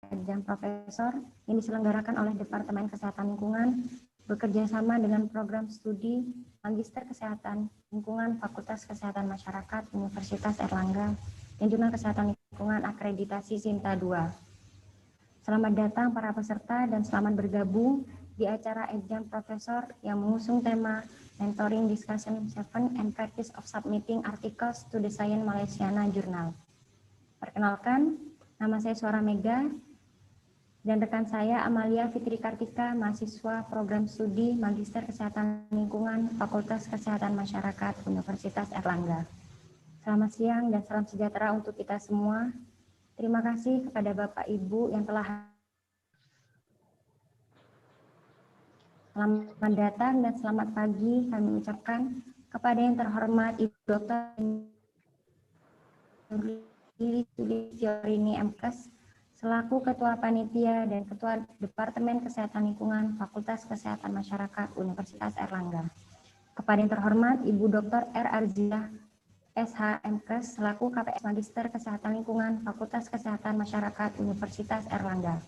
Adjunct Profesor yang diselenggarakan oleh Departemen Kesehatan Lingkungan bekerja sama dengan program studi Magister Kesehatan Lingkungan Fakultas Kesehatan Masyarakat Universitas Airlangga dan Jurnal Kesehatan Lingkungan Akreditasi Sinta 2. Selamat datang para peserta dan selamat bergabung di acara Adjunct Profesor yang mengusung tema Mentoring Discussion 7 and Practice of Submitting Articles to the Science Malaysiana Journal. Perkenalkan, nama saya Suara Mega dan rekan saya Amalia Fitri Kartika, mahasiswa program studi Magister Kesehatan Lingkungan Fakultas Kesehatan Masyarakat Universitas Airlangga. Selamat siang dan salam sejahtera untuk kita semua. Terima kasih kepada Bapak Ibu yang telah selamat datang dan selamat pagi kami ucapkan kepada yang terhormat Ibu Dr. Rini MKes selaku Ketua Panitia dan Ketua Departemen Kesehatan Lingkungan Fakultas Kesehatan Masyarakat Universitas Airlangga. Kepada yang terhormat Ibu Dr. R. Arziah SH MKes selaku KPS Magister Kesehatan Lingkungan Fakultas Kesehatan Masyarakat Universitas Airlangga.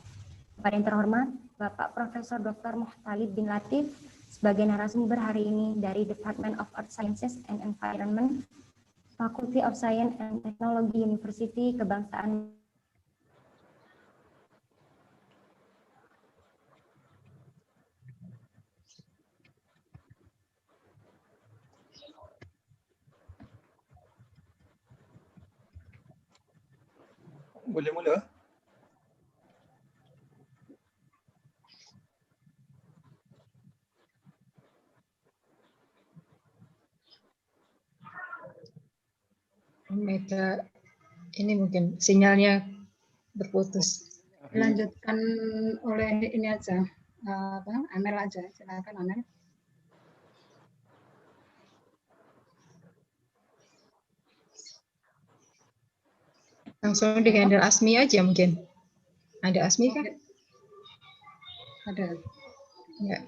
Kepada yang terhormat Bapak Profesor Dr. Muhtalib bin Latif sebagai narasumber hari ini dari Department of Earth Sciences and Environment, Faculty of Science and Technology University Kebangsaan. Boleh mula? Mega, ini mungkin sinyalnya berputus. Dilanjutkan oleh ini aja, Amel aja, silakan Amel. Langsung dihandle Asmi aja mungkin. Ada Asmi kan? Ada. Ya.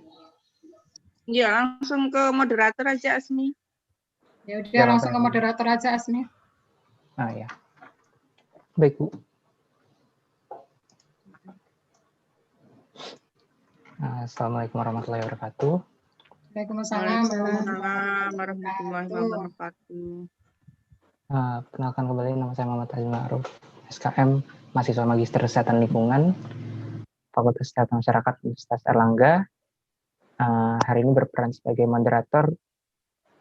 Ya, langsung ke moderator aja Asmi. Ya udah langsung ke moderator aja Asmi. Ah ya. Baik, Bu. Assalamualaikum warahmatullahi wabarakatuh. Waalaikumsalam warahmatullahi wabarakatuh. Perkenalkan kembali, nama saya Muhammad Azmi Ma'ruf, SKM, mahasiswa Magister Kesehatan Lingkungan, Fakultas Kesehatan Masyarakat Universitas Airlangga. Hari ini berperan sebagai moderator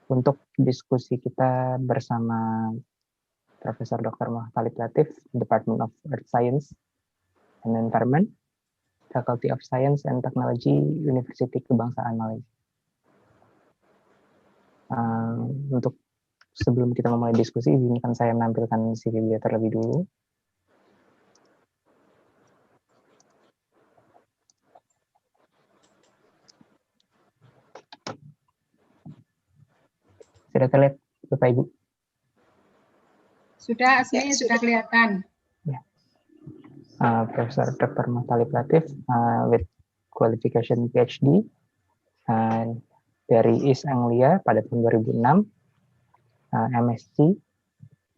untuk diskusi kita bersama Profesor Dr. Muhtalib Latif, Department of Earth Science and Environment, Faculty of Science and Technology, University Kebangsaan Malaysia. Untuk sebelum kita memulai diskusi, izinkan saya menampilkan CV beliau terlebih dulu. Sudah terlihat, Bapak Ibu? Sudah, Asmi, sudah kelihatan. Ya. Profesor Dr. Muhtalib Latif with qualification PhD dari East Anglia pada tahun 2006, MSc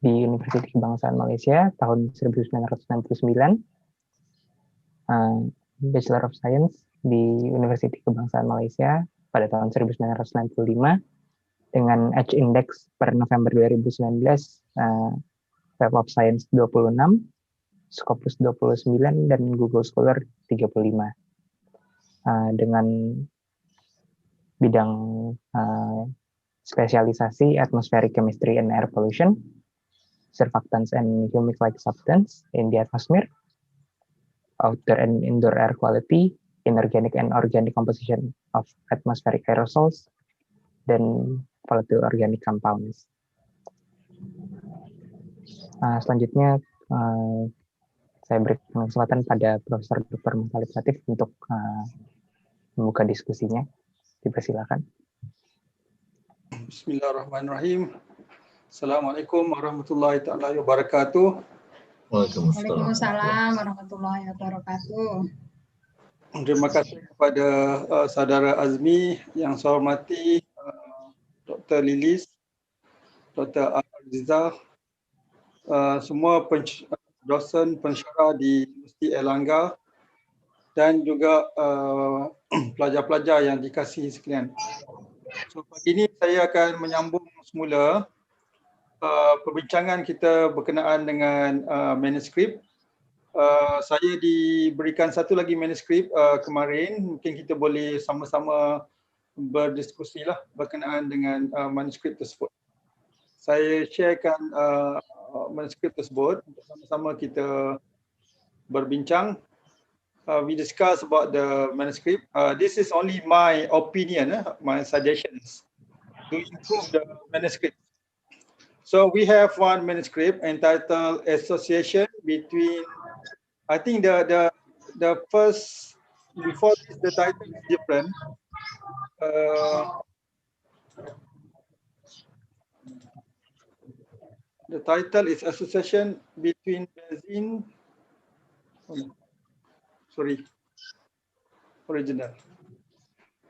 di Universitas Kebangsaan Malaysia tahun 1999, Bachelor of Science di Universitas Kebangsaan Malaysia pada tahun 1995 dengan Edge Index per November 2019 Web of Science 26, Scopus 29, dan Google Scholar 35. Dengan bidang spesialisasi Atmospheric Chemistry and Air Pollution, Surfactants and Humid-like Substance in the Atmosphere, Outdoor and Indoor Air Quality, Inorganic and Organic Composition of Atmospheric Aerosols, dan Volatile Organic Compounds. Selanjutnya saya berikan kesempatan pada Profesor Dr. Muhtalib Latif untuk membuka diskusinya. Dipersilakan. Bismillahirrahmanirrahim. Assalamualaikum warahmatullahi taala wabarakatuh. Waalaikumsalam warahmatullahi wabarakatuh. Terima kasih kepada saudara Azmi yang saya hormati, Dr. Lilis, Dr. Aziza, semua dosen pensyarah di Universiti Airlangga dan juga pelajar-pelajar yang dikasihi sekalian. So pagi ini saya akan menyambung semula perbincangan kita berkenaan dengan manuskrip. Saya diberikan satu lagi manuskrip kemarin, mungkin kita boleh sama-sama berdiskusilah berkenaan dengan manuskrip tersebut. Saya sharekan manuskrip tersebut untuk sama-sama kita berbincang. We discuss about the manuscript. This is only my opinion, my suggestions to improve the manuscript. So we have one manuscript entitled Association between, I think the first, before this, the title is different. The title is Association between benzene, original.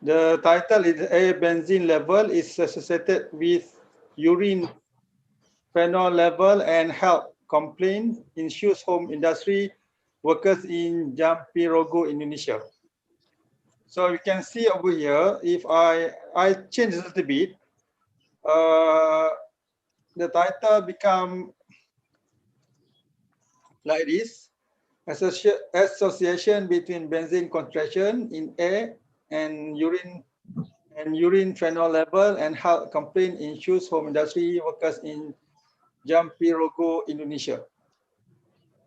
The title is a benzene level is associated with urine phenol level and health complaint in shoes home industry workers in Jampi Rogo, Indonesia. So you can see over here, if I change a little bit, the title become like this: association between benzene concentration in air and urine phenol level and health complaint in shoes home industry workers in Jampi Rogo, Indonesia.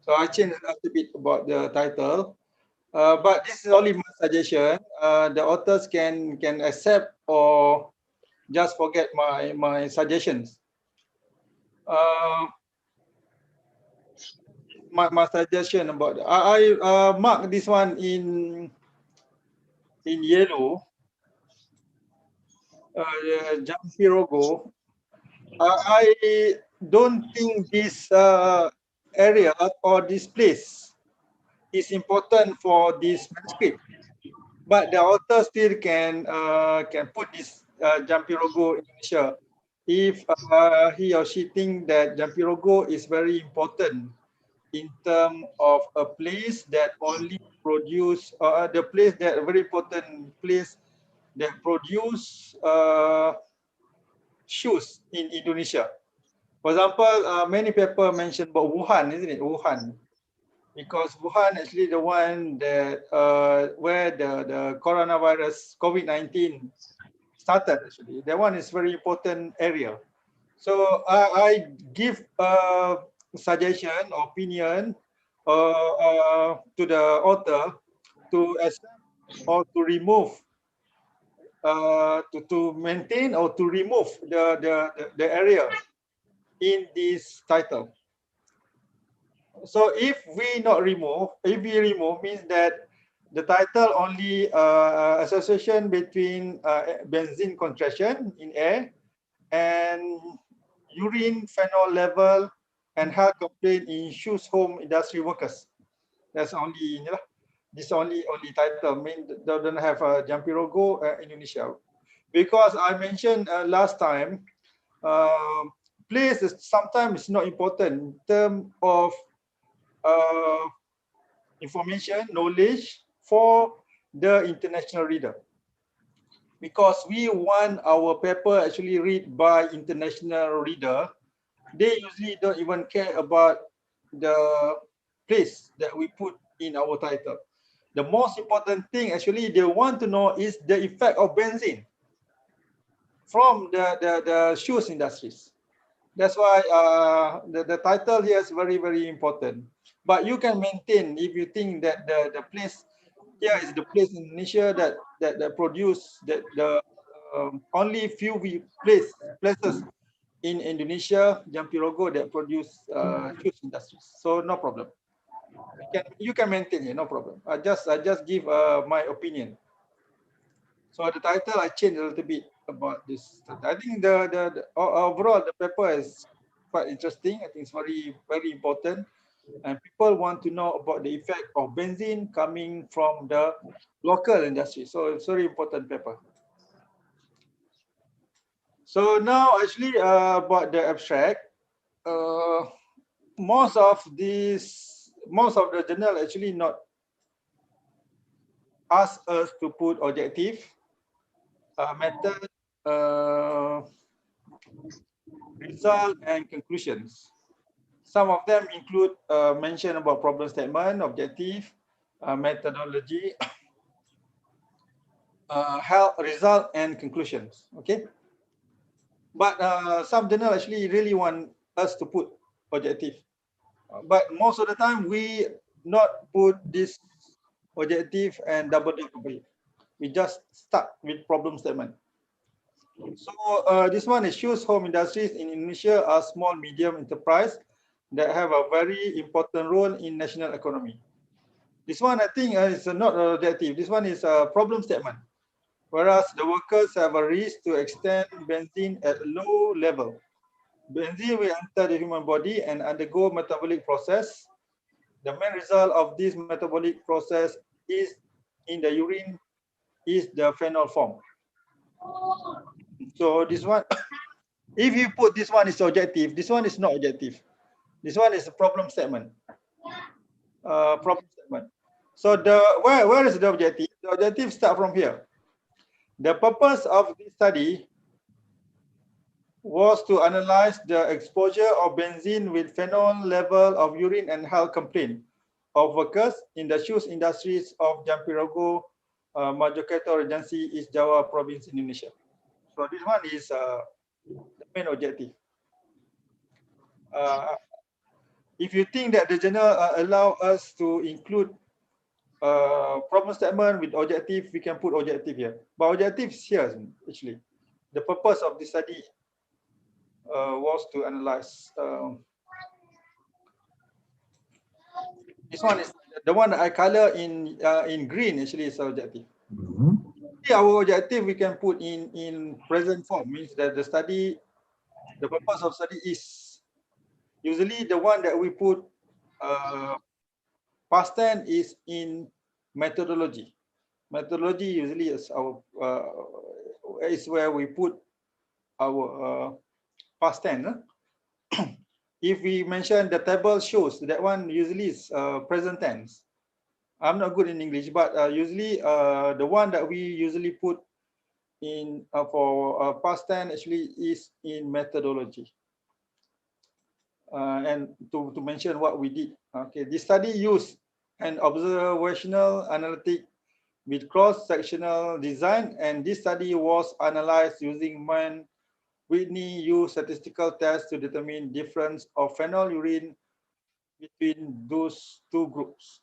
So I changed a little bit about the title, but this is only my suggestion. The authors can accept or just forget my suggestions. My suggestion about I mark this one in yellow. Jampi Rogo. I don't think this area or this place is important for this manuscript, but the author still can put this Jampi Rogo Indonesia if he or she think that Jampi Rogo is very important in terms of a place that only produce the place that very important place that produce shoes in Indonesia. For example, many people mention about Wuhan, isn't it? Wuhan, because Wuhan actually the one that where the coronavirus COVID-19 started. Actually, that one is very important area. So I give a suggestion, opinion to the author to accept or to remove, to maintain or to remove the area in this title. So if we remove means that the title only association between benzene concentration in air and urine phenol level and health complaint in shoes home industry workers. That's only this only title. I mean, don't have a Jampi Rogo Indonesia, because I mentioned last time, place is sometimes not important in terms of information, knowledge for the international reader, because we want our paper actually read by international reader. They usually don't even care about the place that we put in our title. The most important thing actually they want to know is the effect of benzene from the shoes industries. That's why the title here is very, very important. But you can maintain if you think that the place here is the place in Indonesia that produce that the only few places in Indonesia, Jampi Rogo, that produce shoes industries. So no problem. You can maintain it, no problem. I just give my opinion. So the title I changed a little bit about this. I think the overall the paper is quite interesting. I think it's very, very important, and people want to know about the effect of benzene coming from the local industry. So it's very important paper. So now actually about the abstract. most of the journal actually not ask us to put objective, method, result, and conclusions. Some of them include mention about problem statement, objective, methodology, help, result, and conclusions. Okay, but some journal actually really want us to put objective, but most of the time we not put this objective and double dot over it. We just start with problem statement. So this one is shows home industries in Indonesia are small medium enterprise that have a very important role in national economy. This one I think is not objective. This one is a problem statement. Whereas the workers have a risk to extend benzene at low level. Benzene will enter the human body and undergo metabolic process. The main result of this metabolic process is in the urine is the phenol form. So this one, if you put this one is objective, this one is not objective. This one is a problem statement. Problem statement. So the where is the objective? The objective start from here. The purpose of this study was to analyze the exposure of benzene with phenol level of urine and health complaint of workers in the shoes industries of Jampirago, Mojokerto Regency, East Java Province, Indonesia. So this one is the main objective. If you think that the journal allow us to include problem statement with objective, we can put objective here. But objective is here actually. The purpose of the study was to analyze. This one is the one that I color in green. Actually, is objective. Our objective we can put in present form, means that the study, the purpose of study is usually the one that we put past tense is in methodology. Methodology usually is our is where we put our past tense. If we mention the table shows, that one usually is present tense. I'm not good in English, but usually the one that we usually put in for past tense actually is in methodology. And to mention what we did. Okay, this study used an observational analytic with cross-sectional design, and this study was analyzed using Whitney used statistical tests to determine difference of phenol urine between those two groups.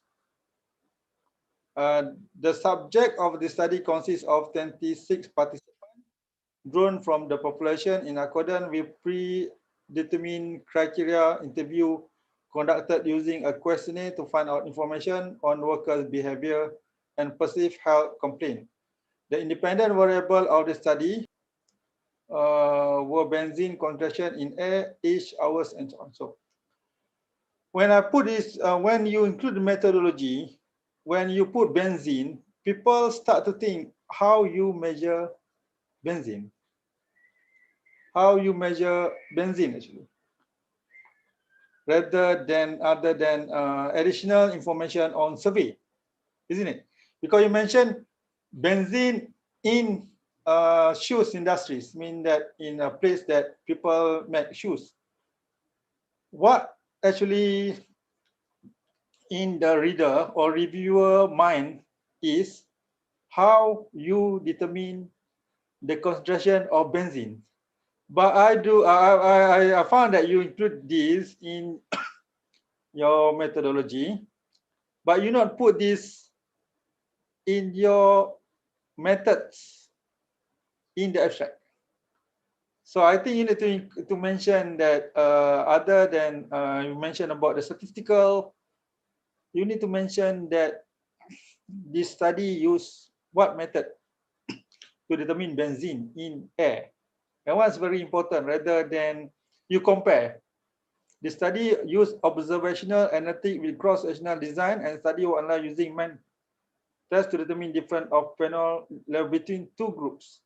The subject of the study consists of 26 participants drawn from the population in accordance with predetermined criteria interview conducted using a questionnaire to find out information on workers' behavior and perceived health complaint. The independent variable of the study were benzene concentration in air, age, hours, and so on. So when I put this, when you include the methodology, when you put benzene, people start to think how you measure benzene. How you measure benzene actually, rather than additional information on survey, isn't it? Because you mentioned benzene in shoes industries, mean that in a place that people make shoes. What actually in the reader or reviewer mind is how you determine the concentration of benzene. But I found that you include this in your methodology, but you not put this in your methods in the abstract. So I think you need to mention that other than you mentioned about the statistical, you need to mention that this study use what method to determine benzene in air. That was very important, rather than you compare. The study used observational analytic with cross-sectional design and study was analyzed using tests to determine difference of phenol level between two groups.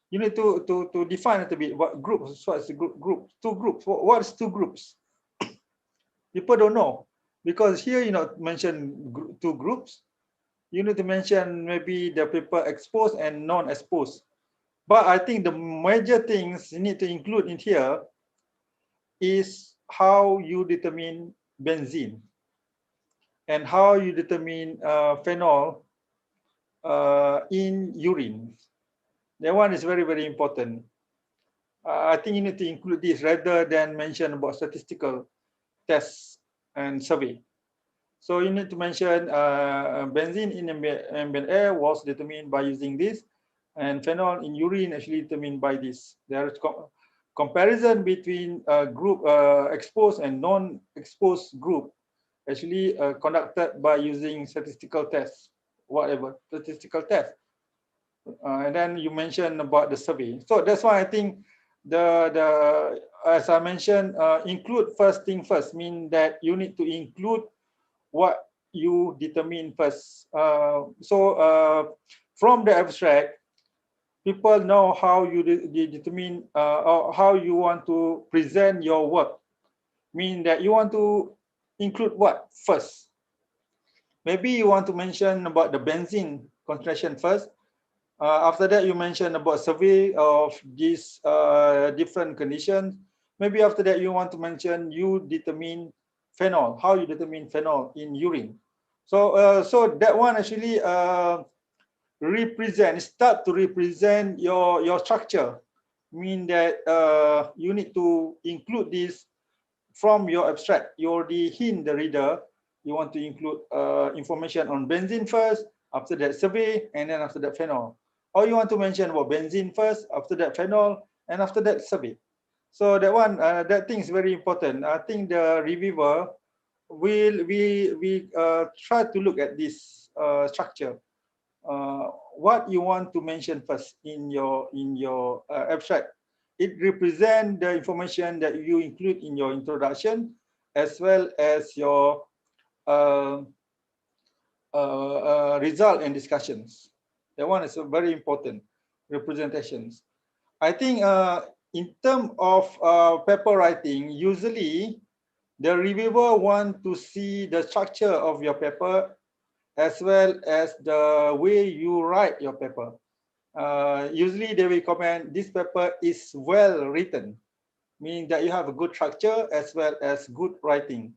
You need to define a little bit what groups. What is the group? Two groups. What is two groups? People don't know, because here you know mention two groups. You need to mention maybe the people exposed and non-exposed. But I think the major things you need to include in here is how you determine benzene and how you determine phenol in urine. That one is very, very important. I think you need to include this rather than mention about statistical tests and survey. So you need to mention benzene in ambient air was determined by using this, and phenol in urine actually determined by this. There is comparison between group exposed and non-exposed group actually conducted by using statistical tests, whatever statistical test. And then you mentioned about the survey. So that's why I think the as I mentioned, include first thing first, mean that you need to include what you determine first. From the abstract, people know how you determine or how you want to present your work. Mean that you want to include what first? Maybe you want to mention about the benzene concentration first. After that, you mention about survey of these different conditions. Maybe after that, you want to mention you determine phenol, how you determine phenol in urine. So that one actually start to represent your structure. Mean that you need to include this from your abstract. You already hint the reader, you want to include information on benzene first, after that survey, and then after that phenol. Or you want to mention about benzene first, after that phenol, and after that survey. So that one, that thing is very important. I think the reviewer will try to look at this structure. What you want to mention first in your abstract. It represents the information that you include in your introduction, as well as your result and discussions. That one is a very important representations. I think in terms of paper writing, usually the reviewer want to see the structure of your paper as well as the way you write your paper. Usually they will comment this paper is well written, meaning that you have a good structure as well as good writing.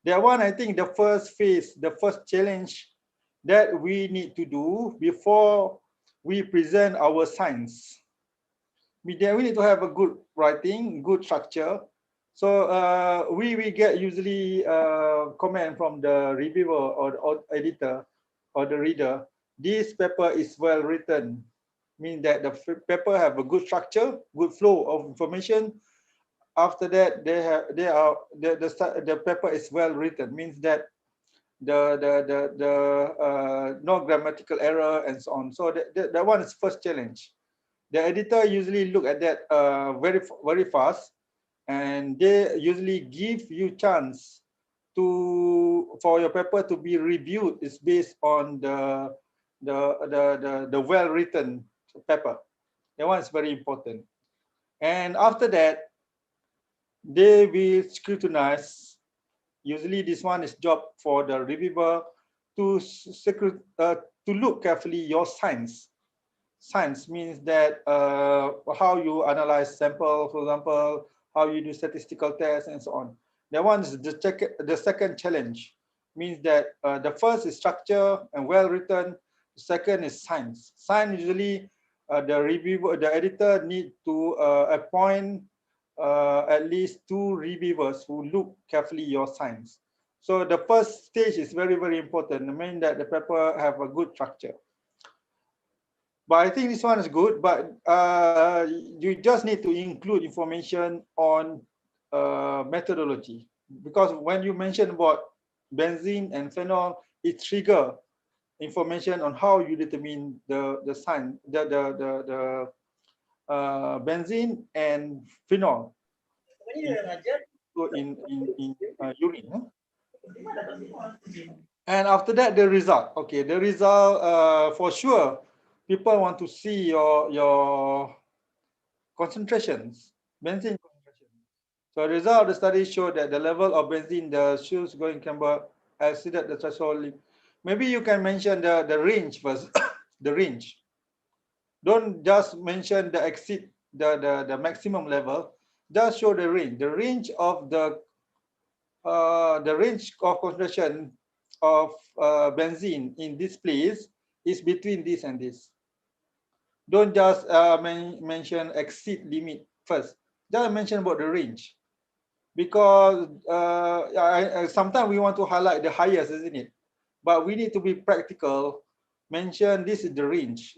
That one, I think the first phase, the first challenge that we need to do before we present our science. We need to have a good writing, good structure. So we get usually comment from the reviewer or editor or the reader. This paper is well written, mean that the paper have a good structure, good flow of information. After that, the paper is well written, means that no grammatical error and so on. So that one is first challenge. The editor usually look at that very fast, and they usually give you chance for your paper to be reviewed. Is based on the well written paper. That one is very important. And after that, they will scrutinize. Usually, this one is job for the reviewer to look carefully your science. Science means that how you analyze sample, for example, how you do statistical tests and so on. That one is the second challenge. Means that the first is structure and well written. The second is science. Science usually the reviewer, the editor need to appoint at least 2 reviewers who look carefully your science. So the first stage is very, very important. I mean that the paper have a good structure. But I think this one is good, but you just need to include information on methodology, because when you mention about benzene and phenol, it trigger information on how you determine the sign, the benzene and phenol in urine. And after that, the result. Okay, the result for sure. People want to see your concentrations, benzene concentration. So the result of the study showed that the level of benzene in the fuel going chamber exceeded the threshold. Maybe you can mention the range first, the range. Don't just mention the exceed the maximum level. Just show the range. The range of the range of concentration of benzene in this place is between this and this. Don't just mention exceed limit first. Just mention about the range, because sometimes we want to highlight the highest, isn't it? But we need to be practical. Mention this is the range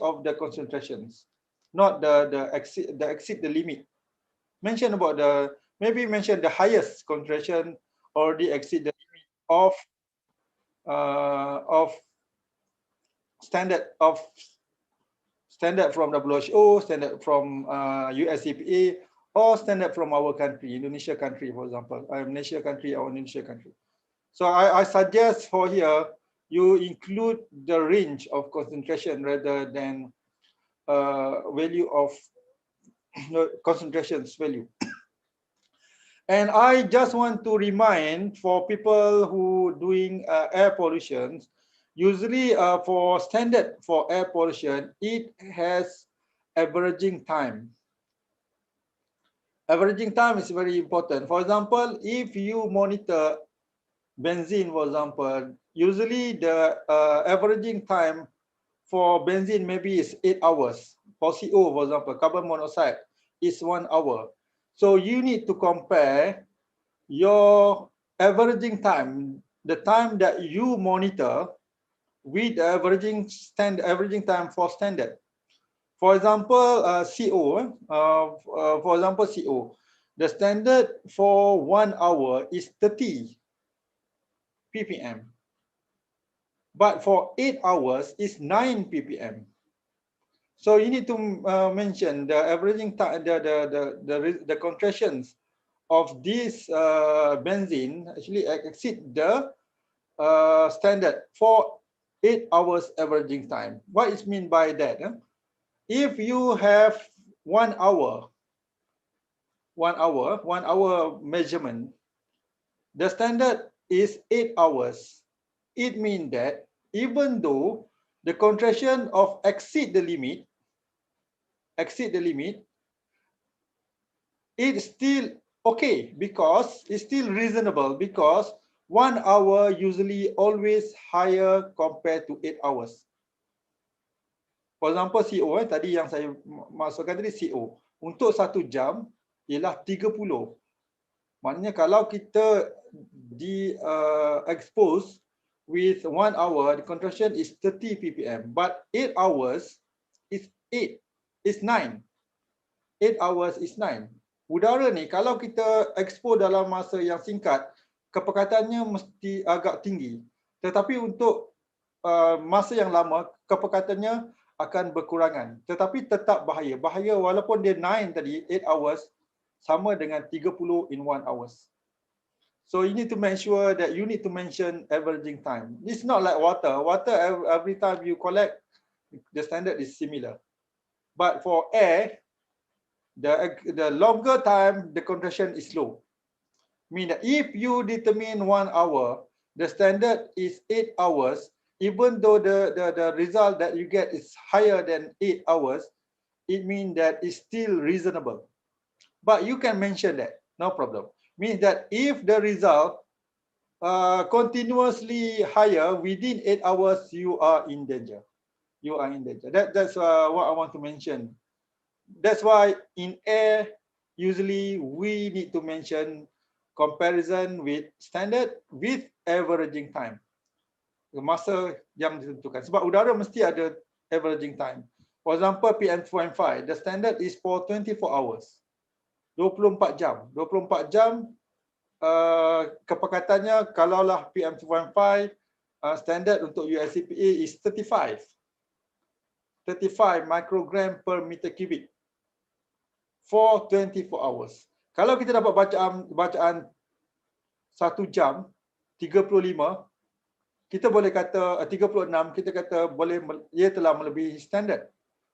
of the concentrations, not the exceed the limit. Mention about maybe mention the highest concentration already exceed the limit of standard from WHO, standard from USCPA, or standard from our country, Indonesia country, for example, Malaysia country or Indonesia country. So I suggest for here, you include the range of concentration rather than value of concentrations value. And I just want to remind for people who doing air pollution, usually for standard for air pollution, it has averaging time. Averaging time is very important. For example, if you monitor benzene, for example, usually the averaging time for benzene maybe is 8 hours. For CO, for example, carbon monoxide is 1 hour. So you need to compare your averaging time, the time that you monitor, with the averaging time for standard. For example, CO. For example, CO. The standard for 1 hour is 30 ppm, but for 8 hours is 9 ppm. So you need to mention the averaging time, the contractions of this benzene actually exceed the standard for 8 hours averaging time. What is mean by that? If you have 1 hour measurement, the standard is 8 hours. It means that even though the contraction of exceed the limit, it's still okay, because it's still reasonable, because 1 hour usually always higher compared to 8 hours. For example, CO tadi yang saya masukkan tadi, CO untuk 1 jam ialah 30. Maknanya kalau kita expose with 1 hour, the contraction is 30 ppm, but 8 hours is 9. 8 hours is 9. Udara ni kalau kita expose dalam masa yang singkat, kepekatannya mesti agak tinggi. Tetapi untuk masa yang lama, kepekatannya akan berkurangan. Tetapi tetap bahaya. Bahaya walaupun dia 9 tadi, 8 hours, sama dengan 30 in 1 hours. So you need to make sure that you need to mention averaging time. It's not like water. Water, every time you collect, the standard is similar. But for air, the longer time, the contraction is low. Mean that if you determine 1 hour, the standard is 8 hours, even though the result that you get is higher than 8 hours, it means that it's still reasonable. But you can mention that, no problem. Means that if the result continuously higher within 8 hours, you are in danger. You are in danger. That's what I want to mention. That's why in air, usually we need to mention comparison with standard with averaging time. Masa yang ditentukan. Sebab udara mesti ada averaging time. For example, PM2.5, the standard is for 24 hours. 24 jam. 24 jam kepekatannya kalaulah PM2.5 standard untuk USCPA is 35 microgram per meter cubic for 24 hours. Kalau kita dapat bacaan 1 jam 35, kita boleh kata 36, kita kata boleh ia telah melebihi standard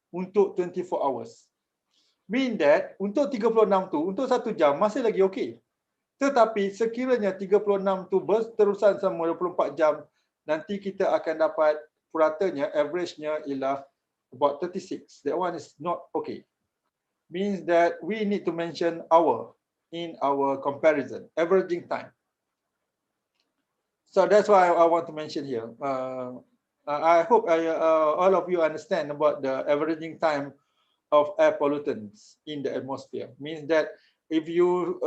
untuk 24 hours. Mean that untuk 36 tu, untuk 1 jam masih lagi okey. Tetapi sekiranya 36 tu berterusan selama 24 jam, nanti kita akan dapat puratanya, average-nya ialah about 36. That one is not okay. Means that we need to mention hour in our comparison, averaging time. So that's why I want to mention here. I hope all of you understand about the averaging time of air pollutants in the atmosphere. Means that if you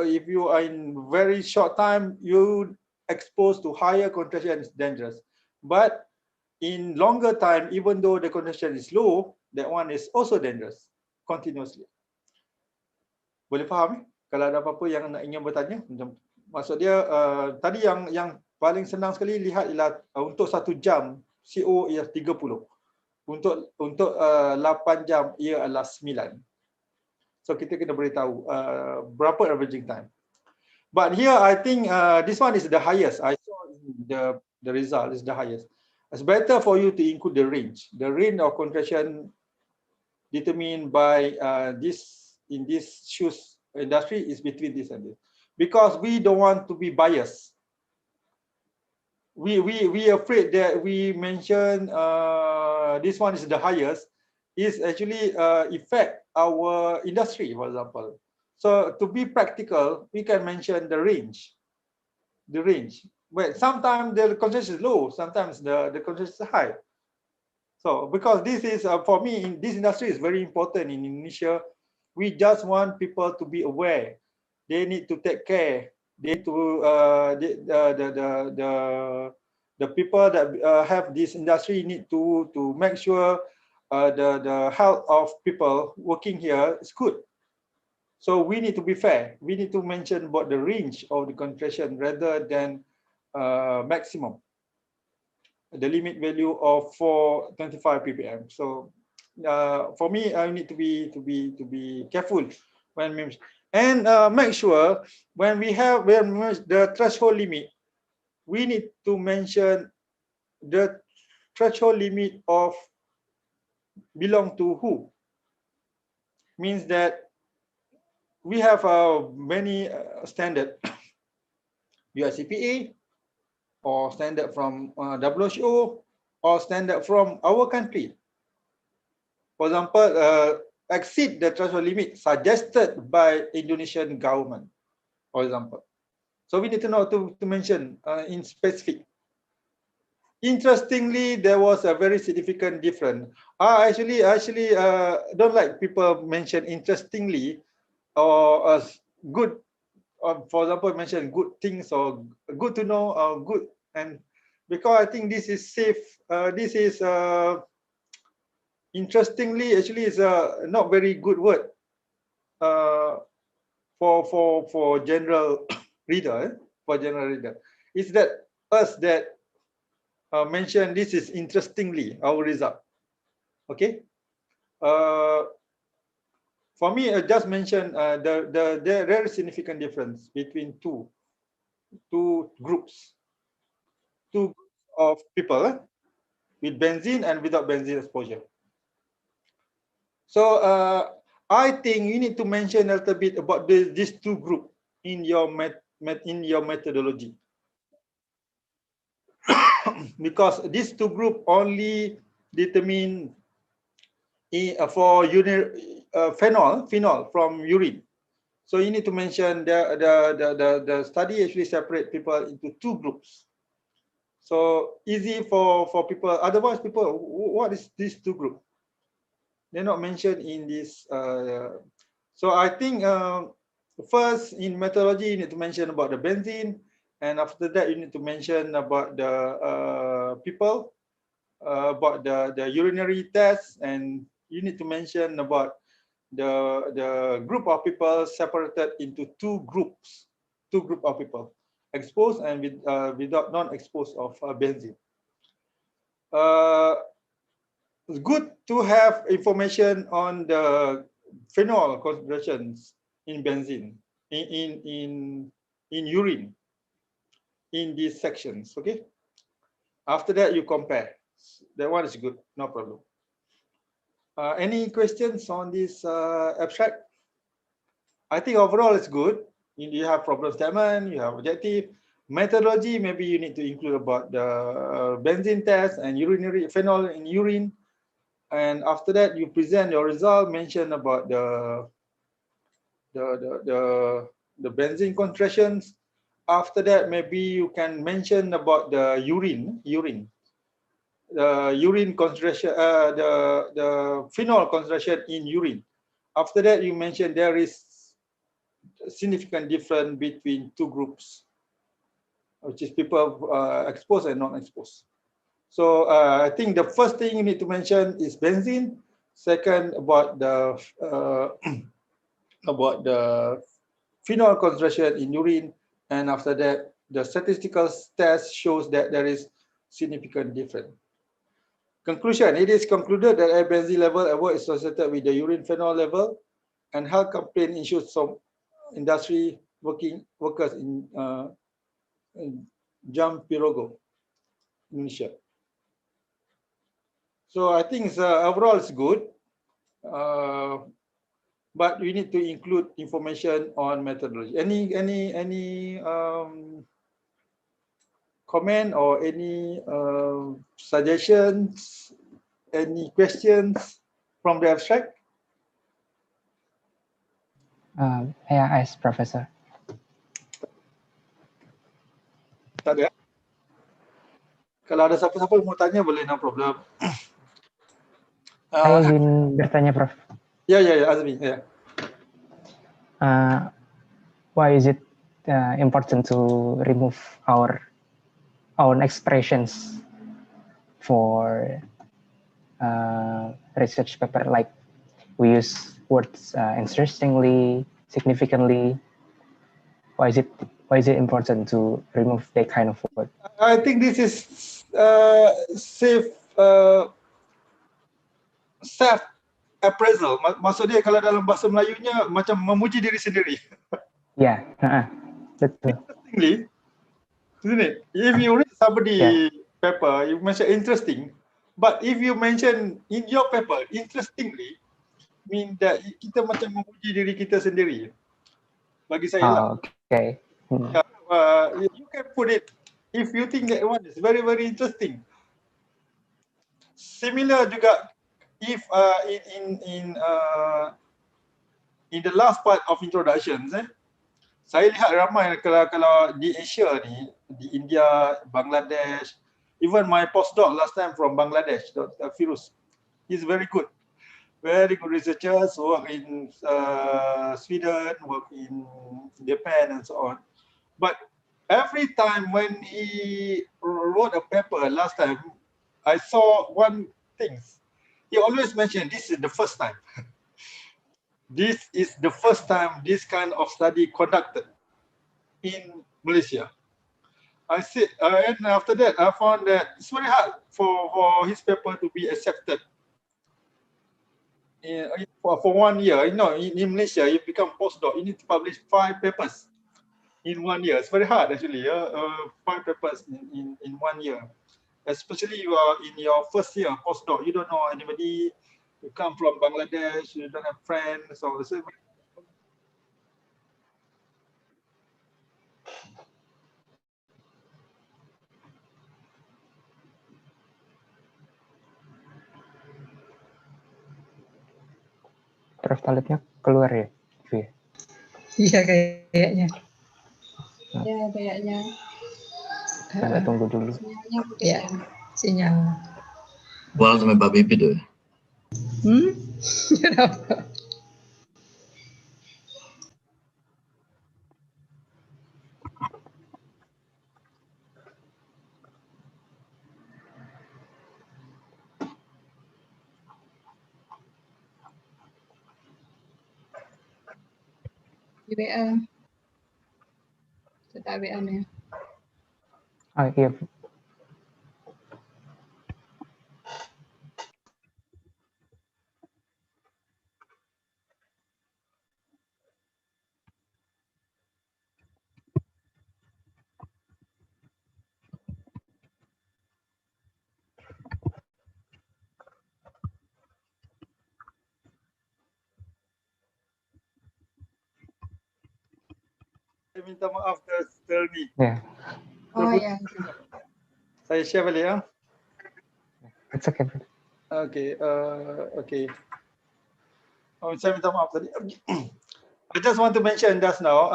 are in very short time, you exposed to higher concentration is dangerous. But in longer time, even though the concentration is low, that one is also dangerous continuously. Boleh faham? Kalau ada apa-apa yang nak ingin bertanya, maksud dia tadi yang paling senang sekali lihat ialah untuk 1 jam CO ialah 30. Untuk 8 jam ia adalah 9. So kita kena beritahu berapa averaging time. But here I think this one is the highest. I saw the result is the highest. It's better for you to include the range. The range of concentration determined by in this shoes industry is between this and this. Because we don't want to be biased. We afraid that we mention this one is the highest is actually affect our industry, for example. So to be practical, we can mention the range. But sometimes the concentration is low, sometimes the concentration is high. So because this is for me in this industry is very important in Indonesia. We just want people to be aware. They need to take care. They need to the people that have this industry need to make sure the health of people working here is good. So we need to be fair. We need to mention about the range of the concentration rather than maximum. The limit value of 425 ppm. So for me, I need to be careful when and make sure when we the threshold limit, we need to mention the threshold limit of belong to who. Means that we have many standard USCPA or standard from WHO or standard from our country. For example, exceed the threshold limit suggested by Indonesian government, for example. So we need to know to mention in specific. Interestingly, there was a very significant difference. I actually don't like people mention interestingly or as good. For example, mention good things or good to know or good, and because I think this is safe. This is interestingly actually is a not very good word for general reader. For general reader, is that us that mention this is interestingly our result. Okay. For me, I just mentioned the very significant difference between two groups of people with benzene and without benzene exposure. So I think you need to mention a little bit about these two groups in your methodology. Because these two groups only determine for phenol from urine. So you need to mention the study actually separate people into two groups. So easy for people. Otherwise, people, what is these two groups? They're not mentioned in this. So I think first in methodology, you need to mention about the benzene, and after that, you need to mention about the people, about the urinary test, and you need to mention about the group of people separated into two group of people, exposed and without non-exposed of benzene. It's good to have information on the phenol concentrations in benzene, in urine, in these sections. Okay. After that, you compare. That one is good, no problem. Any questions on this abstract? I think overall it's good. You have problem statement, you have objective. Methodology, maybe you need to include about the benzene test and urinary phenol in urine. And after that, you present your result, mention about the, the, the, the benzene concentrations. After that, maybe you can mention about the urine, the urine concentration, the phenol concentration in urine. After that, you mentioned there is significant difference between two groups, which is people exposed and non-exposed. So I think the first thing you need to mention is benzene. Second, about the about the phenol concentration in urine, and after that, the statistical test shows that there is significant difference. Conclusion: it is concluded that air benzene level at work is associated with the urine phenol level, and health complaint issues from industry workers in Jampirogo, Indonesia. So I think overall it's good, but we need to include information on methodology. Any comment or any suggestions, any questions from the abstract? May I ask, Professor? Tak ada. Kalau ada siapa-siapa mau tanya boleh, no problem. Saya ingin bertanya, Prof. Ya, Azmi. Ya. Why is it important to remove our own expressions for research paper? Like we use words interestingly, significantly. Why is it important to remove that kind of word? I think this is self appraisal. Maksudnya kalau dalam bahasa Melayunya macam memuji diri sendiri. Yeah, betul. Interestingly, isn't it? If you read somebody paper, you mention interesting, but if you mention in your paper interestingly, mean that kita macam memuji diri kita sendiri. Bagi saya lah. Okay. You can put it if you think that one is very very interesting. Similar juga if in the last part of introductions, saya lihat ramai kalau di Asia ni, di India, Bangladesh, even my postdoc last time from Bangladesh, Dr. Firuz, he's very good researchers, work in Sweden, work in Japan and so on. But every time when he wrote a paper last time, I saw one thing. He always mentioned this is the first time. This is the first time this kind of study conducted in Malaysia. I said, and after that, I found that it's very hard for his paper to be accepted for 1 year. You know, in Malaysia, you become postdoc, you need to publish 5 papers in 1 year. It's very hard actually. 5 papers in 1 year, especially you are in your first year postdoc. You don't know anybody. You come from Bangladesh. You don't have friends. So Prof, toiletnya keluar ya? Iya kayaknya. Ya kayaknya. Kita tunggu dulu. Sinyalnya ya, sinyal. Buat sampai Mbak Bibi tuh. Kenapa? Di WA. Cetak WA-nya. Oh iya. Saya minta maaf ni. Yeah, Oh ya. Saya share balik ya. it's okay. Okay, okay. Oh, saya minta maaf tadi. I just want to mention just now.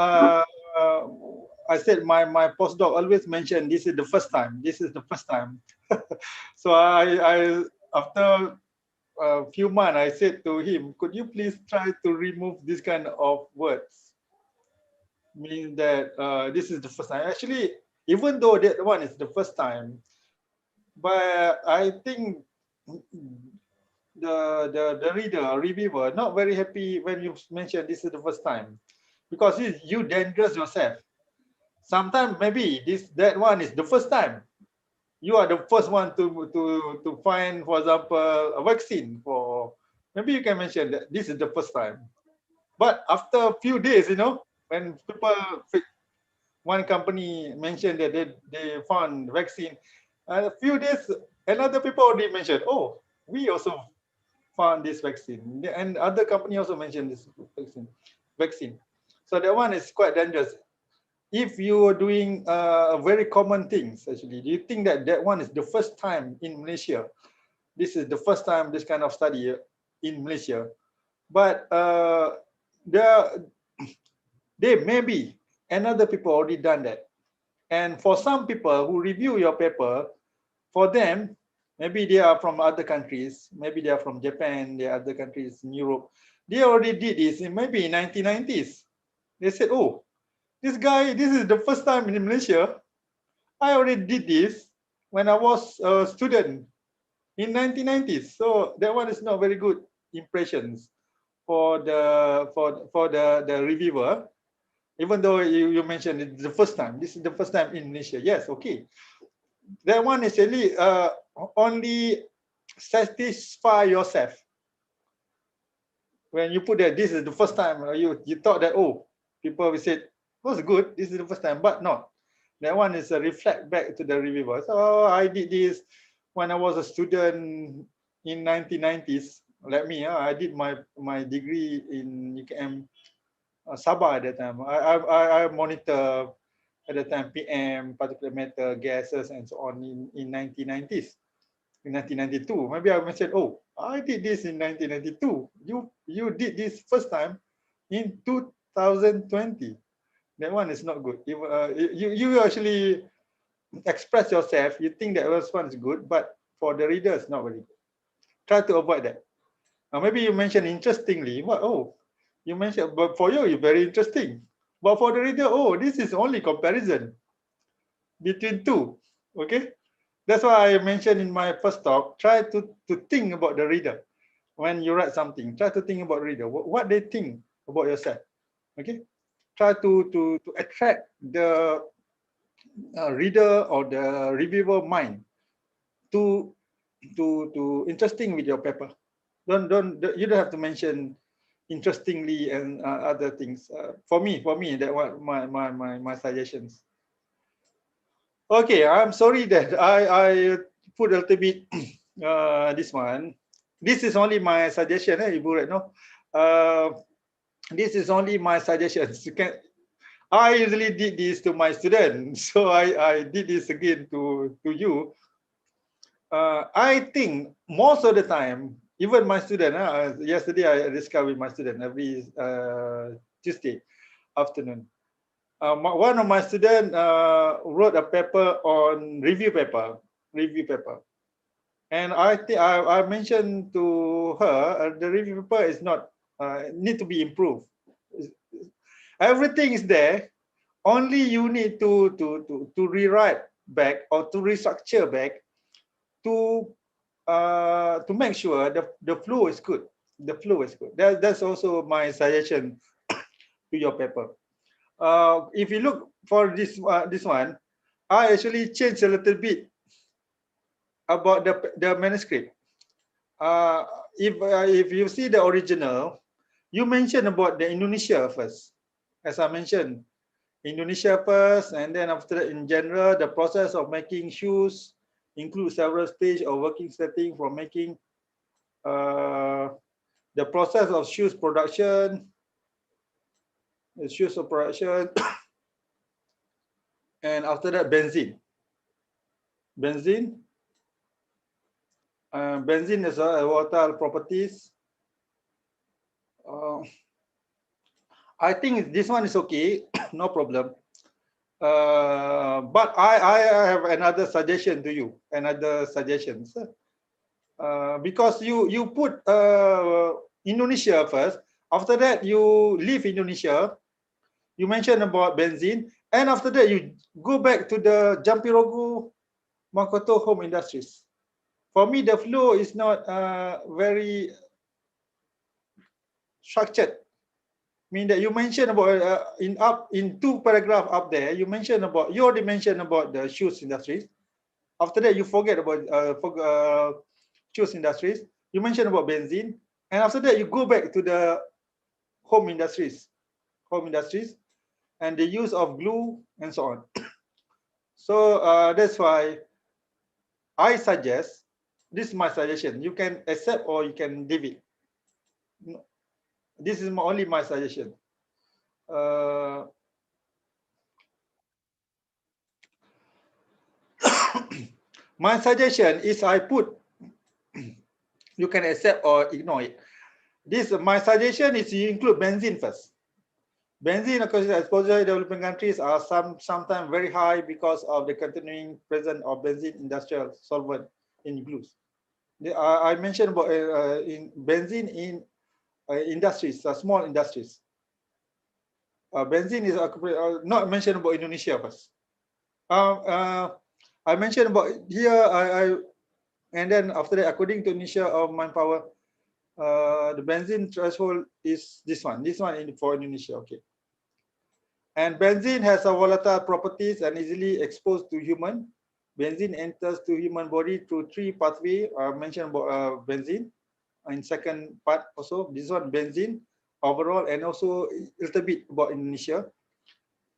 I said my postdoc always mention this is the first time. This is the first time. So I after a few months I said to him, could you please try to remove this kind of words? Means that this is the first time. Actually, even though that one is the first time, but I think the reader, reviewer, not very happy when you mention this is the first time, because you dangerous yourself. Sometimes maybe that one is the first time. You are the first one to find, for example, a vaccine for. Maybe you can mention that this is the first time. But after a few days, when people, one company mentioned that they found vaccine, a few days, another people already mentioned, oh, we also found this vaccine, and other company also mentioned this vaccine. So that one is quite dangerous. If you are doing very common things, actually, do you think that that one is the first time in Malaysia? This is the first time this kind of study in Malaysia. But there may be another people already done that. And for some people who review your paper, for them, maybe they are from other countries, maybe they are from Japan, they are other countries in Europe. They already did this in maybe in 1990s. They said, oh, this is the first time in Malaysia. I already did this when I was a student in 1990s. So that one is not very good impressions for the reviewer. Even though you mentioned it's the first time, this is the first time in Malaysia. Yes, okay. That one is really only satisfy yourself. When you put that this is the first time, you thought that, oh, people will say, was good, this is the first time, but not. That one is a reflect back to the reviewer. So I did this when I was a student in 1990s. Like me, I did my degree in UKM Sabah at that time. I monitor at the time PM, particulate matter, gases, and so on in 1990s. In 1992, maybe I mentioned, oh, I did this in 1992. You did this first time in 2020. That one is not good. You actually express yourself. You think that one is good, but for the reader, it's not very good. Try to avoid that. Maybe you mentioned interestingly. What? Oh, you mentioned, but for you, it's very interesting. But for the reader, oh, this is only comparison between two. Okay. That's why I mentioned in my first talk, try to think about the reader. When you write something, try to think about the reader, what they think about yourself. Okay, try to attract the reader or the reviewer mind to interesting with your paper. You don't have to mention interestingly and other things. For me, that was my suggestions. Okay, I'm sorry that I put a little bit this one. This is only my suggestion, Ibu Retno. This is only my suggestions. I usually did this to my students, so I did this again to you. I think most of the time, even my student, yesterday I discussed with my student every Tuesday afternoon. One of my students wrote a paper on review paper, and I think I mentioned to her the review paper is not need to be improved. Everything is there. Only you need to rewrite back or to restructure back to make sure the flow is good. The flow is good. That's also my suggestion to your paper. If you look for this one, I actually changed a little bit about the manuscript. If you see the original, you mentioned about the Indonesia first. As I mentioned, Indonesia first, and then after that, in general, the process of making shoes includes several stages of working setting from making the process of shoes production, And after that, benzene. Benzene. Benzene is a volatile properties. I think this one is okay, no problem. But I have another suggestion to you, because you put Indonesia first. After that, you leave Indonesia. You mentioned about benzene, and after that, you go back to the Jampirogo Makoto home industries. For me, the flow is not very structured. Mean that you mentioned about in 2 paragraph up there, you already mentioned about the shoes industries. After that, you forget about shoes industries. You mentioned about benzene, and after that, you go back to the home industries, and the use of glue and so on. So that's why I suggest, this is my suggestion. You can accept or you can leave it. This is only my suggestion. My suggestion is I put, you can accept or ignore it. My suggestion is you include benzene first. Benzene, of course, exposure in developing countries are sometimes very high because of the continuing presence of benzene industrial solvent in glues. I mentioned about in benzene in industries, small industries. Benzene is not mentioned about Indonesia first. I mentioned about here, and then after that, according to Indonesia of manpower, the benzene threshold is this one for Indonesia. Okay. And benzene has a volatile properties and easily exposed to human. Benzene enters to human body through 3 pathways. I mentioned about benzene in second part also. This one benzene overall, and also a little bit about Indonesia.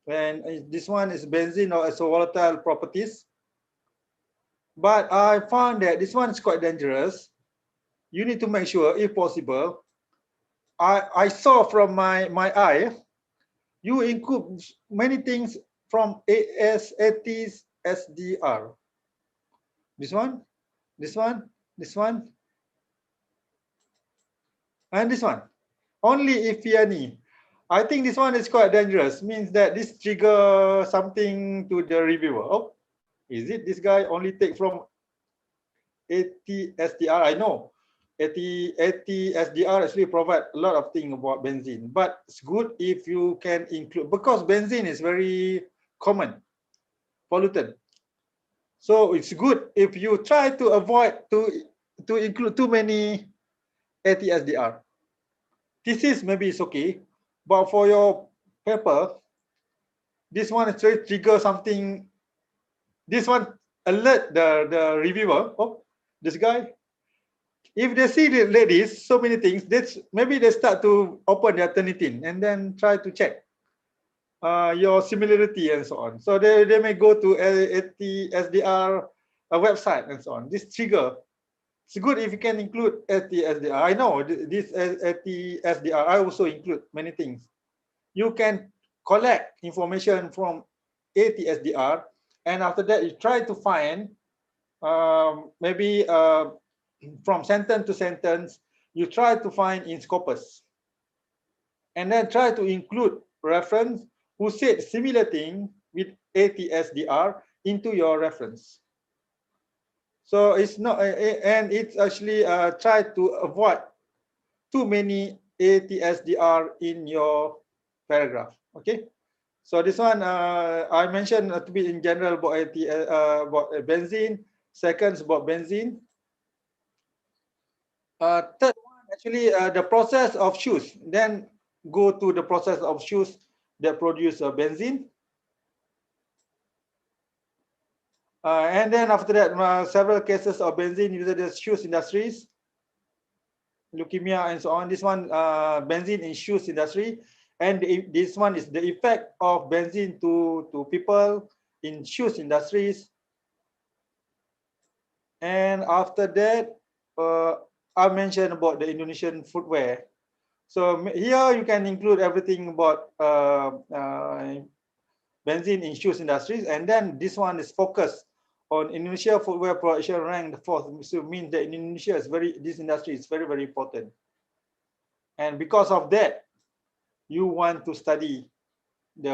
And this one is benzene or as a volatile properties. But I found that this one is quite dangerous. You need to make sure, if possible. I saw from my eye, you include many things from ASATs SDR. This one, and this one. Only if any. I think this one is quite dangerous. Means that this trigger something to the reviewer. Oh, is it this guy only take from AT-SDR? I know. AT-SDR actually provide a lot of things about benzene, but it's good if you can include, because benzene is very common pollutant. So it's good if you try to avoid to include too many AT-SDR. Thesis maybe it's okay, but for your paper, this one is try trigger something. This one alert the reviewer. Oh, this guy. If they see the ladies, so many things, maybe they start to open their Turnitin and then try to check your similarity and so on. So they may go to AT-SDR website and so on. This trigger, it's good if you can include AT-SDR. I know this AT-SDR, I also include many things. You can collect information from AT-SDR, and after that you try to find maybe from sentence to sentence, you try to find in Scopus, and then try to include reference who said similar thing with AT-SDR into your reference. So it's not, and it's actually try to avoid too many AT-SDR in your paragraph. Okay. So this one I mentioned to be in general about about benzene. Second about benzene. Third one, actually, the process of shoes. Then go to the process of shoes that produce benzene. And then after that, several cases of benzene used in the shoes industries, leukemia and so on. This one, benzene in shoes industry. And this one is the effect of benzene to people in shoes industries. And after that, I mentioned about the Indonesian footwear. So here you can include everything about benzene in shoes industries, and then this one is focused on Indonesia footwear production ranked the fourth. So it means that in Indonesia is this industry is very, very important. And because of that, you want to study this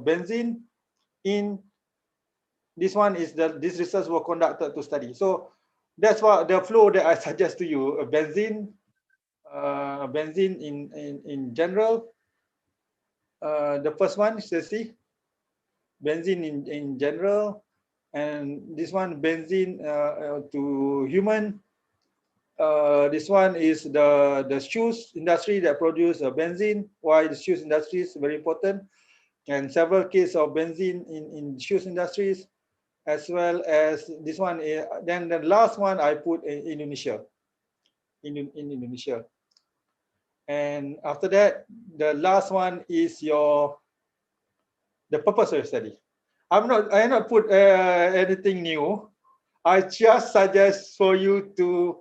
benzene in this one is this research was conducted to study. So that's what the flow that I suggest to you: benzene in general. The first one is see benzene in general, and this one benzene to human. This one is the shoes industry that produce benzene. Why the shoes industry is very important, and several cases of benzene in shoes industries, as well as this one. Then the last one I put in Indonesia. In Indonesia, and after that, the last one is the purpose of your study. I not put anything new. I just suggest for you to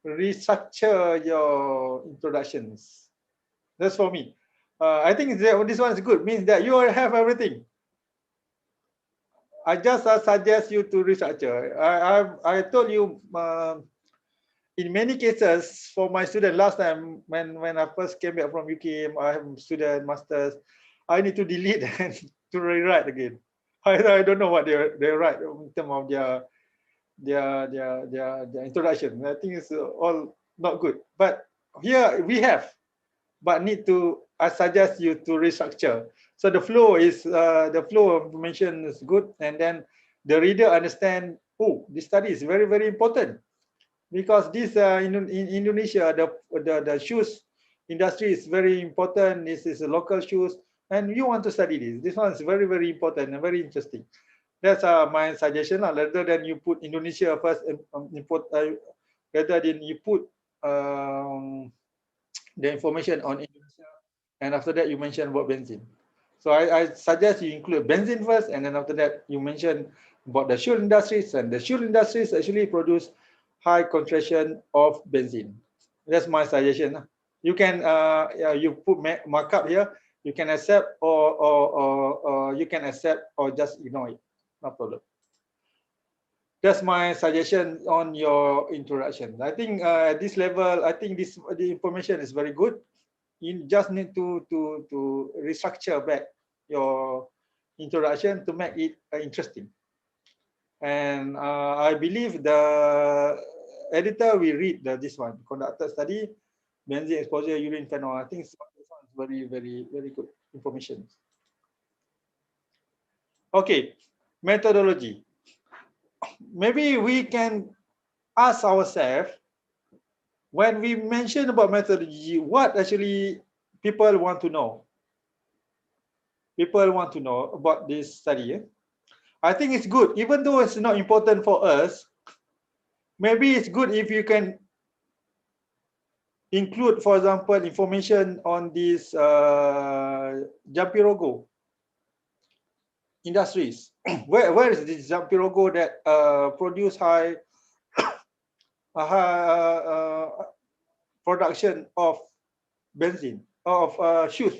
restructure your introductions. That's for me. I think this one is good. Means that you have everything. I just suggest you to restructure. I told you in many cases for my student last time when I first came back from UK, I have student masters. I need to delete and to rewrite again. I don't know what they write in terms of their introduction. I think it's all not good. But here we have, but need to. I suggest you to restructure. So the flow is the flow of information is good, and then the reader understand. Oh, this study is very, very important because this in Indonesia the shoes industry is very important. This is a local shoes, and you want to study this. This one is very, very important and very interesting. That's my suggestion. Rather than you put Indonesia first, rather than you put the information on Indonesia, and after that you mention about benzene. So I suggest you include benzene first, and then after that you mention about the shoe industries, and the shoe industries actually produce high concentration of benzene. That's my suggestion. You can you put markup here. You can accept or you can accept or just ignore it. No problem. That's my suggestion on your introduction. I think at this level, I think the information is very good. You just need to restructure back your introduction to make it interesting. And I believe the editor will read this one, conducted study, benzene exposure, urine phenol. I think this one is very, very, very good information. Okay, methodology. Maybe we can ask ourselves, when we mention about methodology, what actually people want to know? People want to know about this study. I think it's good, even though it's not important for us. Maybe it's good if you can include, for example, information on this Jampirogo industries. Where is this Jampirogo that produce high production of benzene, of shoes,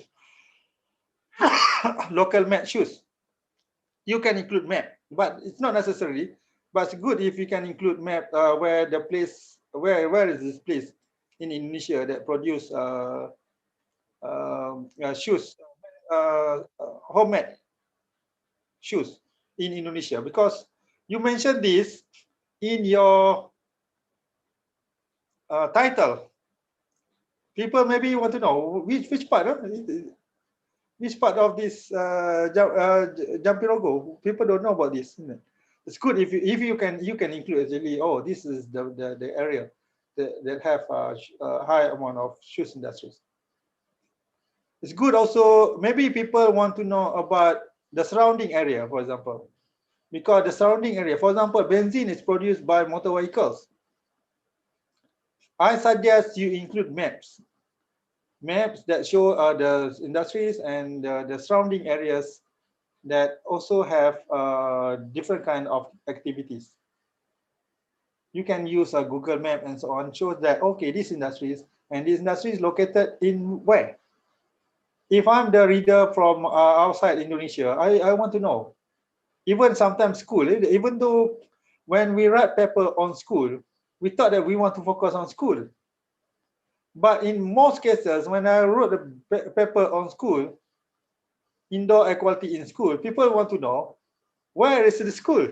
local made shoes? You can include map, but it's not necessary. But it's good if you can include map where the place, where is this place in Indonesia that produce shoes, homemade shoes in Indonesia, because you mentioned this in your title. People maybe want to know which part, which part of this Jampirogo. People don't know about this. It's good if you can include actually. Oh, this is the area that have a high amount of shoes industries. It's good also. Maybe people want to know about the surrounding area, for example, because the surrounding area, for example, benzene is produced by motor vehicles. I suggest you include maps that show the industries and the surrounding areas that also have different kind of activities. You can use a Google map and so on, shows that okay, this industries and this industry is located in where. if I'm the reader from outside Indonesia, I want to know. Even sometimes school, even though when we write paper on school, we thought that we want to focus on school. But in most cases, when I wrote a paper on school, indoor air quality in school, people want to know where is the school?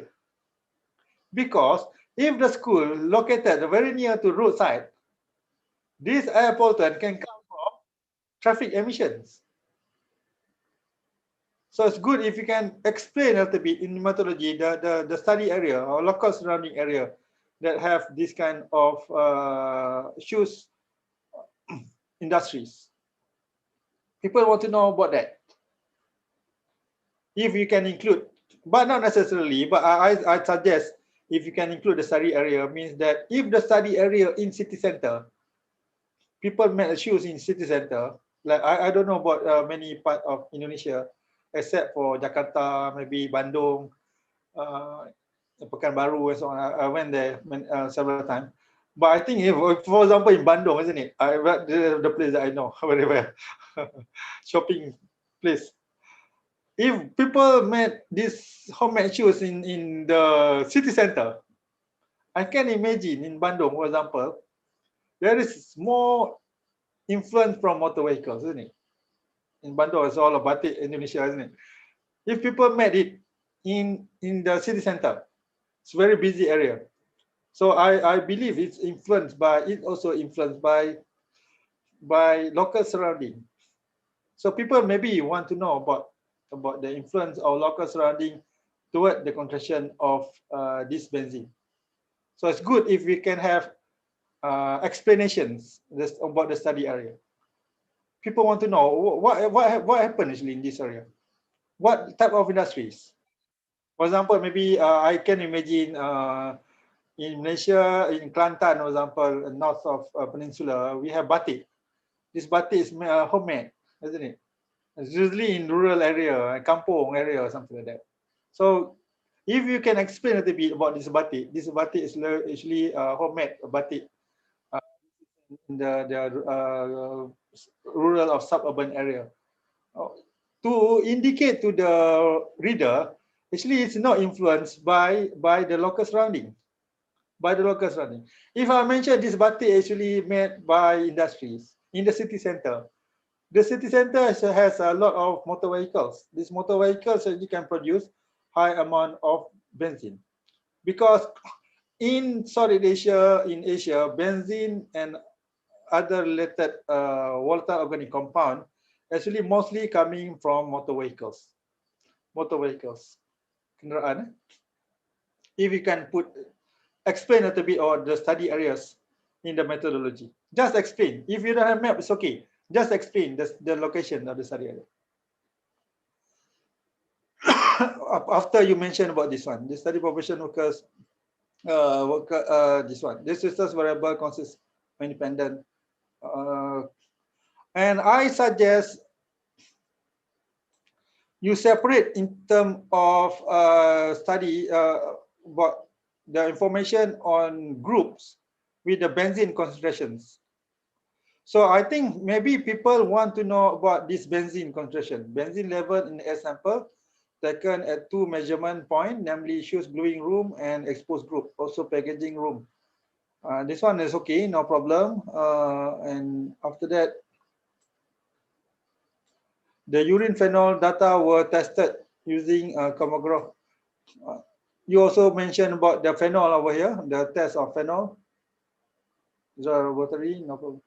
Because if the school located very near to roadside, this air pollutant can come from traffic emissions. So it's good if you can explain a little bit in methodology the study area or local surrounding area that have this kind of issues industries. People want to know about that. If you can include, but not necessarily, but I suggest if you can include the study area, means that if the study area in city center, people met issues in city center, like I don't know about many part of Indonesia, except for Jakarta, maybe Bandung, Pekanbaru and so on. I went there several times. But I think if, for example, in Bandung, isn't it? The place that I know very well, shopping place. If people made these homemade shoes in the city center, I can imagine in Bandung, for example, there is more influence from motor vehicles, isn't it? In Bandung, it's all about it, Indonesia, isn't it? If people made it in the city center, it's a very busy area. So I believe it's influenced by, it also influenced by local surrounding. So people maybe want to know about the influence of local surrounding toward the concentration of this benzene. So it's good if we can have explanations about the study area. People want to know what happened actually in this area. What type of industries? For example, maybe I can imagine in Malaysia, in Kelantan, for example, north of peninsula, we have batik. This batik is homemade, isn't it? It's usually in rural area, kampung area, or something like that. So if you can explain a little bit about this batik is actually homemade batik in the rural or suburban area. To indicate to the reader, actually it's not influenced by the local surrounding. If I mention this batik actually made by industries in the city center, the city center has a lot of motor vehicles. These motor vehicles actually can produce high amount of benzene, because in solid Asia, benzene and other related volatile organic compound actually mostly coming from motor vehicles. Kenderaan. If you can explain a little bit or the study areas in the methodology. Just explain. If you don't have map, it's okay. Just explain the location of the study area. After you mention about this one, the study population workers, this one. This is just variable consists independent. And I suggest you separate in terms of study about the information on groups with the benzene concentrations. So I think maybe people want to know about this benzene concentration, benzene level in the air sample taken at 2 measurement points, namely shoes gluing room and exposed group, also packaging room. This one is okay, no problem. And after that, the urine phenol data were tested using chromatograph. You also mentioned about the phenol over here, the test of phenol. The laboratory, no problem.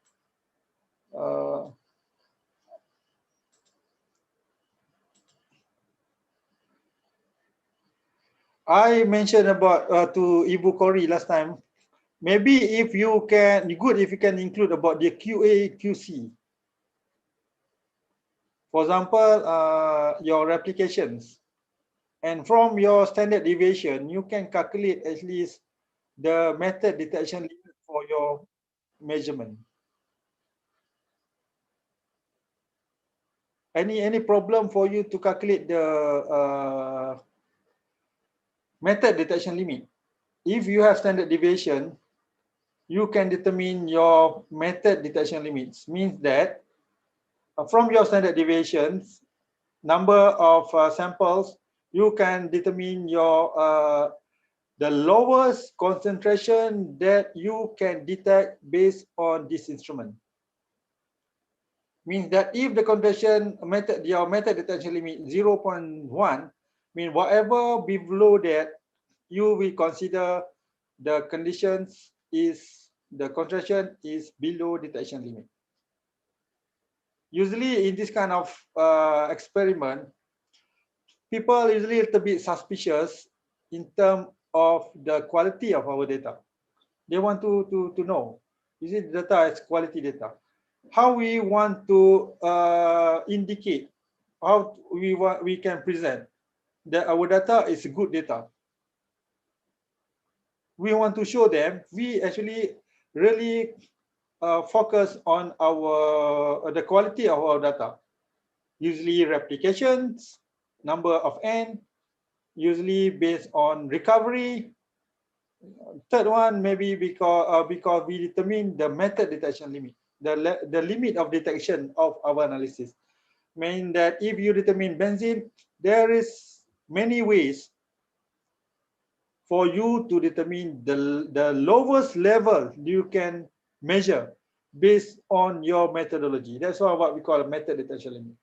I mentioned about to Ibu Kori last time. Maybe if you can, good if you can include about the QA, QC. For example, your replications. And from your standard deviation, you can calculate at least the method detection limit for your measurement. Any problem for you to calculate the method detection limit? If you have standard deviation, you can determine your method detection limits. Means that from your standard deviations, number of samples, you can determine your the lowest concentration that you can detect based on this instrument. Means that if the concentration method, your method detection limit 0.1, mean whatever below that, you will consider the conditions is the concentration is below detection limit. Usually in this kind of experiment, people usually a little bit suspicious in terms of the quality of our data. They want to know, is it data is quality data? How we want to indicate, how we can present that our data is good data. We want to show them we actually really focus on our the quality of our data. Usually replications, number of n, usually based on recovery. Third one maybe because we determine the method detection limit, the limit of detection of our analysis. Mean that if you determine benzene, there is many ways for you to determine the lowest level you can measure based on your methodology. That's what we call a method detection limit.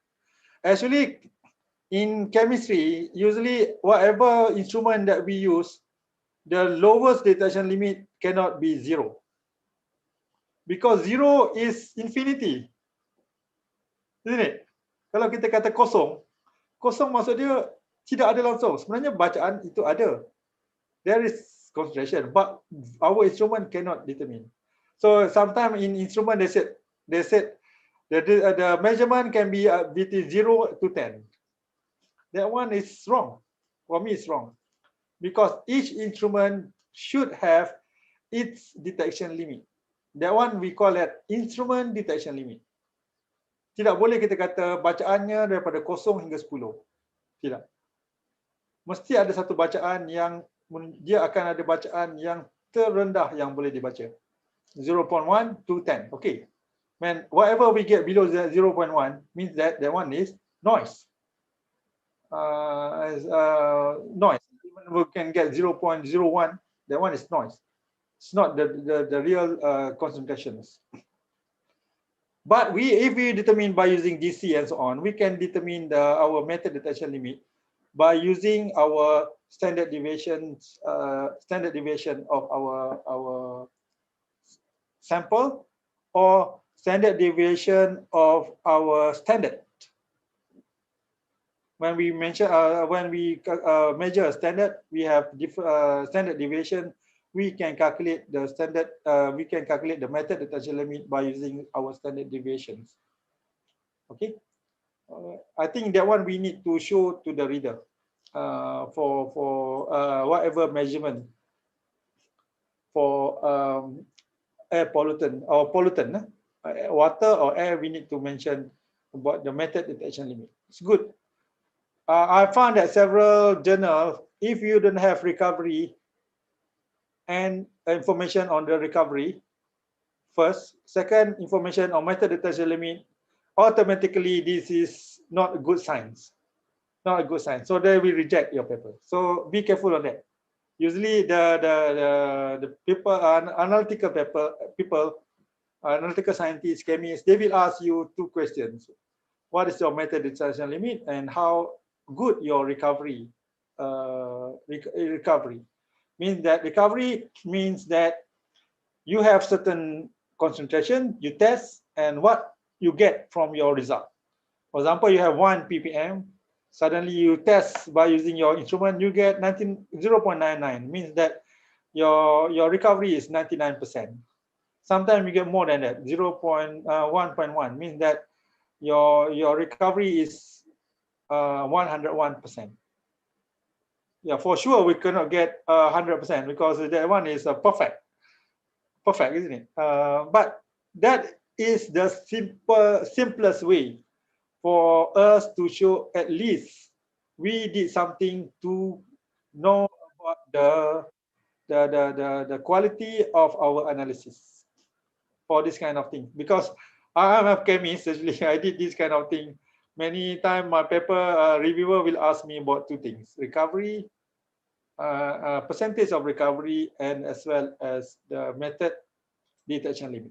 Actually, in chemistry, usually whatever instrument that we use, the lowest detection limit cannot be 0. Because 0 is infinity. Isn't it? Kalau kita kata kosong, kosong maksud dia tidak ada langsung. Sebenarnya bacaan itu ada. There is concentration, but our instrument cannot determine. So sometimes in instrument they said the measurement can be between 0 to 10. That one is wrong. For me, it's wrong because each instrument should have its detection limit. That one we call that instrument detection limit. Tidak boleh kita kata bacaannya daripada 0 hingga 10. Tidak. Mesti ada satu bacaan yang dia akan ada bacaan yang terendah yang boleh dibaca. 0.1 to 10. Okay. Man, whatever we get below 0.1 means that one is noise. Noise. Even we can get 0.01, that one is noise. It's not the real concentrations. But if we determine by using DC and so on, we can determine our method detection limit by using our standard deviation of our sample or standard deviation of our standard. When we measure a standard, we have different standard deviation. We can calculate the standard. We can calculate the method detection limit by using our standard deviations. Okay, I think that one we need to show to the reader for whatever measurement for air pollutant or pollutant, water or air. We need to mention about the method detection limit. It's good. I found that several journals, if you don't have recovery and information on the recovery, first, second, information on method detection limit, automatically this is not a good science. Not a good science. So they will reject your paper. So be careful on that. Usually the people, analytical scientists, chemists, they will ask you 2 questions. What is your method detection limit and how good your recovery means that recovery means that you have certain concentration, you test, and what you get from your result. For example, you have 1 ppm, suddenly you test by using your instrument, you get 0.99, means that your recovery is 99%. Sometimes you get more than that, 1.1, means that your recovery is 101%. Yeah, for sure we cannot get 100% because that one is perfect, isn't it? But that is the simplest way for us to show at least we did something to know about the quality of our analysis for this kind of thing. Because I'm a chemist, actually. I did this kind of thing. Many times my paper reviewer will ask me about two things: recovery, percentage of recovery, and as well as the method detection limit.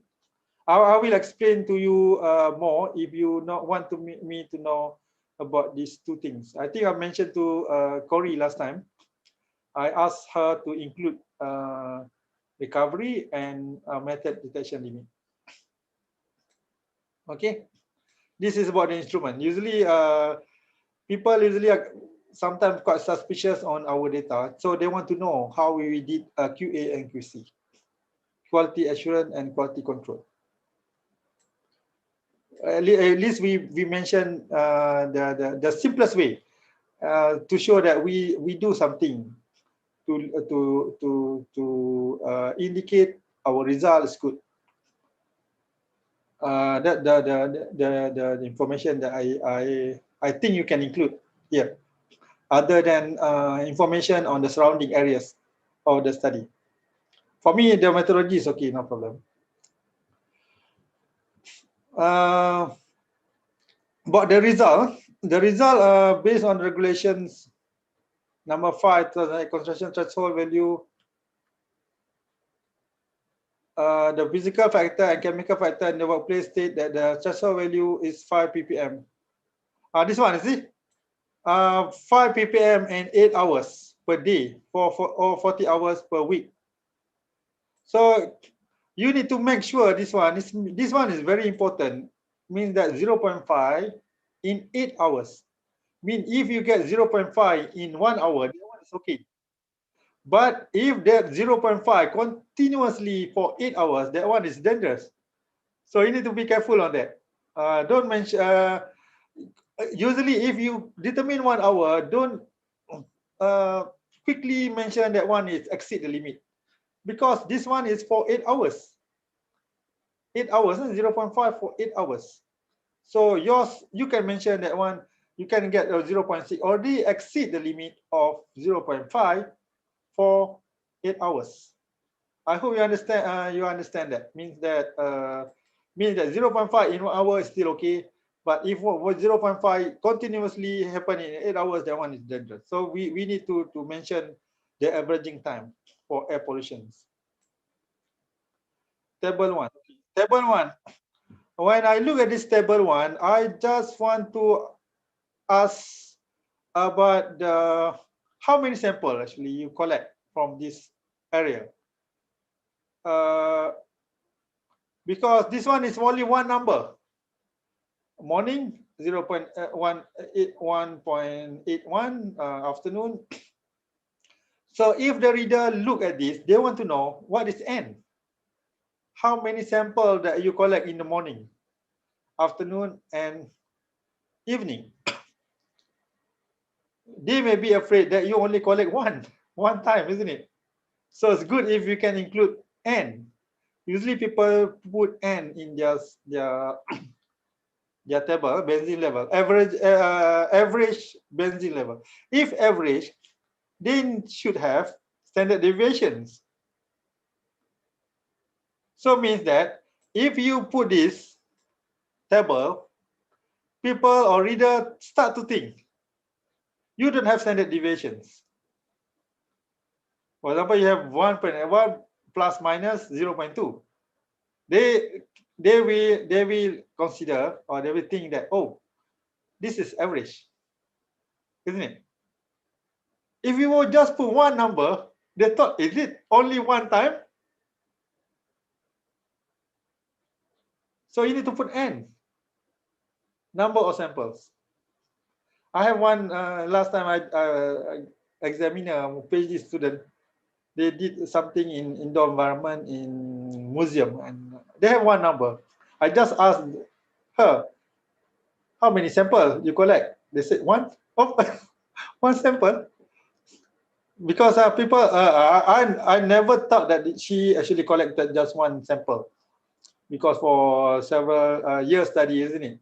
I will explain to you more if you not want to me to know about these two things. I think I mentioned to Corey last time. I asked her to include recovery and method detection limit. Okay, this is about the instrument. Usually, people usually are sometimes quite suspicious on our data, so they want to know how we did QA and QC, quality assurance and quality control. At least we mentioned the simplest way to show that we do something to indicate our result is good. That the information that I think you can include here, other than information on the surrounding areas of the study. For me, the methodology is okay, no problem. But the result based on regulations number 5, concentration threshold value, the physical factor and chemical factor in the workplace state that the threshold value is 5 ppm. This one, you see, 5 ppm and 8 hours per day or 40 hours per week. So you need to make sure this one is very important. Means that 0.5 in 8 hours. Mean if you get 0.5 in 1 hour, that one is okay. But if that 0.5 continuously for 8 hours, that one is dangerous. So you need to be careful on that. Don't mention. Usually, if you determine 1 hour, don't quickly mention that one is exceed the limit, because this one is for 8 hours. 8 hours, 0.5 for 8 hours. So yours, you can mention that one. You can get a 0.6 already exceed the limit of 0.5 for 8 hours. I hope you understand. You understand that means that 0.5 in 1 hour is still okay, but if 0.5 continuously happen in 8 hours, that one is dangerous. So we need to mention the averaging time for air pollution. Table 1. Table 1. When I look at this table 1, I just want to ask about the how many samples actually you collect from this area. Because this one is only one number. Morning 1.81, afternoon. So if the reader look at this, they want to know what is N. How many samples that you collect in the morning, afternoon, and evening. They may be afraid that you only collect one time, isn't it? So it's good if you can include N. Usually people put N in their table, benzene level, average benzene level. If average, then should have standard deviations. So means that if you put this table, people or reader start to think you don't have standard deviations. For example, you have 1.1 plus minus 0.2. They will consider, or they will think that, oh, this is average, isn't it? If you would just put one number, they thought, is it only one time? So you need to put N, number of samples. I have one, last time I examined a PhD student. They did something in indoor environment in museum, and they have one number. I just asked her, how many samples you collect? They said one. Oh, one sample. Because people, I never thought that she actually collected just one sample, because for several years study, isn't it?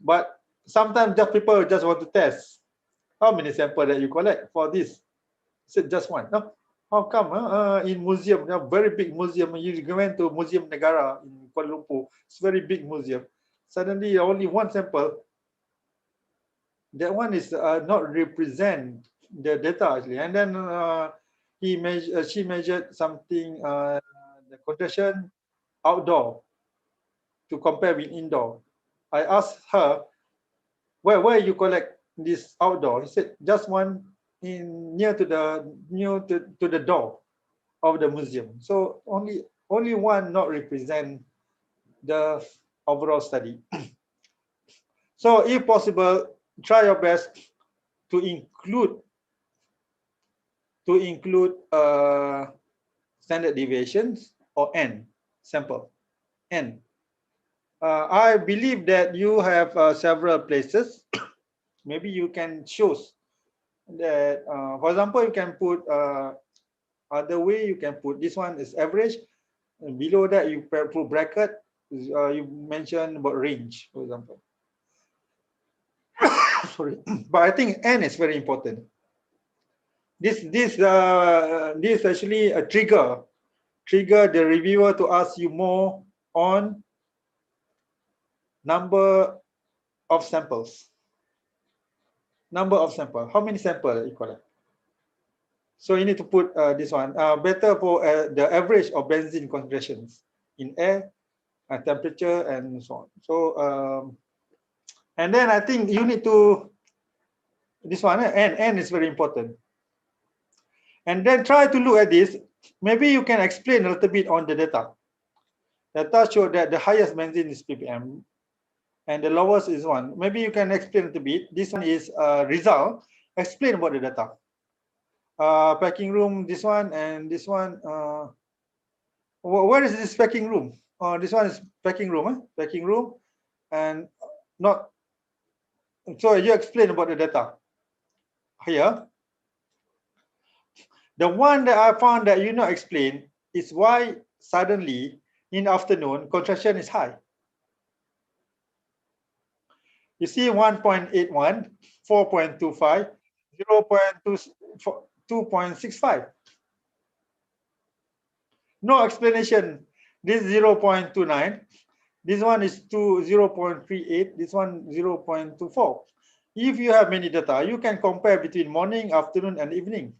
But sometimes just people just want to test how many samples that you collect for this. Said just one. No, How come in museum, a very big museum, you went to Museum Negara in Kuala Lumpur, it's very big museum. Suddenly only one sample. That one is not represent the data actually. And then she measured something, the concentration outdoor to compare with indoor. I asked her, where you collect this outdoor? He said just one in near to the door of the museum. So only one not represent the overall study. So if possible, try your best to include standard deviations or n sample n. I believe that you have several places. Maybe you can choose that. For example, you can put other way. You can put this one is average, and below that you put bracket. You mentioned about range, for example. Sorry, but I think n is very important. This actually a trigger the reviewer to ask you more on number of samples. How many samples you collect? So you need to put this one. Better for the average of benzene concentrations in air, temperature, and so on. So and then I think you need to this one. N is very important. And then try to look at this. Maybe you can explain a little bit on the data. Data show that the highest benzene is ppm, and the lowest is 1. Maybe you can explain a little bit. This one is result. Explain about the data. Packing room, this one, and this one. Where is this packing room? This one is packing room. Packing room, and not. So you explain about the data here. The one that I found that you not explain is why suddenly in the afternoon contraction is high. You see 1.81, 4.25, 2.65. No explanation. This 0.29. This one is 0.38. This one 0.24. If you have many data, you can compare between morning, afternoon, and evening.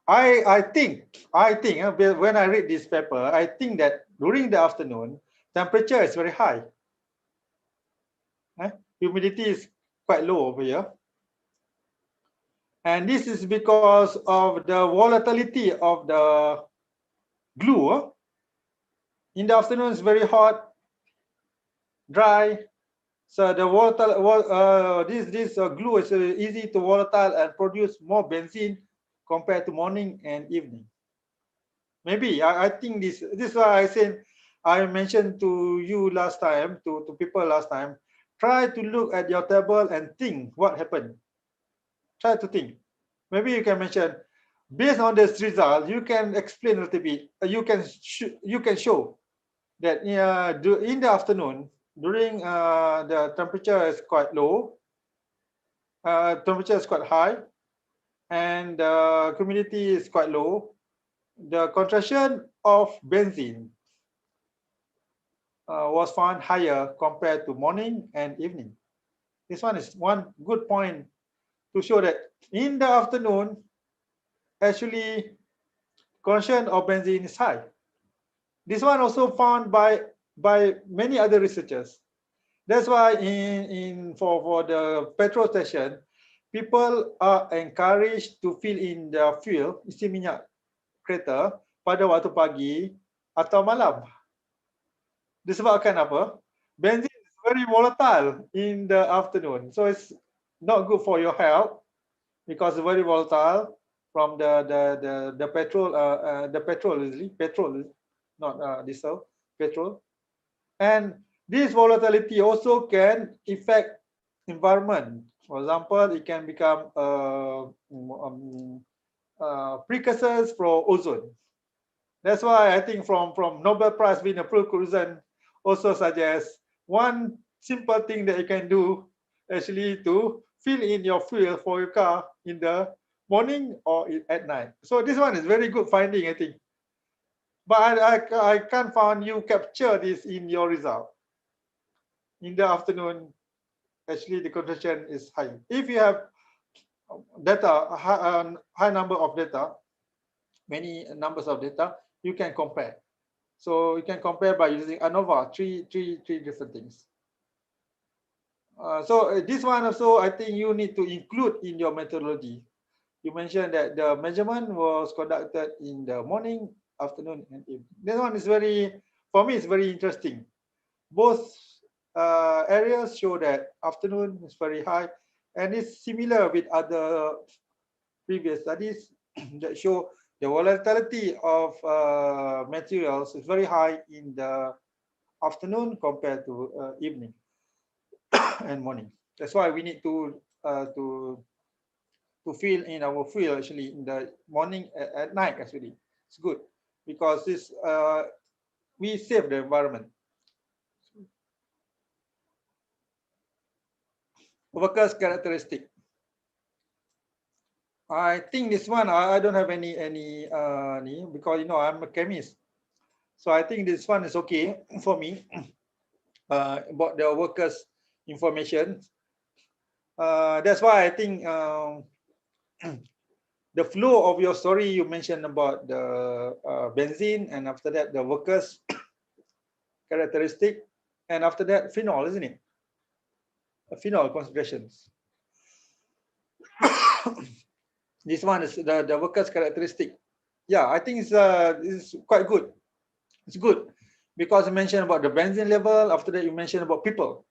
I think when I read this paper, I think that during the afternoon, temperature is very high. Humidity is quite low over here. And this is because of the volatility of the glue. In the afternoon, it's very hot, dry. So the volatile, this glue is easy to volatile and produce more benzene compared to morning and evening. Maybe I think this is why I mentioned to you last time, to people last time. Try to look at your table and think what happened. Try to think. Maybe you can mention, based on this result, you can explain a little bit. You can show that in the afternoon, during the temperature is quite low, temperature is quite high, and humidity is quite low. The concentration of benzene was found higher compared to morning and evening. This one is one good point to show that in the afternoon, actually, concentration of benzene is high. This one also found by many other researchers. That's why for the petrol station, people are encouraged to fill in the fuel, isi minyak kereta pada waktu pagi atau malam. Disebabkan apa? Benzene is very volatile in the afternoon, so it's not good for your health because it's very volatile from the petrol. Petrol, not diesel, petrol, and this volatility also can affect environment. For example, it can become precursors for ozone. That's why I think from Nobel Prize winner Paul Cruzen also suggests one simple thing that you can do actually to fill in your fuel for your car in the morning or at night. So this one is very good finding, I think. But I can't find you capture this in your result. In the afternoon, actually the concentration is high. If you have data, high number of data, many numbers of data, you can compare. So you can compare by using ANOVA, three different things. So this one also, I think you need to include in your methodology. You mentioned that the measurement was conducted in the morning, afternoon, and evening. This one is for me, it's very interesting. Both areas show that afternoon is very high, and it's similar with other previous studies that show the volatility of materials is very high in the afternoon compared to evening and morning. That's why we need to fill in our field actually in the morning at night. Actually, it's good because this we save the environment. Workers characteristic. I think this one I don't have any because I'm a chemist, so I think this one is okay for me. About the workers information. That's why I think the flow of your story, you mentioned about the benzene, and after that the workers characteristic, and after that phenol, isn't it? Phenol concentrations. This one is the workers characteristic. Yeah, I think it's quite good. It's good because you mentioned about the benzene level. After that, you mentioned about people,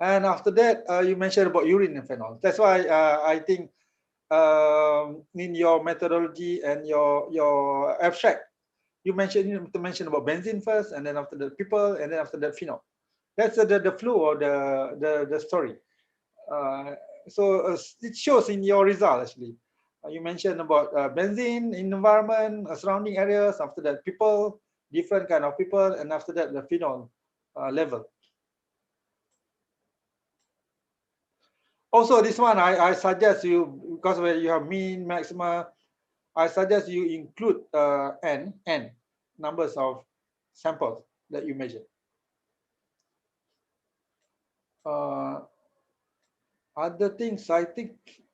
and after that, you mentioned about urine and phenol. That's why I think in your methodology and your abstract, you need to mention about benzene first, and then after the people, and then after that phenol. That's the flow or the story. So it shows in your result actually. You mentioned about benzene in environment, surrounding areas. After that, people, different kind of people, and after that, the phenol level. Also, this one I suggest you, because where you have mean, maxima, I suggest you include n numbers of samples that you measure. Other things, I think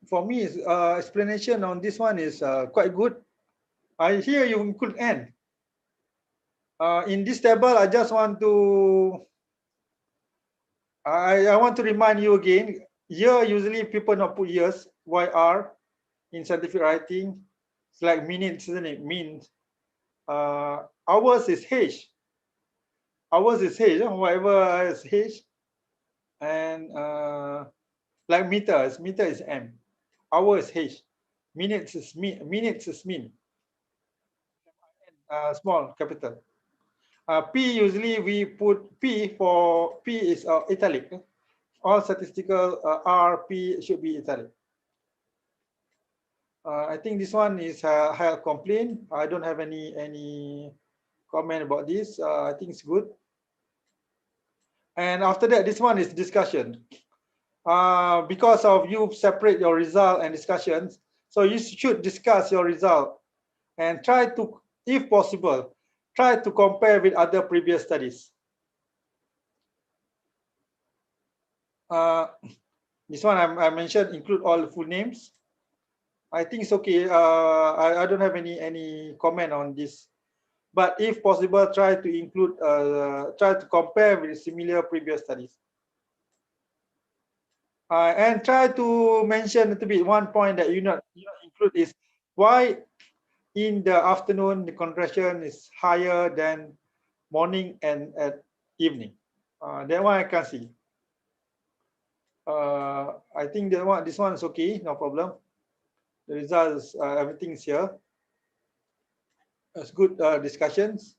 for me is explanation on this one is quite good. I hear you include n. In this table, I just want to I want to remind you again. Year, usually people not put years, YR in scientific writing. It's like minutes, isn't it? Means. Hours is H. Hours is H. Whatever is H. And like meters, meter is M. Hour is H. Minutes is min. Small capital. P, usually we put P for P is italic. All statistical R, P should be italic. I think this one is high complaint. I don't have any comment about this. I think it's good. And after that, this one is discussion. Because of you separate your result and discussions, so you should discuss your result and try to, if possible, try to compare with other previous studies. This one I mentioned include all the full names. I think it's okay. I don't have any comment on this, but if possible, try to include, try to compare with similar previous studies. And try to mention a little bit. One point that you not include is why in the afternoon the concentration is higher than morning and at evening. That one I can see. I think this one is okay, no problem. The results, everything's here. It's good discussions.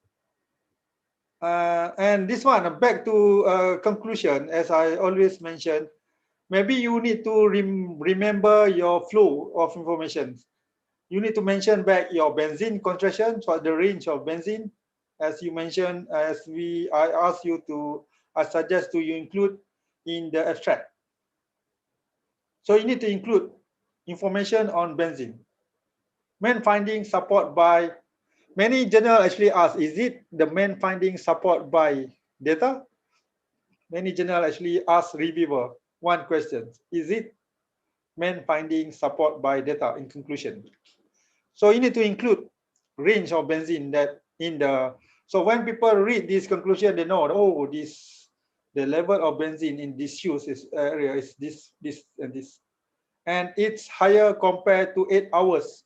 And this one, back to conclusion, as I always mention, maybe you need to remember your flow of information. You need to mention back your benzene concentration, so the range of benzene, as you mentioned, I asked you to, I suggest to you include in the abstract. So you need to include information on benzene. Main finding support by, many journal actually ask, is it the main finding support by data? Many journal actually ask reviewer one question, is it main finding support by data in conclusion? So you need to include range of benzene that in the, so when people read this conclusion, they know, oh, this, the level of benzene in this use is area is this, and this. And it's higher compared to 8 hours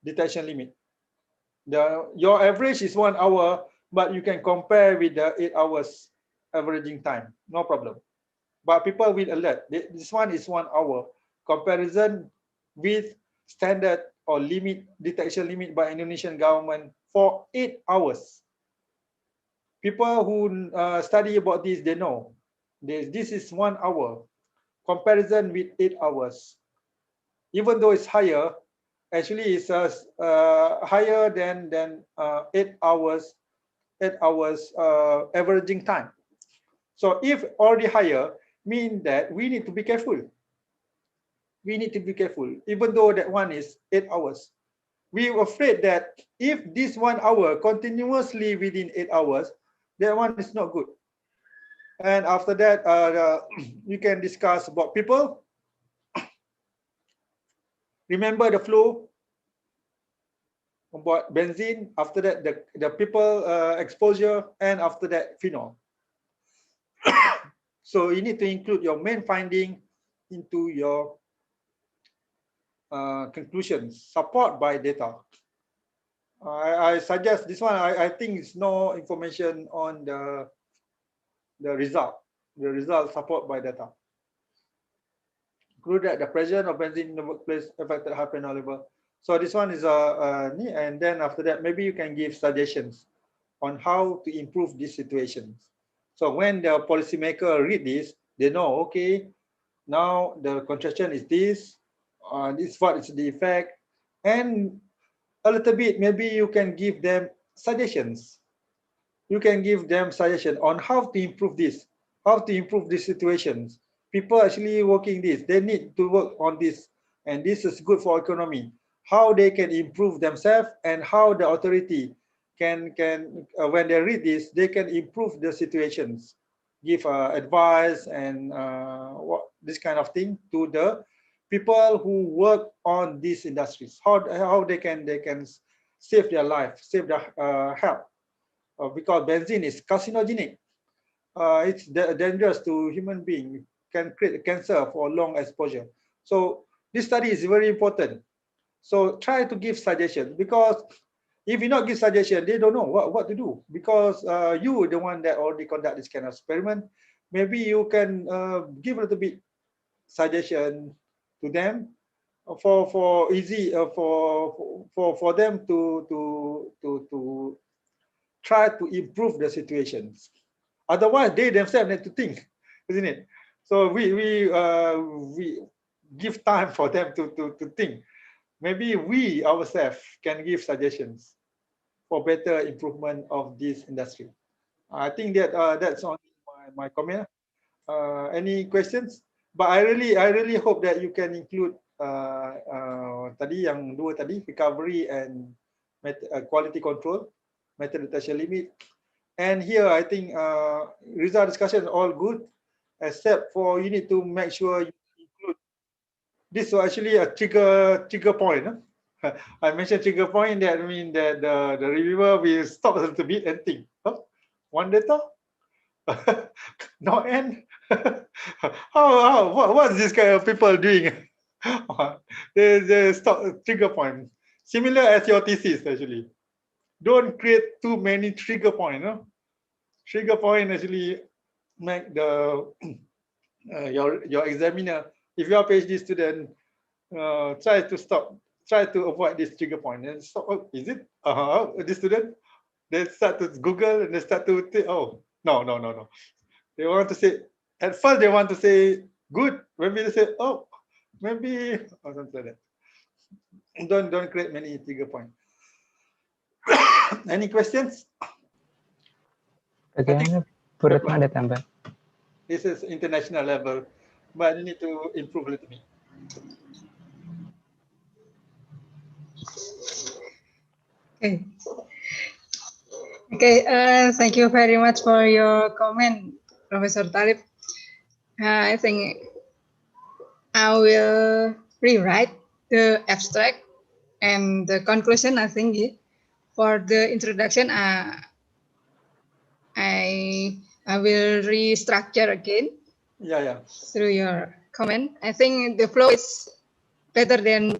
detection limit. Your average is 1 hour, but you can compare with the 8 hours averaging time, no problem. But people will alert, this one is 1 hour. Comparison with standard or limit, detection limit by Indonesian government for 8 hours. People who study about this, they know this is 1 hour. Comparison with 8 hours. Even though it's higher, actually it's higher than 8 hours averaging time. So if already higher, mean that we need to be careful. We need to be careful, even though that one is 8 hours. We are afraid that if this 1 hour continuously within 8 hours, that one is not good. And after that, you can discuss about people. Remember the flow about benzene, after that the people exposure, and after that phenol. So you need to include your main finding into your conclusions, support by data. I suggest this one. I think it's no information on the result. The result support by data. Include that the presence of benzene in the workplace affected high phenol level. So this one is and then after that, maybe you can give suggestions on how to improve these situations. So when the policymaker read this, they know, okay, now the contraction is this, this what is the effect, and a little bit, maybe you can give them suggestions. You can give them suggestion on how to improve this, how to improve these situations. People actually working this, they need to work on this, and this is good for economy. How they can improve themselves, and how the authority can when they read this, they can improve the situations, give advice and what this kind of thing to the people who work on these industries. How they can save their life, save their health. Because benzene is carcinogenic. It's dangerous to human being, can create cancer for long exposure. So this study is very important. So try to give suggestions, because if you not give suggestion, they don't know what to do, because you the one that already conduct this kind of experiment. Maybe you can give a little bit suggestion to them for easy for them to try to improve the situations. Otherwise, they themselves need to think, isn't it? So we give time for them to think. Maybe we ourselves can give suggestions for better improvement of this industry. I think that that's only my comment. Any questions? But I really hope that you can include tadi yang dua tadi, recovery and quality control, method detection limit. And here I think result discussion all good, except for you need to make sure you include this. So actually a trigger point. I mentioned trigger point, that means that the reviewer will stop a little bit and think, oh, one data, no end. What's this kind of people doing? They stop trigger point. Similar as your thesis actually. Don't create too many trigger point. No? Trigger point actually make the your examiner, if you are PhD student, try to avoid this trigger point and stop. Oh, is it this student? They start to Google and they start to think, oh no. They want to say, at first they want to say good, maybe they say, oh, maybe, or something like that. Don't create many trigger point. Any questions? Bagaimana Bu Retno ada tambah? This is international level, but you need to improve a little bit. Okay. Okay, thank you very much for your comment, Professor Talib. I think I will rewrite the abstract and the conclusion. I think for the introduction, I will restructure again Yeah. through your comment. I think the flow is better than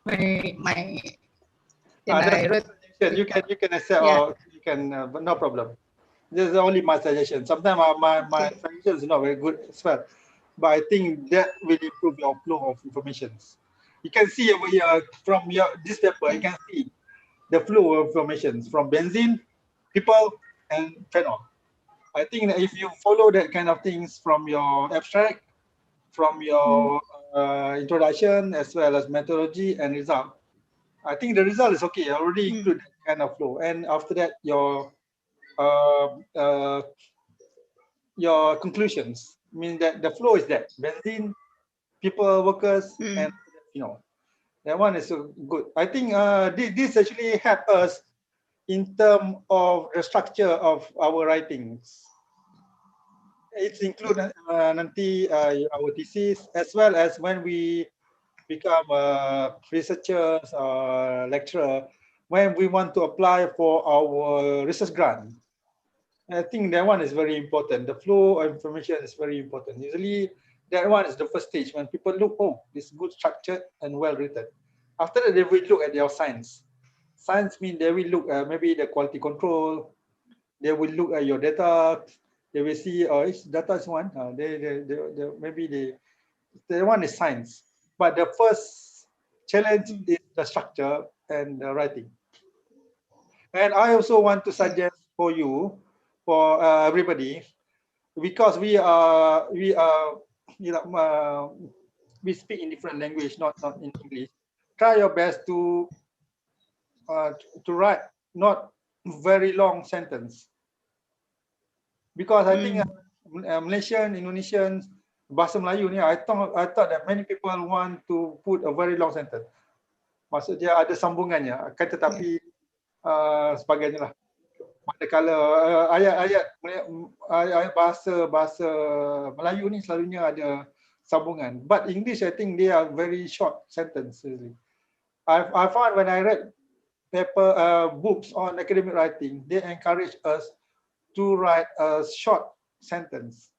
my That's I wrote. you can accept Yeah. or you can, but no problem. This is only my suggestion. Sometimes my Okay. suggestion is not very good as well, but I think that will improve your flow of information. You can see over here from this paper, you can see the flow of information from benzene, people, and phenol. I think that if you follow that kind of things from your abstract, from your introduction, as well as methodology and result, I think the result is okay. I already include that kind of flow, and after that, your conclusions mean that the flow is that benzene, people, workers, and that one is so good. I think this actually help us in terms of the structure of our writings. It's included nanti our thesis, as well as when we become researchers or lecturer, when we want to apply for our research grant. I think that one is very important. The flow of information is very important. Usually that one is the first stage when people look, oh, it's good structured and well written. After that, they will look at their science. Science means they will look at maybe the quality control. They will look at your data. They will see, oh, it's data is one. Maybe the one is science. But the first challenge is the structure and the writing. And I also want to suggest for you, for everybody, because we speak in different language, not in English. Try your best to write not very long sentence, because I think Malaysian, Indonesians, bahasa Melayu ni, I thought that many people want to put a very long sentence. Maksud dia ada sambungannya, akan tetapi sebagainya lah. Manakala ayat bahasa Melayu ni selalunya ada sambungan. But English, I think they are very short sentences. I found when I read books on academic writing, they encourage us to write a short sentence,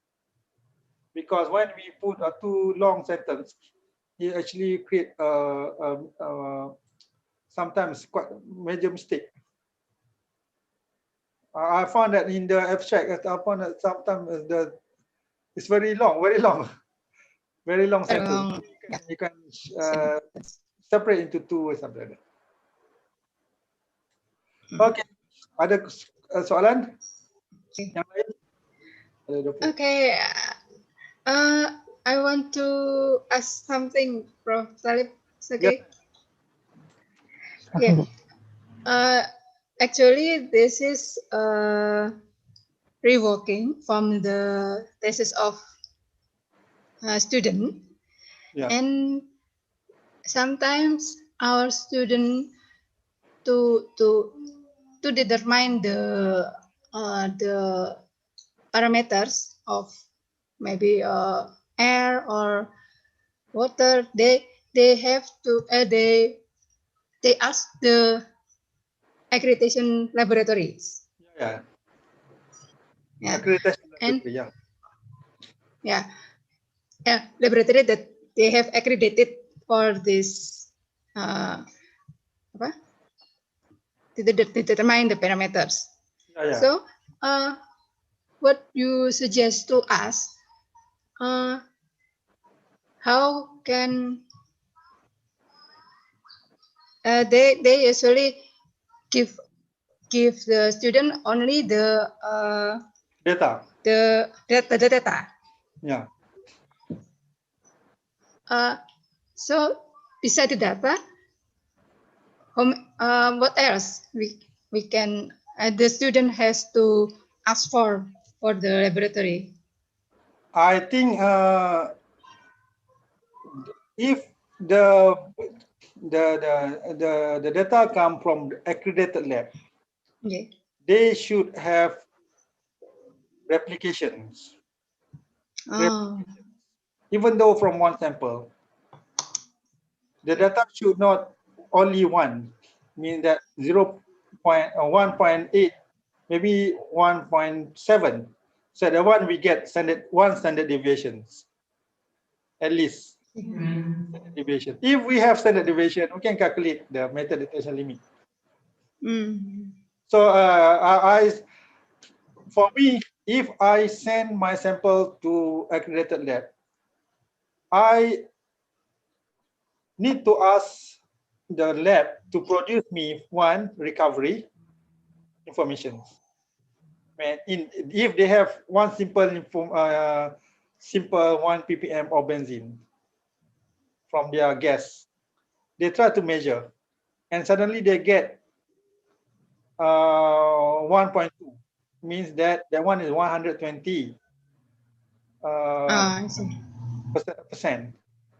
because when we put a too long sentence, it actually create sometimes quite major mistake. I found that in the abstract, I found that sometimes it's very long sentence. You can separate into two or something like that. Okay, ada soalan? Yang lain? Okay, I want to ask something, Prof. Talib. It's okay? Yeah. Actually, this is revoking from the thesis of a student. Yeah. And sometimes our student to determine the parameters of maybe air or water, they have to they ask the accreditation laboratories. Yeah. Yeah. Accreditation And laboratory, yeah, laboratory that they have accredited for this to determine the parameters. Yeah. So what you suggest to us, how can they usually give the student only the data. The data. Yeah. So beside the data, what else we can the student has to ask for the laboratory? I think if the the data come from the accredited lab. Okay. They should have replications, Oh. even though from one sample. The data should not only one, mean that 1.8, maybe 1.7. So the one we get standard deviations, at least standard deviation. If we have standard deviation, we can calculate the method detection limit. So for me, if I send my sample to accredited lab, I need to ask the lab to produce me one recovery information. If they have one simple 1 ppm of benzene from their gas, they try to measure, and suddenly they get 1.2, means that one is 120 I see. percent.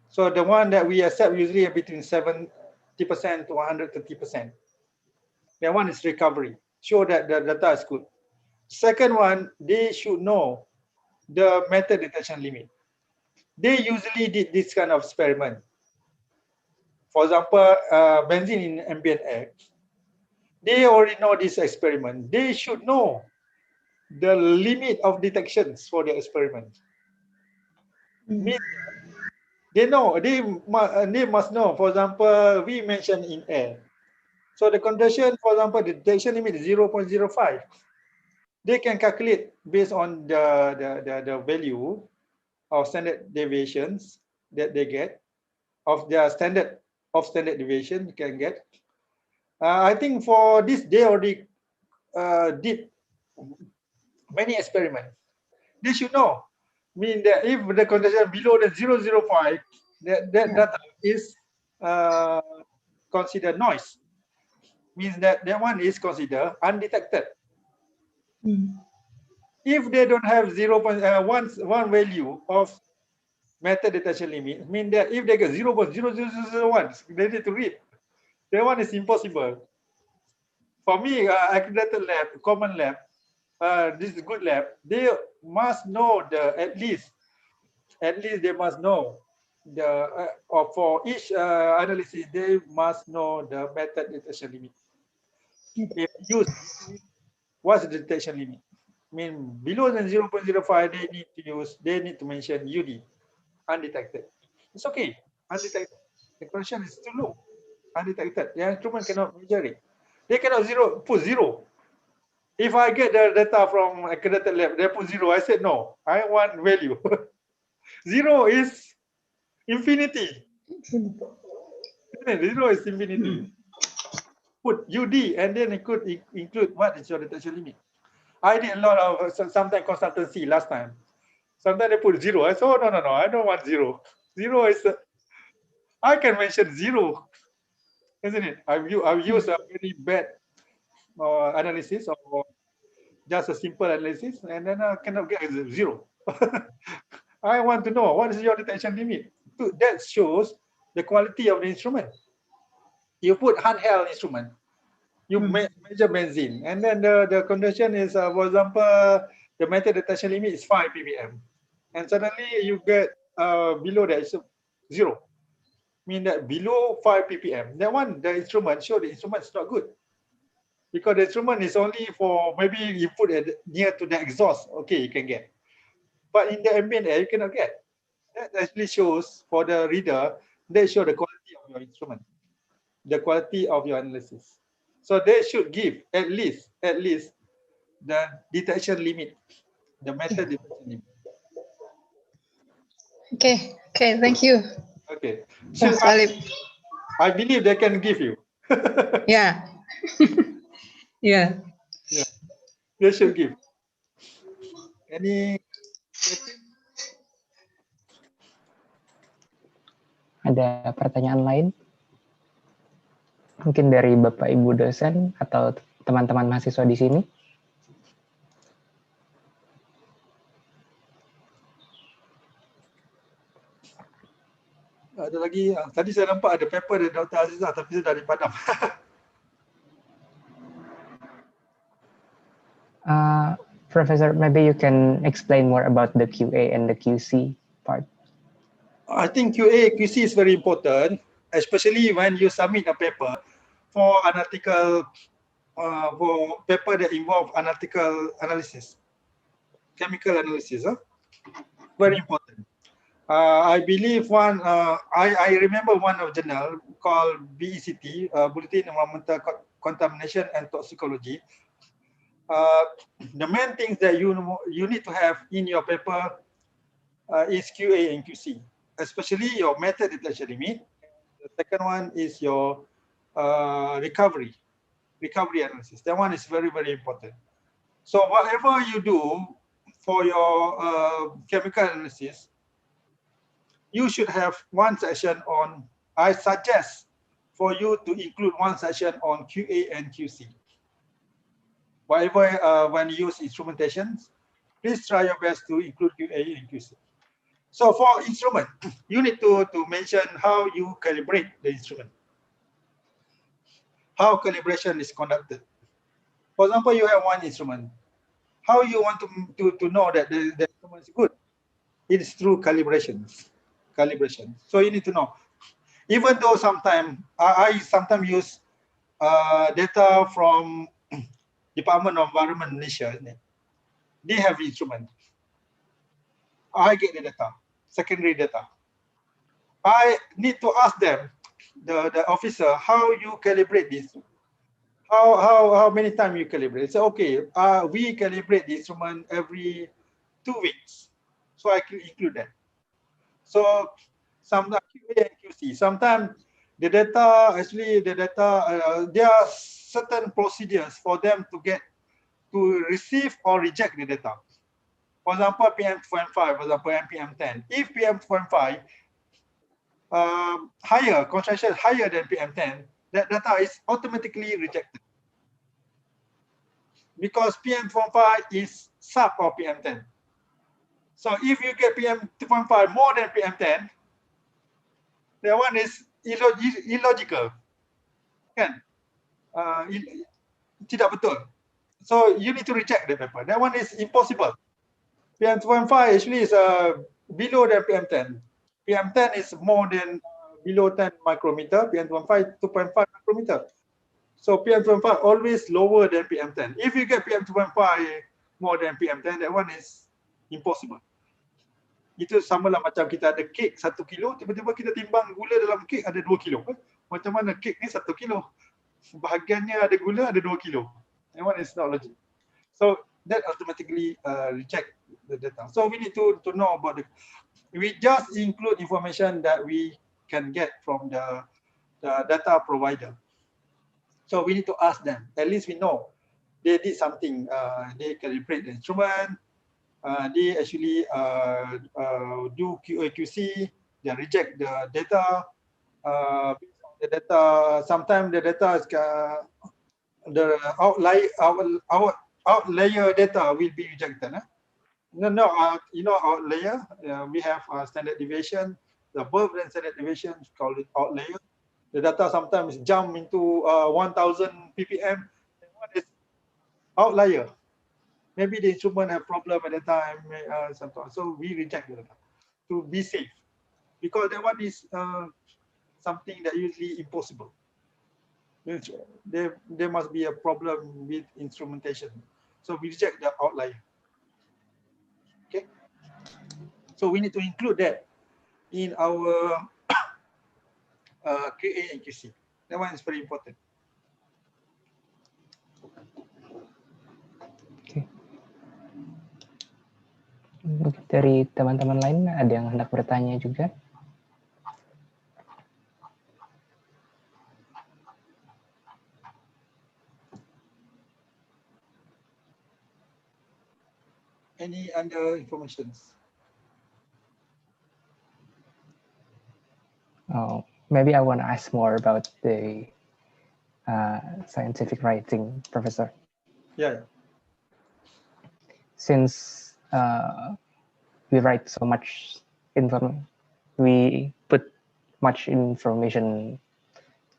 So the one that we accept usually between 70% to 130%. That one is recovery. Show that the data is good. Second one, they should know the method detection limit. They usually did this kind of experiment. For example, benzene in ambient air. They already know this experiment. They should know the limit of detections for the experiment. Means they know, they must know. For example, we mentioned in air. So the condition, for example, the detection limit is 0.05. They can calculate based on the value of standard deviations that they get, of their standard deviation can get. I think for this, they already did many experiments. They should know. Mean that if the condition below the 0.05, that data is considered noise. Means that one is considered undetected. If they don't have 0.1 value of method detection limit, mean that if they get 0.0001, they need to read. That one is impossible. For me, accredited lab, common lab, this is good lab. They must know at least they must know or for each analysis they must know the method detection limit. If use, what's the detection limit? I mean, below than 0.05, they need to mention UD, undetected. It's okay, undetected. The condition is too low, undetected. The instrument cannot measure it. They cannot put zero. If I get the data from accredited lab, they put zero. I said no, I want value. Zero is infinity. Zero is infinity. Put UD and then it could include what is your detection limit. I did a lot of sometimes consultancy last time. Sometimes they put zero. I said, oh, no, I don't want zero. Zero is, I can mention zero, isn't it? I've used a very bad analysis or just a simple analysis, and then I cannot get zero. I want to know what is your detection limit. That shows the quality of the instrument. You put handheld instrument, you measure benzene, and then the condition is, for example, the method detection limit is 5 ppm, and suddenly you get below that is zero. Mean that below 5 ppm, that one the instrument show the instrument is not good, because the instrument is only for maybe you put it near to the exhaust. Okay, you can get, but in the ambient air you cannot get. That actually shows for the reader. They show the quality of your instrument, the quality of your analysis. So they should give at least the detection limit, the method detection limit. Okay, thank you. Okay. So, I believe they can give you. Yeah. Yeah. Yeah. They should give. Any question? Ada pertanyaan lain? Mungkin dari Bapak Ibu dosen atau teman-teman mahasiswa di sini? Ada lagi, tadi saya nampak ada paper dari Dr. Azizah tapi sudah dipadam. Professor, maybe you can explain more about the QA and the QC part. I think QA, QC is very important, especially when you submit a paper for an article, for paper that involve analytical analysis, chemical analysis. Very important. I believe I remember one of journal called BECT, Bulletin Environmental Contamination and Toxicology. The main things that you need to have in your paper is QA and QC, especially your method detection limit. The second one is your recovery analysis. That one is very, very important. So whatever you do for your chemical analysis, you should have one section on, I suggest for you to include one section on QA and QC. Whatever, when you use instrumentations, please try your best to include QA and QC. So for instrument, you need to mention how you calibrate the instrument, how calibration is conducted. For example, you have one instrument. How you want to know that the instrument is good? It is through calibration. So you need to know. Even though sometimes I sometimes use data from Department of Environment Malaysia, they have instrument. I get the data, secondary data. I need to ask them, the officer, how you calibrate this. How many times you calibrate? So okay, we calibrate the instrument every 2 weeks, so I can include that. So sometimes QA and QC, sometimes the data there are certain procedures for them to receive or reject the data. For example, PM2.5, for example, and PM10. If PM2.5 higher, concentration higher than PM10, that data is automatically rejected. Because PM2.5 is sub of PM10. So if you get PM2.5 more than PM10, that one is illogical. Kan? Tidak betul. So you need to reject the paper. That one is impossible. PM2.5 actually is below than PM10. PM10 is more than below 10 micrometer. PM2.5 2.5 micrometer. So PM2.5 always lower than PM10. If you get PM2.5 more than PM10, that one is impossible. Itu sama lah macam kita ada kek 1 kilo, tiba-tiba kita timbang gula dalam kek ada 2 kilo. Macam mana kek ni 1 kilo? Bahagiannya ada gula, ada 2 kilo. That one is not logic. So that automatically reject the data. So we need to know about we just include information that we can get from the data provider. So we need to ask them. At least we know they did something. They calibrate the instrument. They actually do QA/QC. They reject the data. Based on the data, sometimes the data is the outlier data will be rejected. No, you know outlier. We have standard deviation. The above than standard deviation is called it outlier. The data sometimes jump into 1000 ppm. What is outlier? Maybe the instrument have problem at the time. So we reject the data to be safe, because that one is something that usually impossible. There must be a problem with instrumentation. So we reject the outlier. Okay. So we need to include that in our QA and QC. That one is very important. Oke. Mungkin dari teman-teman lain ada yang hendak bertanya juga? Any other informations? Oh, maybe I want to ask more about the scientific writing, Professor. Yeah. Since we write so much information, we put much information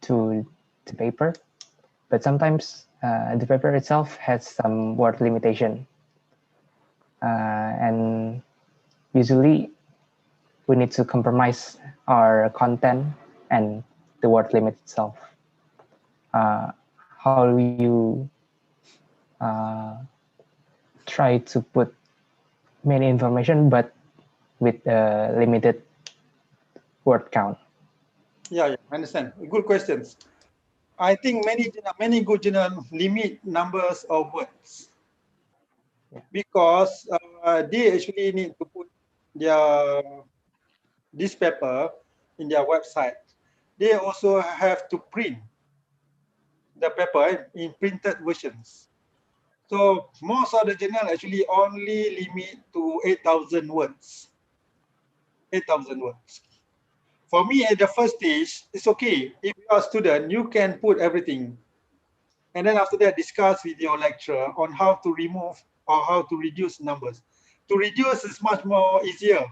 to the paper, but sometimes the paper itself has some word limitation, and usually we need to compromise our content and the word limit itself. How you try to put many information but with a limited word count? Yeah, I understand. Good questions. I think many good journal limit numbers of words, because they actually need to put their this paper in their website. They also have to print the paper in printed versions. So most of the journal actually only limit to 8,000 words. 8,000 words. For me, at the first stage, it's okay. If you are a student, you can put everything. And then after that, discuss with your lecturer on how to remove or how to reduce numbers. To reduce is much more easier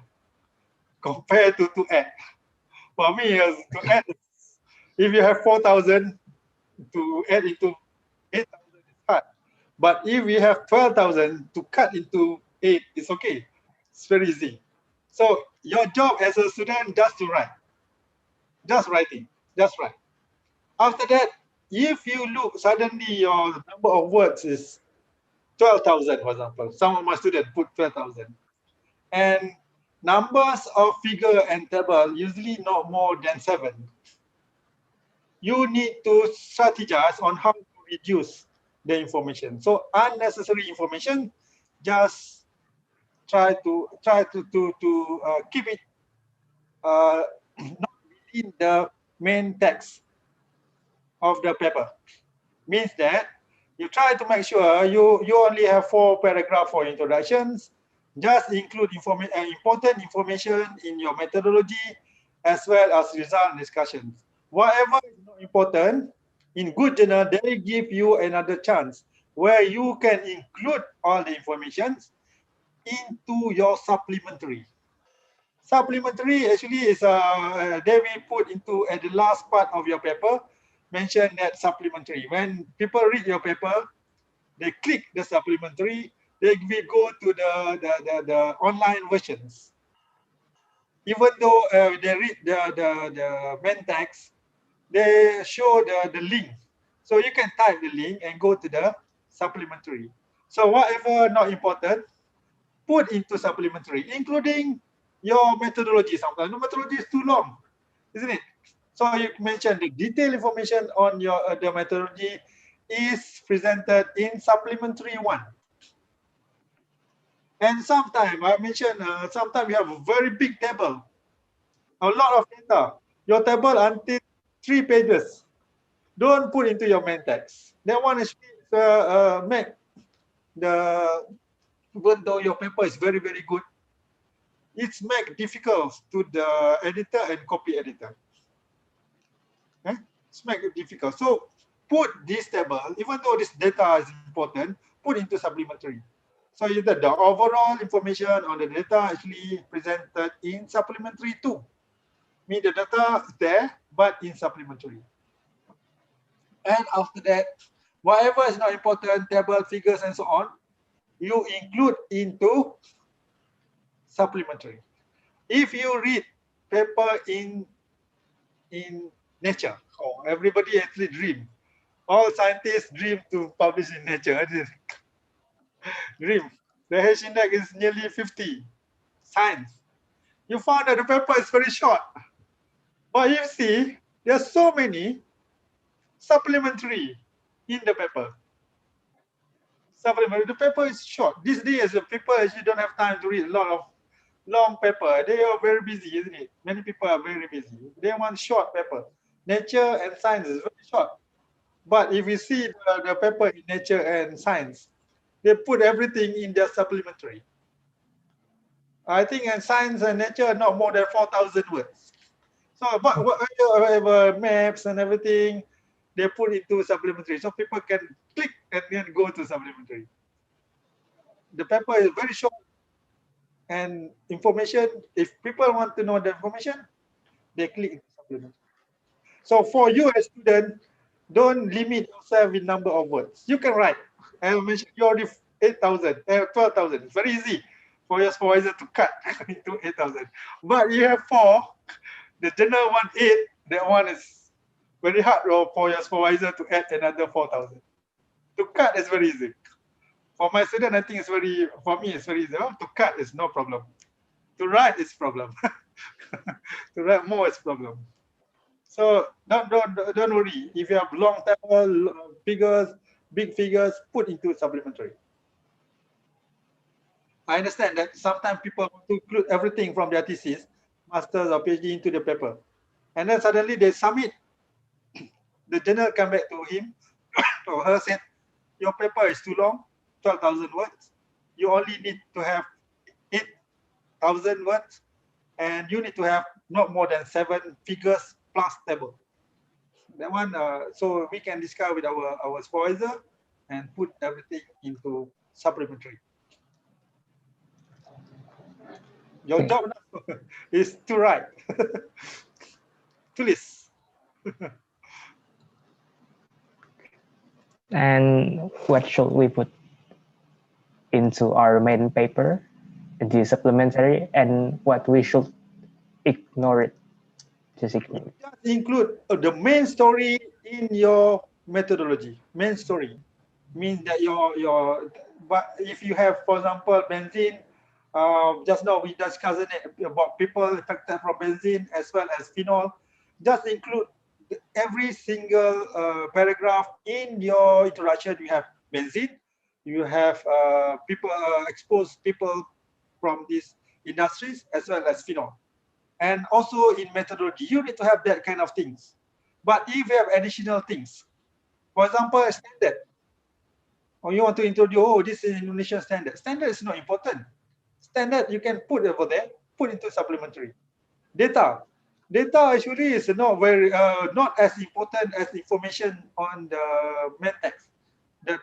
compared to add. For me, to add, if you have 4,000, to add into 8,000 is hard. But if you have 12,000, to cut into 8, it's okay. It's very easy. So your job as a student just to write. Just writing. Just write. After that, if you look, suddenly your number of words is 12,000, for example. Some of my students put 12,000. And numbers of figure and table usually not more than 7. You need to strategize on how to reduce the information. So unnecessary information, just try to keep it not within the main text of the paper. Means that you try to make sure you only have 4 paragraphs for introductions. Just include important information in your methodology as well as result discussions. Whatever is not important, in good journal, they give you another chance where you can include all the information into your supplementary. Supplementary actually is they will put into at the last part of your paper, mention that supplementary. When people read your paper, they click the supplementary, they will go to the online versions. Even though they read the main text, they show the link. So you can type the link and go to the supplementary. So whatever not important, put into supplementary, including your methodology. Sometimes the methodology is too long, isn't it? So you mentioned the detailed information on your the methodology is presented in supplementary 1. And sometimes I mentioned, sometimes you have a very big table, a lot of data. Your table until 3 pages. Don't put into your main text. That one is make the, even though your paper is very, very good, it's make difficult to the editor and copy editor. Okay? It's make it difficult. So put this table, even though this data is important, put into supplementary. So the overall information on the data actually presented in supplementary 2. Mean the data is there, but in supplementary. And after that, whatever is not important, table, figures, and so on, you include into supplementary. If you read paper in Nature, everybody actually dream. All scientists dream to publish in Nature. Dream. The H index is nearly 50. Science. You found that the paper is very short. But you see, there are so many supplementary in the paper. Supplementary. The paper is short. These days, the people actually don't have time to read a lot of long paper. They are very busy, isn't it? Many people are very busy. They want short paper. Nature and science is very short. But if you see the paper in Nature and Science, they put everything in their supplementary. I think in Science and Nature, not more than 4,000 words. So, but whatever maps and everything, they put into supplementary. So people can click and then go to supplementary. The paper is very short and information, if people want to know the information, they click into So for you as student, don't limit yourself with number of words. You can write. I mentioned you already 8,000, 12,000. It's very easy for your supervisor to cut into 8,000. But you have 4, the journal want 8, that one is very hard for your supervisor to add another 4,000. To cut is very easy. For my student, I think it's very, for me, it's very easy. Oh, to cut is no problem. To write is problem. To write more is problem. So don't worry. If you have long table figures, big figures, put into supplementary. I understand that sometimes people want to include everything from their thesis, master's or PhD into the paper. And then suddenly they submit. The journal come back to him or her, said, your paper is too long, 12,000 words. You only need to have 8,000 words, and you need to have not more than 7 figures plus table. That one, so we can discuss with our supervisor and put everything into supplementary. Your job now is to write, to list. And what should we put into our main paper, the supplementary, and what we should ignore it? Just ignore it. Just include the main story in your methodology. Main story means that but if you have, for example, benzene, just now we discussed it about people affected from benzene as well as phenol. Just include every single paragraph in your introduction. You have benzene, you have people exposed people from these industries as well as phenol. And also in methodology, you need to have that kind of things. But if you have additional things, for example, a standard, or you want to introduce, oh, this is Indonesian standard. Standard is not important. Standard you can put over there, put into supplementary. Data actually is not very not as important as information on the main text. The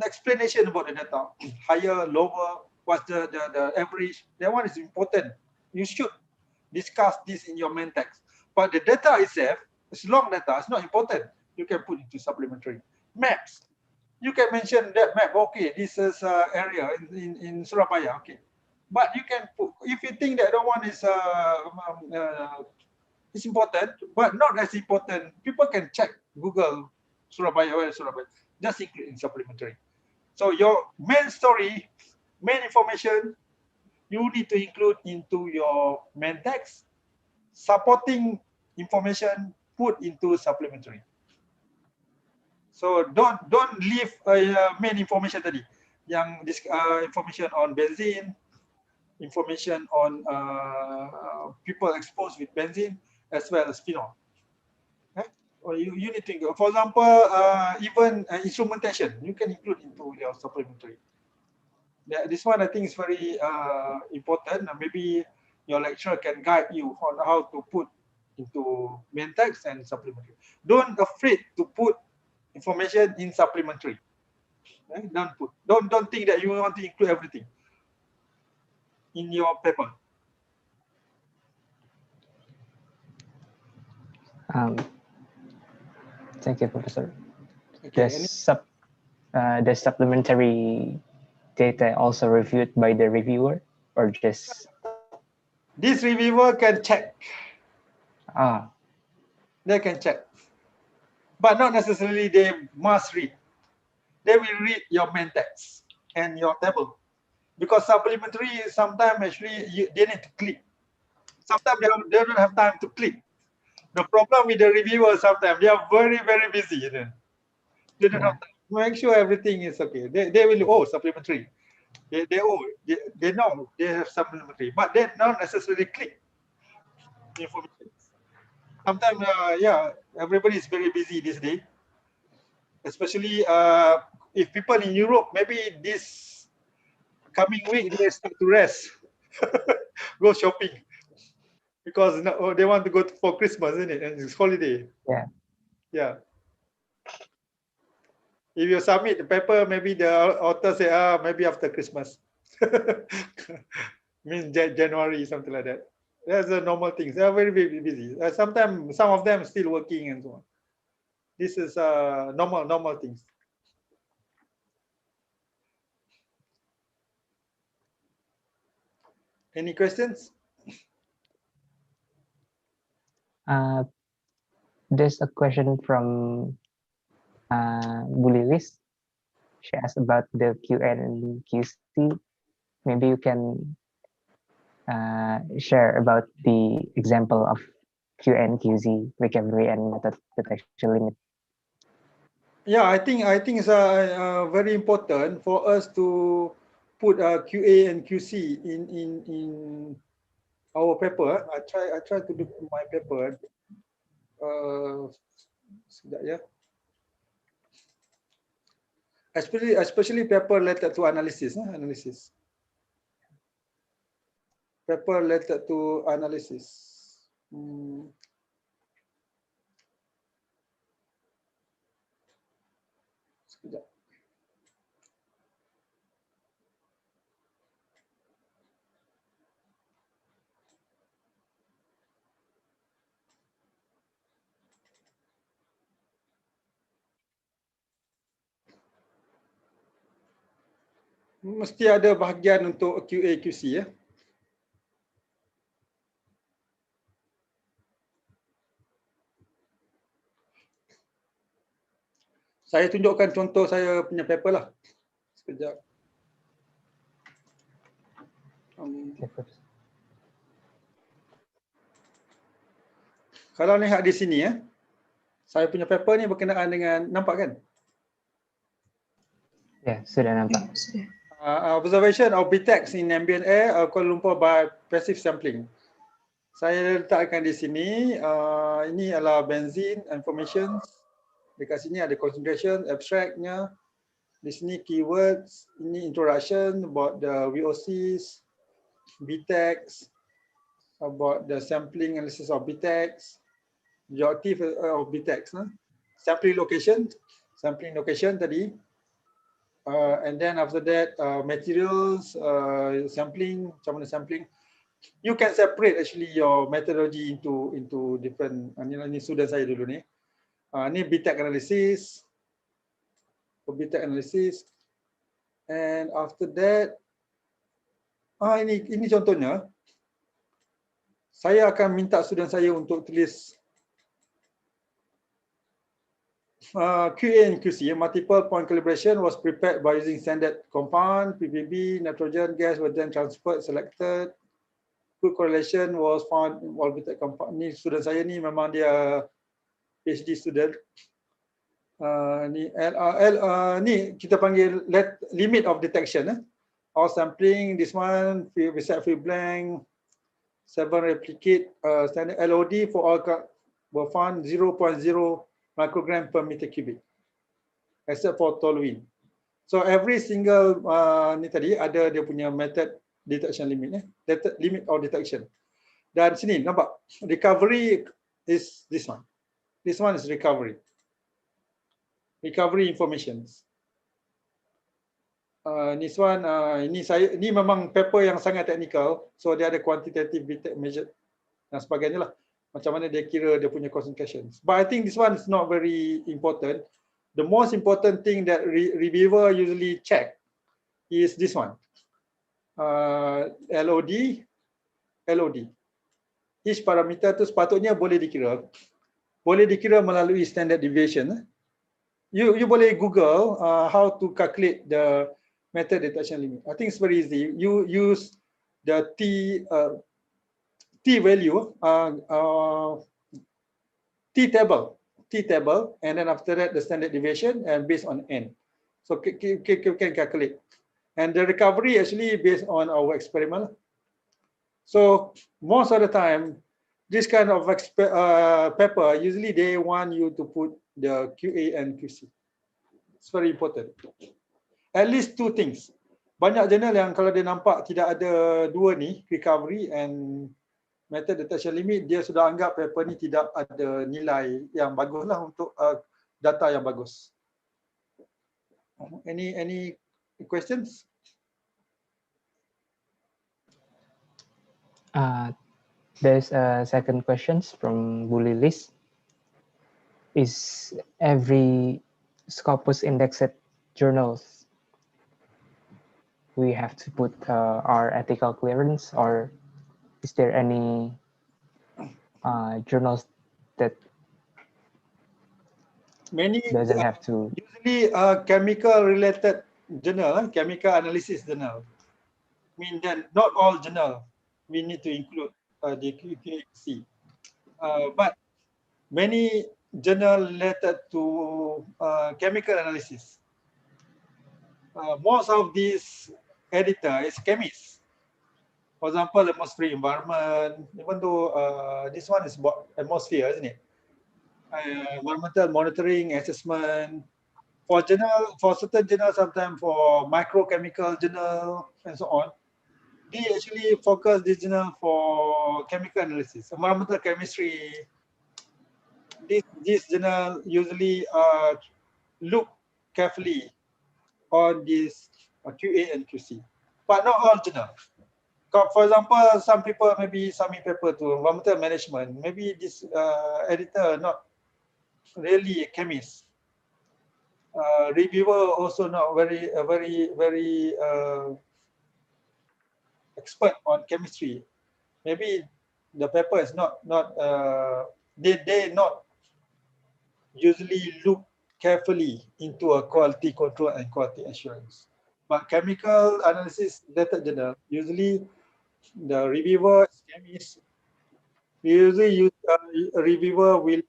explanation about the data, higher, lower, what's the average, that one is important. You should discuss this in your main text. But the data itself, it's long data, it's not important. You can put into supplementary. Maps, you can mention that map, okay, this is area in Surabaya, okay. But you can put, if you think that one is it's important, but not as important, people can check Google Surabaya, where is Surabaya, just include in supplementary. So your main story, main information, you need to include into your main text. Supporting information, put into supplementary. So don't leave main information tadi, yang this information on benzene, information on people exposed with benzene as well as phenol. Or you need to go. For example, even instrumentation, you can include into your supplementary. This one I think is very important. Maybe your lecturer can guide you on how to put into main text and supplementary. Don't afraid to put information in supplementary. Don't think that you want to include everything in your paper. Thank you, Professor. Okay, the supplementary data also reviewed by the reviewer, or just this reviewer can check. They can check, but not necessarily they must read. They will read your main text and your table, because supplementary sometimes actually they need to click. Sometimes they don't have time to click. The problem with the reviewer, sometimes they are very busy. You know? They don't have time. Make sure everything is okay. They will supplementary. They know they have supplementary, but they not necessarily click information. Sometimes everybody is very busy this day, especially if people in Europe, maybe this coming week they start to rest, go shopping, because they want to go for Christmas, isn't it? And it's holiday. Yeah. If you submit the paper, maybe the author say, maybe after Christmas. means January, something like that. That's the normal things. They are very, very busy. Sometimes some of them still working and so on. This is normal things. Any questions? There's a question from Bu Lilis. She asked about the QA and QC. Maybe you can share about the example of QA and QC recovery and method detection limit. Yeah, I think it's very important for us to put QA and QC in our paper. I try to do my paper. Sekejap ya. Especially paper related to analysis. Paper related to analysis. Sekejap. Mesti ada bahagian untuk QA QC ya. Saya tunjukkan contoh saya punya paper lah. Sekejap. Kalau lihat di sini ya, saya punya paper ni berkenaan dengan, nampak kan? Ya, sudah nampak. Observation of BTEX in ambient air Kuala Lumpur by passive sampling. Saya letakkan di sini, ini adalah benzene information. Dekat sini ada concentration, abstractnya. Di sini keywords, ini introduction about the VOCs, BTEX, about the sampling analysis of BTEX, objective of BTEX, sampling location tadi, and then after that materials, sampling, macam mana sampling. You can separate actually your methodology into different. Ini student saya dulu ni. Ini BTEX analysis, and after that, ini contohnya. Saya akan minta student saya untuk tulis QA and QC, multiple point calibration was prepared by using standard compound, PPB, nitrogen gas was then transferred, selected. Good correlation was found in all BTEX compound. Ni student saya ni memang dia PhD student. Ni ni kita panggil limit of detection. All sampling, this one, reset free blank, 7 replicate, standard LOD for all were found 0.0 microgram per meter cubic, except for toluene. So every single ni tadi ada dia punya method detection limit, limit of detection. Dan sini nampak recovery is this one. This one is recovery. Recovery informations. This one, ini memang paper yang sangat technical, so dia ada quantitative measure dan sebagainya lah. Macam mana dia kira dia punya concentrations. But I think this one is not very important. The most important thing that reviewer usually check is this one. LOD. Each parameter tu sepatutnya boleh dikira. Boleh dikira melalui standard deviation. You boleh Google how to calculate the method detection limit. I think it's very easy. You use the T value, T table, and then after that the standard deviation and based on N. So you can calculate. And the recovery actually based on our experiment. So most of the time, this kind of paper, usually they want you to put the QA and QC. It's very important. At least two things. Banyak jurnal yang kalau dia nampak tidak ada dua ni, recovery and method detection limit, dia sudah anggap paper ni tidak ada nilai yang bagus lah untuk data yang bagus. Any questions? There's a second question from Bu Lilis. Is every Scopus indexed journals we have to put our ethical clearance, or is there any journals that Many doesn't have to? usually chemical related journal, chemical analysis journal. Mean that not all journal we need to include the QAQC. But many journal related to chemical analysis. Most of these editor is chemists. For example, atmospheric environment, even though this one is about atmosphere, isn't it? Environmental monitoring, assessment. For journal, for certain journals, sometimes for microchemical journal and so on, they actually focus this journal for chemical analysis, environmental chemistry. This journal usually look carefully on this QA and QC, but not all journal. For example, some people maybe submit paper to environmental management. Maybe this editor not really a chemist. Reviewer also not very expert on chemistry. Maybe the paper is not they not usually look carefully into a quality control and quality assurance. But chemical analysis related journal, usually the reviewer is chemist. Usually a reviewer will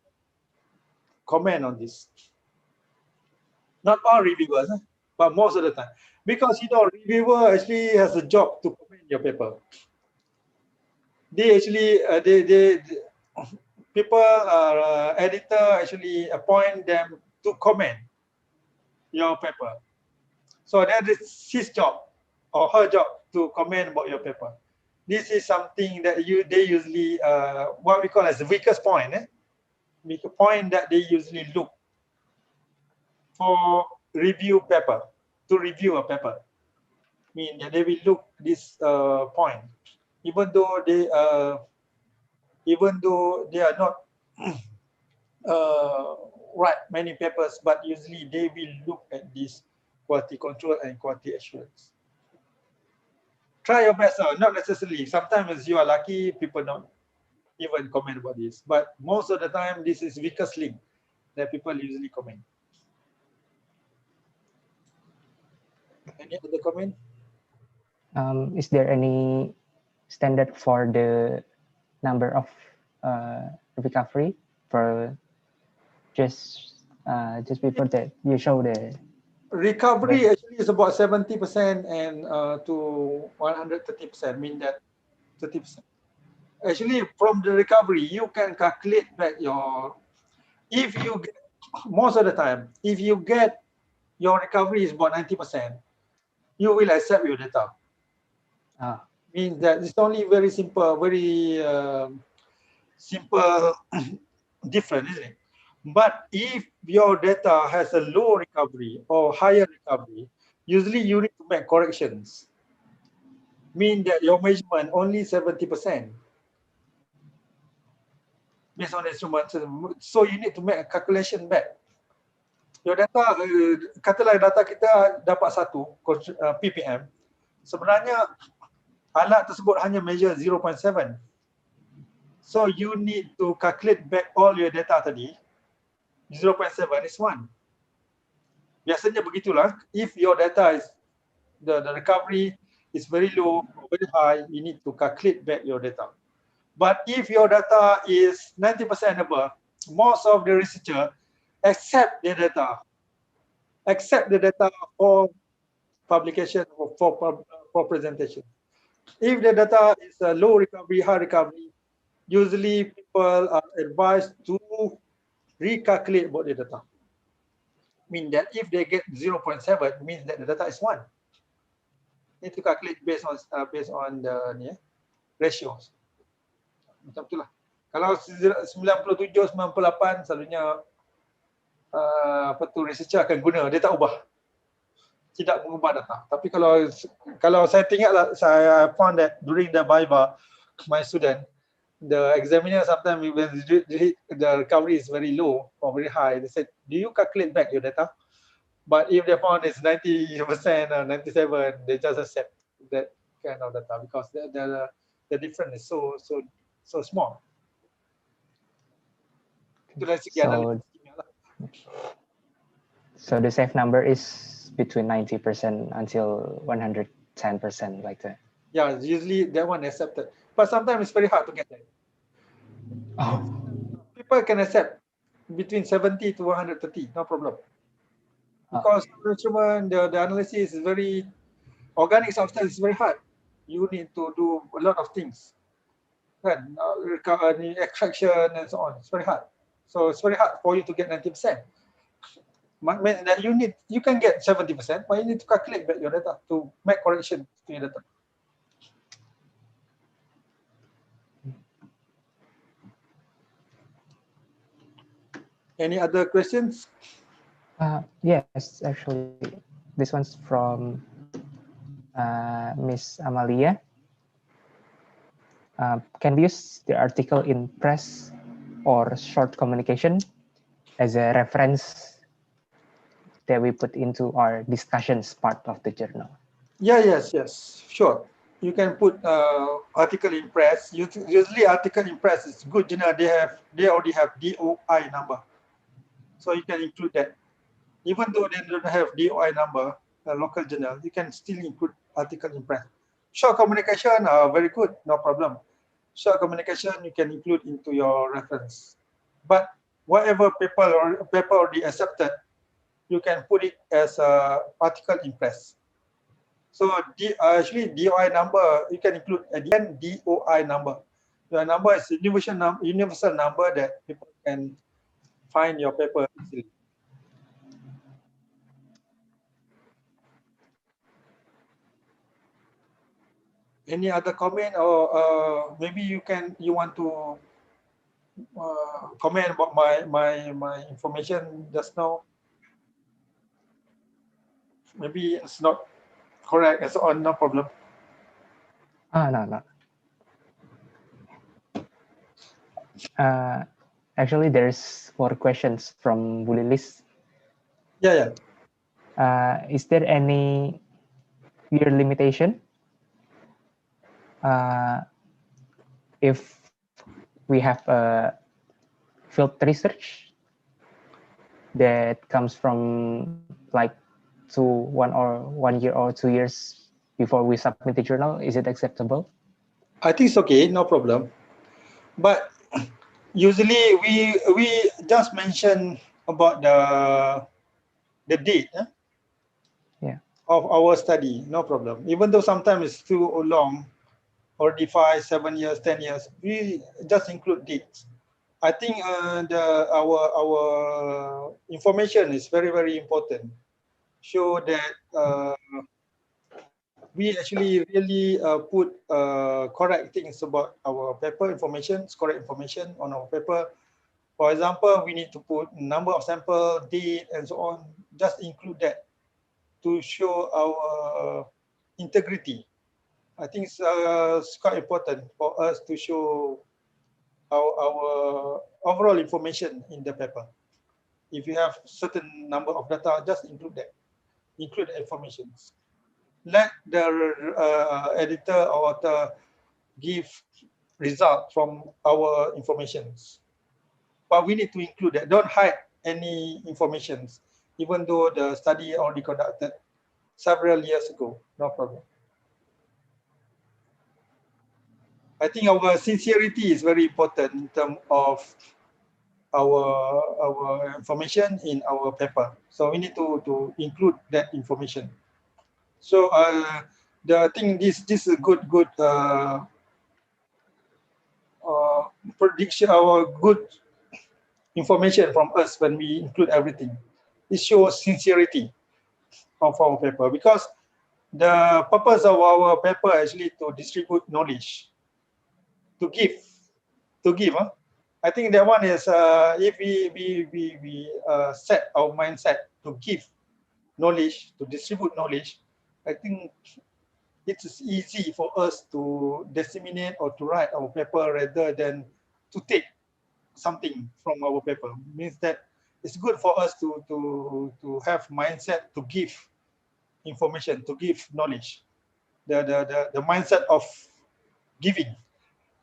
comment on this. Not all reviewers, but most of the time. Because reviewer actually has a job to comment your paper. They actually people editor actually appoint them to comment your paper. So that is his job or her job to comment about your paper. This is something that they usually what we call as the weakest point. Weak point that they usually look for review paper, to review a paper. Mean that they will look this point, even though they are not write many papers, but usually they will look at this quality control and quality assurance. Try your best, not necessarily. Sometimes you are lucky, people don't even comment about this. But most of the time, this is weakest link that people usually comment. Any other comment? Is there any standard for the number of recovery for just before that you show the recovery actually is about 70% and to 130%, mean that 30%. Actually, from the recovery, you can calculate back your, if you get, most of the time, if you get your recovery is about 90%, you will accept your data. Means that it's only very simple, very simple difference, isn't it? But if your data has a low recovery or higher recovery, usually you need to make corrections. Mean that your measurement only 70% based on the instrument. So you need to make a calculation back. Your data, katalah data kita dapat 1 ppm, sebenarnya alat tersebut hanya measure 0.7. So you need to calculate back all your data tadi. 0.7 is 1. Biasanya begitulah. If your data is the recovery is very low or very high, you need to calculate back your data. But if your data is 90% above, most of the researcher accept the data for publication or for presentation. If the data is a low recovery, high recovery, usually people are advised to recalculate about the data. Mean that if they get 0.7, means that the data is 1. Need to calculate based on the ratios. Macam itulah. Kalau 97, 98 selalunya researcher akan guna, dia tak ubah. Tidak mengubah data. Tapi kalau saya tengok, saya found that during the VIVA, my student, the examiner sometimes when the recovery is very low or very high, they said, do you calculate back your data? But if they found it's 90% or 97, they just accept that kind of data because the difference is so small. Itu dari segi analisis kimia lah. So the safe number is between 90% until 110%, like that. Yeah, usually that one accepted, but sometimes it's very hard to get that. Oh, People can accept between 70 to 130, no problem. Because instrument, the analysis is very, organic substance is very hard. You need to do a lot of things. Kan, extraction and so on. It's very hard. So it's very hard for you to get 90%. That you can get 70%, but you need to calculate back your data to make correction to your data. Any other questions? yes, actually, this one's from Miss Amalia. Can we use the article in press or short communication as a reference that we put into our discussions part of the journal? Yeah, yes, sure. You can put article in press. Usually article in press is good journal. They already have DOI number, so you can include that. Even though they don't have DOI number, a local journal, you can still include article in press. Short communication are very good, no problem. Short communication you can include into your reference. But whatever paper already accepted, you can put it as a article in press. So actually DOI number you can include at the end DOI number. The number is universal number that people can find your paper easily. Any other comment, or maybe you want to comment about my information just now? Maybe it's not correct and so on. No problem. No. Actually, there's more questions from Bu Lilis. Yeah. Is there any year limitation if we have a field research that comes from like 1 year or 2 years before we submit the journal? Is it acceptable? I think it's okay, no problem. But usually we just mention about the date of our study, no problem. Even though sometimes it's too long, already 5, 7 years, 10 years, we just include dates. I think our information is very, very important. Show that we actually really put correct things about our paper information, correct information on our paper. For example, we need to put number of sample, date, and so on. Just include that to show our integrity. I think it's quite important for us to show our overall information in the paper. If you have certain number of data, just include that. Include the information. Let the editor or author give result from our informations. But we need to include that. Don't hide any information, even though the study already conducted several years ago. No problem. I think our sincerity is very important in terms of our information in our paper. So we need to include that information. So I think this is a good prediction, our good information from us when we include everything. It shows sincerity of our paper, because the purpose of our paper actually to distribute knowledge, to give. I think that one is if we set our mindset to give knowledge, to distribute knowledge, I think it's easy for us to disseminate or to write our paper rather than to take something from our paper. Means that it's good for us to have mindset to give information, to give knowledge, the mindset of giving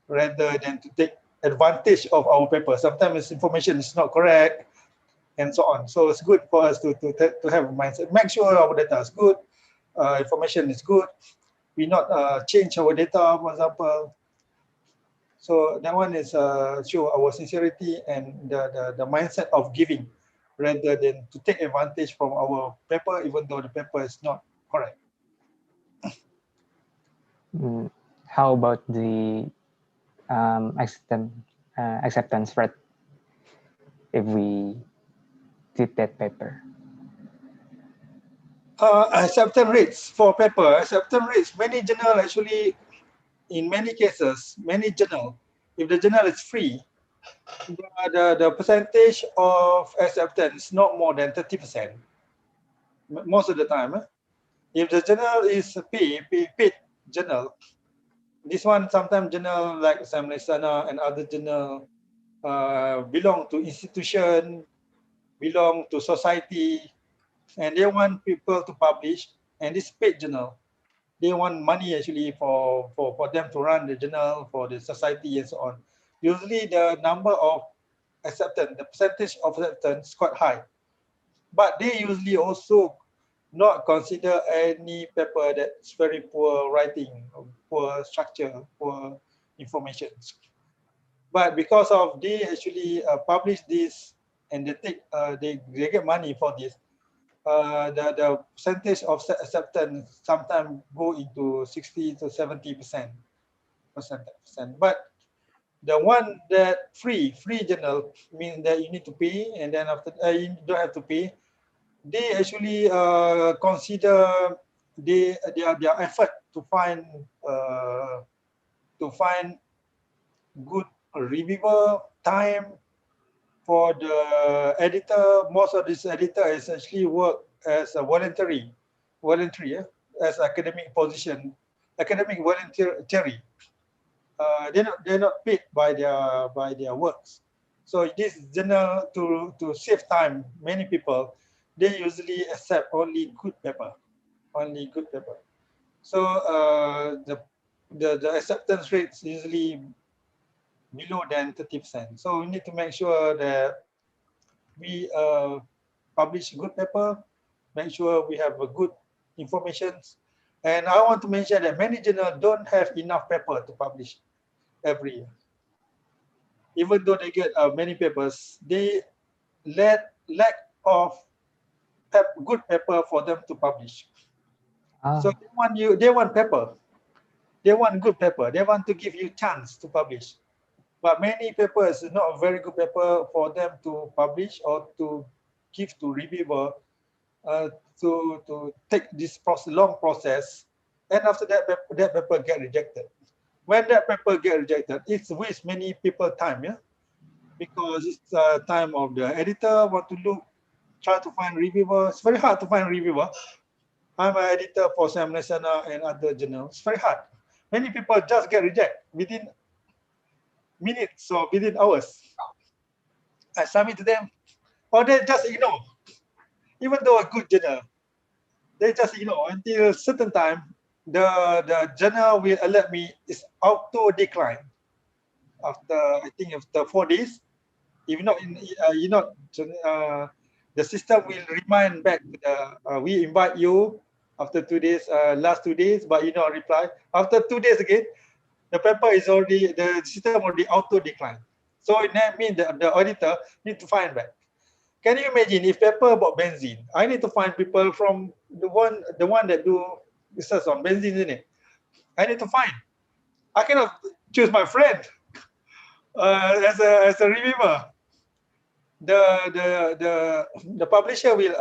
rather than to take advantage of our paper. Sometimes information is not correct and so on. So it's good for us to have a mindset. Make sure our data is good, information is good. We not change our data, for example. So that one is show our sincerity and the mindset of giving rather than to take advantage from our paper, even though the paper is not correct. How about the acceptance rate if we did that paper? Acceptance rates for paper, acceptance rates, many journal actually, in many cases, many journal, if the journal is free, the percentage of acceptance not more than 30%. Most of the time. If the journal is paid journal, this one sometimes journal like Malaysiana and other journal belong to institution, belong to society, and they want people to publish, and this paid journal, they want money actually for them to run the journal for the society and so on. Usually the number of acceptance, the percentage of acceptance is quite high, but they usually also not consider any paper that's very poor writing, poor structure, poor information. But because of they actually publish this and they take they get money for this, the percentage of acceptance sometimes go into 60 to 70%. But the one that free journal means that you need to pay, and then after you don't have to pay. They actually consider their effort to find good reviewer time for the editor. Most of this editor is actually work as a voluntary as academic position, academic voluntary. They're not paid by their works. So this journal to save time, many people they usually accept only good paper, So the acceptance rate is usually below than 30%. So we need to make sure that we publish good paper, make sure we have a good information. And I want to mention that many journals don't have enough paper to publish every year. Even though they get many papers, they lack of good paper for them to publish. So they want paper. They want good paper. They want to give you chance to publish. But many papers is not a very good paper for them to publish or to give to reviewer to take this long process. And after that, that paper get rejected. When that paper get rejected, it's waste many people time, yeah, because it's time of the editor want to try to find reviewer. It's very hard to find reviewer. I'm an editor for Malaysiana and other journals. It's very hard. Many people just get rejected within minutes or within hours. I submit to them, or they just ignore. Even though a good journal, they just ignore until a certain time. The journal will alert me is auto decline. After I think after 4 days, if not the system will remind back we invite you after 2 days, last 2 days, but you don't reply. After 2 days again, the paper is already, the system already auto decline. So that means the auditor need to find back. Can you imagine if paper about benzene? I need to find people from the one that do research on benzene, isn't it? I need to find. I cannot choose my friend as a reviewer. The publisher will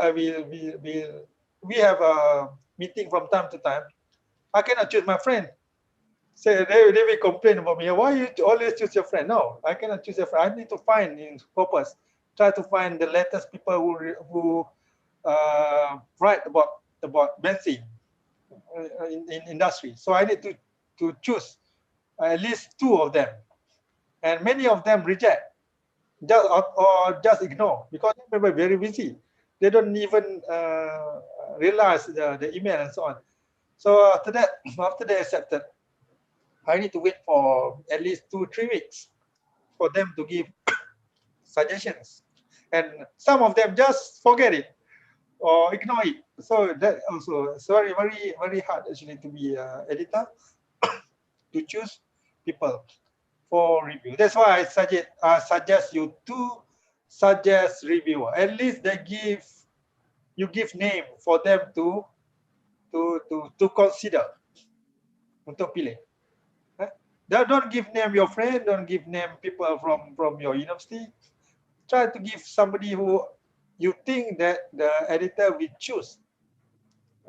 we have a meeting from time to time. I cannot choose my friend. Say they will complain about me. Why you always choose your friend? No, I cannot choose a friend. I need to find in purpose. Try to find the latest people who write about benzene. in industry. So I need to choose at least 2 of them, and many of them reject, just or just ignore because they're very busy. They don't even realize the email and so on. So after that, after they accepted, I need to wait for at least 2-3 weeks for them to give suggestions, and some of them just forget it or ignore it. So that also it's very hard actually to be editor, to choose people for review. That's why I suggest you to suggest reviewer. At least they give name for them to consider untuk pilih. Don't give name your friend. Don't give name people from your university. Try to give somebody who you think that the editor will choose.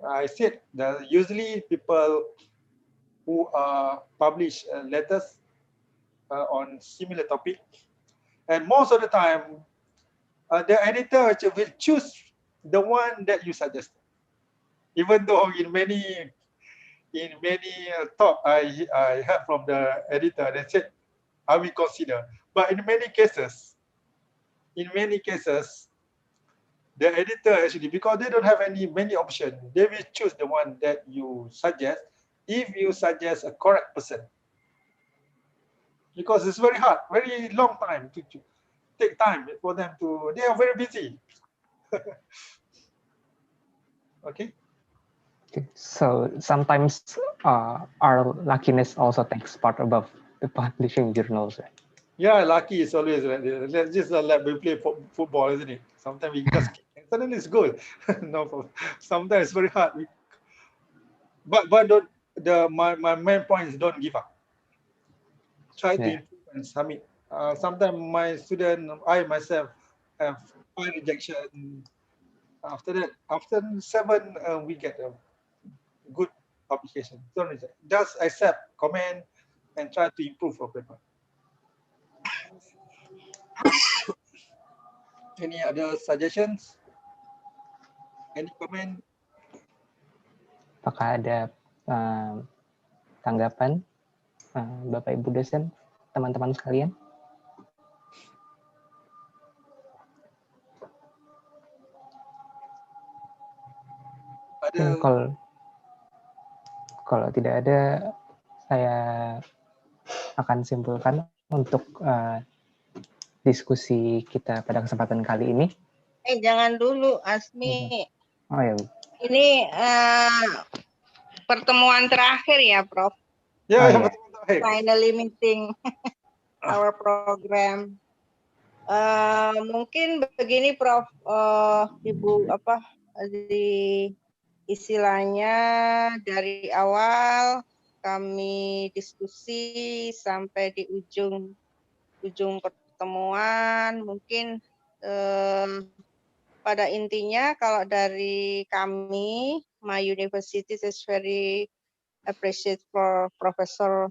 I said that usually people who publish letters on similar topic, and most of the time the editor will choose the one that you suggest. Even though in many talk I heard from the editor, they said I will consider, but in many cases, the editor actually, because they don't have many options, they will choose the one that you suggest if you suggest a correct person. Because it's very hard, very long time to take time for them to, they are very busy. Okay. Okay. So sometimes our luckiness also takes part above the publishing journals. Right? Yeah, lucky is always like let's just like we play football, isn't it? Sometimes we just kick and suddenly it's goal. No problem. Sometimes it's very hard. But don't my main point is don't give up. Try to improve and submit. Sometimes my student, I myself have 5 rejection. After that, after 7, we get a good publication. Don't reject. Just accept, comment, and try to improve your paper. Any other suggestions? Any comment? Apakah ada tanggapan Bapak Ibu dosen, teman-teman sekalian? Kalau tidak ada, saya akan simpulkan untuk diskusi kita pada kesempatan kali ini. Jangan dulu, Asmi. Oh ya. Ini pertemuan terakhir ya, Prof. Ya, pertemuan terakhir. Finally meeting our program. Mungkin begini, Prof. Ibu istilahnya dari awal kami diskusi sampai di ujung pertemuan, mungkin pada intinya kalau dari kami, my university is very appreciate for Professor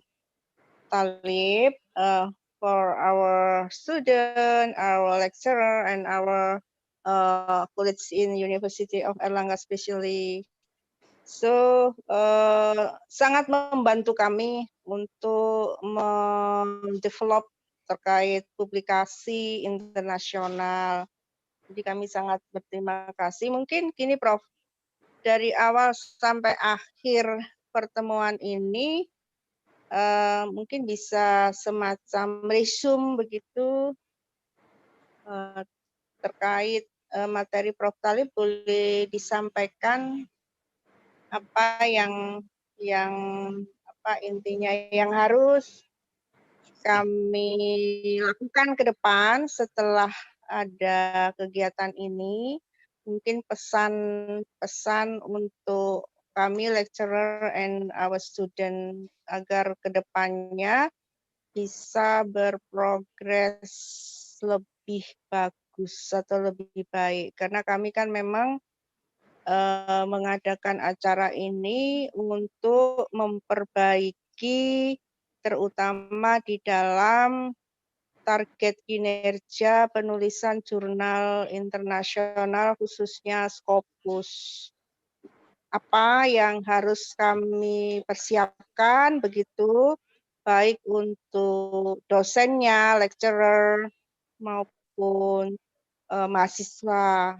Talib, for our student, our lecturer, and our colleagues in University of Erlangga especially. So, sangat membantu kami untuk mendevelop terkait publikasi internasional. Jadi kami sangat berterima kasih. Mungkin gini, Prof, dari awal sampai akhir pertemuan ini, mungkin bisa semacam resume begitu terkait materi Prof. Talib, boleh disampaikan apa yang intinya yang harus kami lakukan ke depan setelah ada kegiatan ini. Mungkin pesan-pesan untuk kami lecturer and our student agar ke depannya bisa berprogres lebih bagus atau lebih baik. Karena kami kan memang mengadakan acara ini untuk memperbaiki terutama di dalam target kinerja penulisan jurnal internasional khususnya Scopus. apa yang harus kami persiapkan begitu, baik untuk dosennya, lecturer maupun mahasiswa.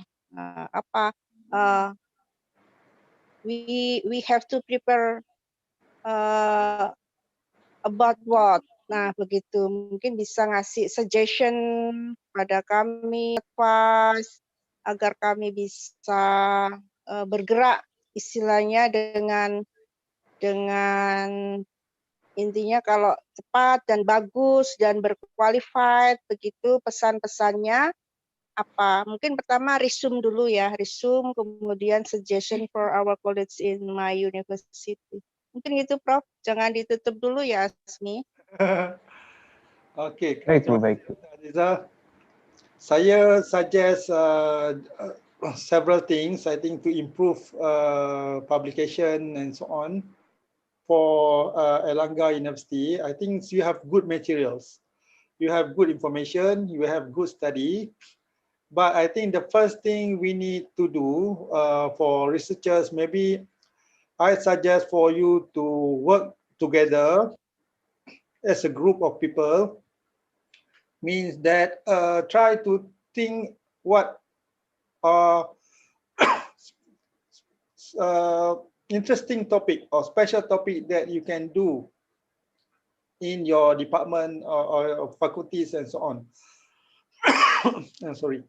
We have to prepare about what. Nah, begitu. Mungkin bisa ngasih suggestion pada kami, advice, agar kami bisa bergerak istilahnya dengan intinya kalau cepat dan bagus dan berqualified begitu pesan-pesannya apa. Mungkin pertama resume dulu ya, resume, kemudian suggestion for our colleagues in my university. Mungkin itu Prof, jangan ditutup dulu ya Asmi. Okay, Baik, terima Bu, baik. kasih Aziza. Saya suggest several things, I think, to improve publication and so on for Erlangga University. I think you have good materials, you have good information, you have good study. But I think the first thing we need to do for researchers, maybe I suggest for you to work together as a group of people, means that try to think what are interesting topic or special topic that you can do in your department or faculties and so on. Sorry.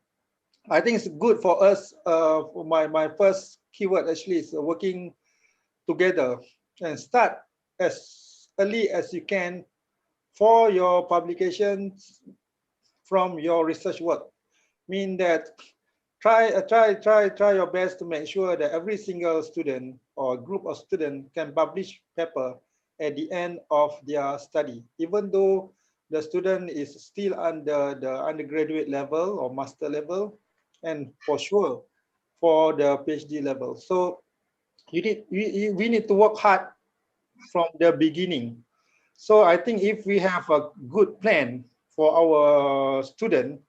I think it's good for us. For my first keyword actually is working together and start as early as you can for your publications from your research work. Mean that try your best to make sure that every single student or group of students can publish paper at the end of their study, even though the student is still under the undergraduate level or master level, and for sure for the PhD level. So we need to work hard from the beginning. So I think if we have a good plan for our student,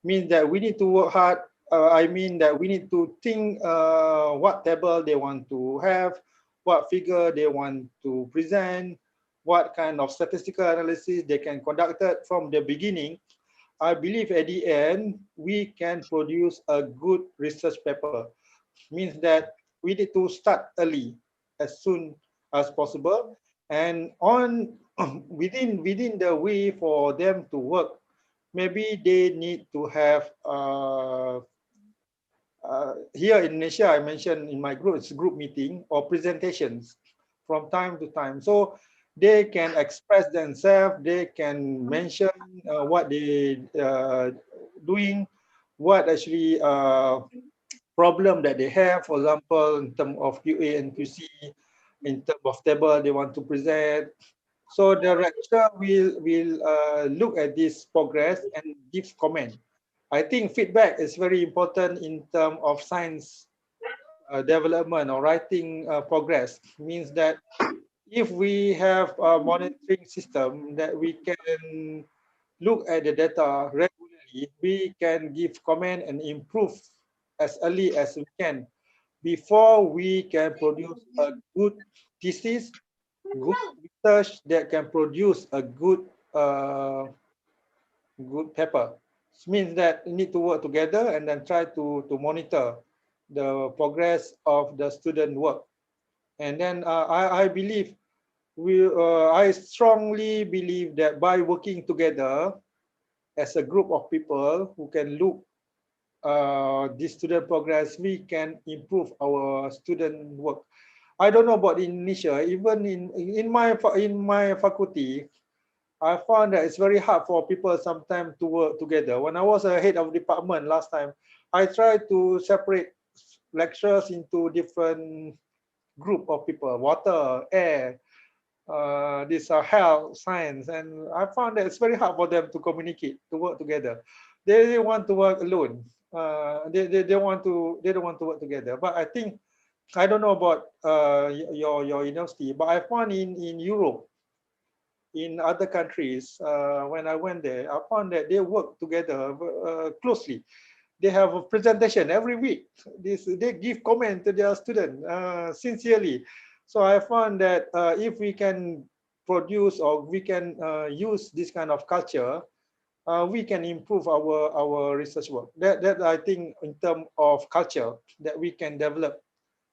means that we need to work hard. I mean that we need to think what table they want to have, what figure they want to present, what kind of statistical analysis they can conduct it from the beginning. I believe at the end, we can produce a good research paper. Means that we need to start early, as soon as possible, and on within the way for them to work. Maybe they need to have here in Indonesia, I mentioned in my group, it's group meeting or presentations from time to time. So they can express themselves, they can mention what they doing, what actually problem that they have, for example, in terms of QA and QC, in terms of table they want to present. So the lecturer will look at this progress and give comment. I think feedback is very important in terms of science development or writing progress. Means that if we have a monitoring system that we can look at the data regularly, we can give comment and improve as early as we can before we can produce a good thesis, good research that can produce a good good paper. It means that we need to work together and then try to monitor the progress of the student work. And then I believe I strongly believe that by working together as a group of people who can look this student progress, we can improve our student work. I don't know about Indonesia. Even in my faculty, I found that it's very hard for people sometimes to work together. When I was a head of department last time, I tried to separate lecturers into different group of people: water, air, these are health, science, and I found that it's very hard for them to communicate, to work together. They want to work alone. They don't want to work together. But I think I don't know about your university, but I found in Europe, in other countries, when I went there, I found that they work together closely. they have a presentation every week. They give comment to their student sincerely. So I found that if we can produce or we can use this kind of culture, we can improve our research work. That I think in terms of culture that we can develop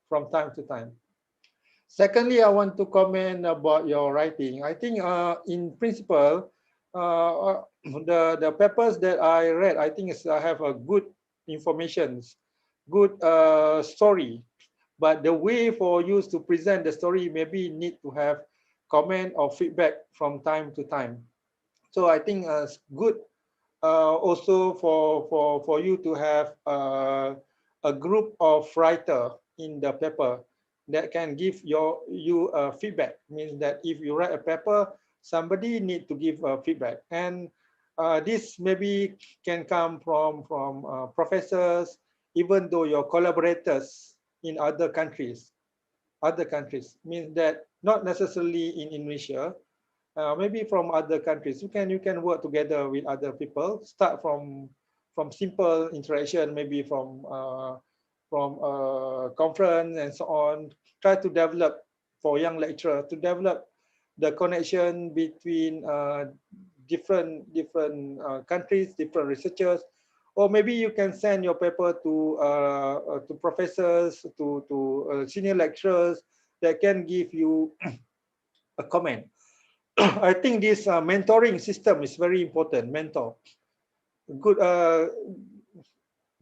from time to time. Secondly, I want to comment about your writing. I think in principle, the papers that I read, I think I have a good information, good story. But the way for you to present the story maybe need to have comment or feedback from time to time. So I think it's good also for you to have a group of writer in the paper that can give you feedback. Means that if you write a paper, somebody need to give feedback, and this maybe can come from professors, even though your collaborators in other countries. Other countries means that not necessarily in Indonesia, maybe from other countries. You can work together with other people. Start from simple interaction, maybe from conference and so on. Try to develop for young lecturer to develop the connection between different countries, different researchers, or maybe you can send your paper to professors, to senior lecturers that can give you a comment. I think this mentoring system is very important. Mentor, good,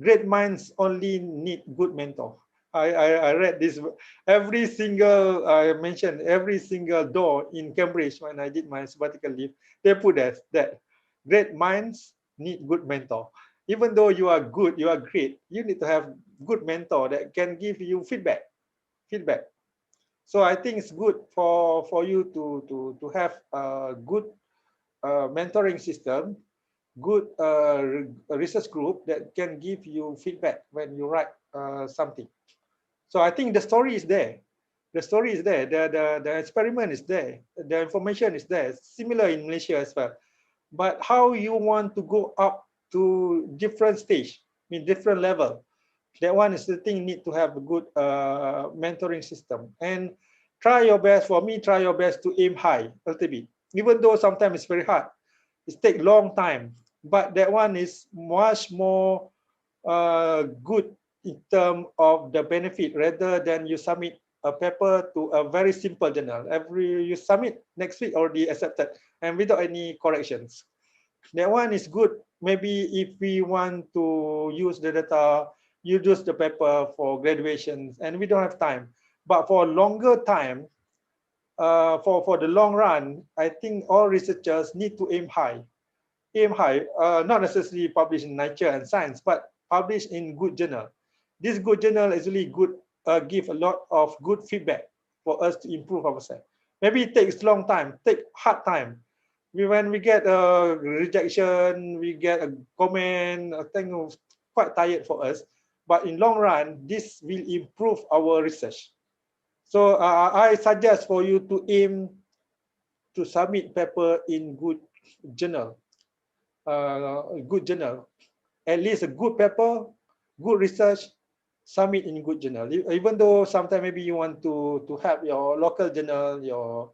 great minds only need good mentor. I read this. Every single I mentioned every single door in Cambridge when I did my sabbatical leave. They put that great minds need good mentor. Even though you are good, you are great, you need to have good mentor that can give you feedback. So I think it's good for you to have a good mentoring system, good research group that can give you feedback when you write something. So I think the story is there. The story is there. The experiment is there. The information is there. Similar in Malaysia as well. But how you want to go up to different stage, I mean different level. That one is the thing, need to have a good mentoring system. And try your best, for me, try your best to aim high a little bit. Even though sometimes it's very hard. It takes long time. But that one is much more good in terms of the benefit rather than you submit a paper to a very simple journal. You submit next week already accepted and without any corrections. That one is good. Maybe if we want to use the data, you use the paper for graduations and we don't have time. But for longer time, for the long run, I think all researchers need to aim high. Not necessarily published in Nature and Science, but published in good journal. This good journal actually good give a lot of good feedback for us to improve ourselves. Maybe it takes long time, take hard time. When we get a rejection, we get a comment, I think it's quite tired for us. But in long run, this will improve our research. So I suggest for you to aim to submit paper in good journal. Good journal, at least a good paper, good research, submit in good journal. Even though sometimes maybe you want to have your local journal, your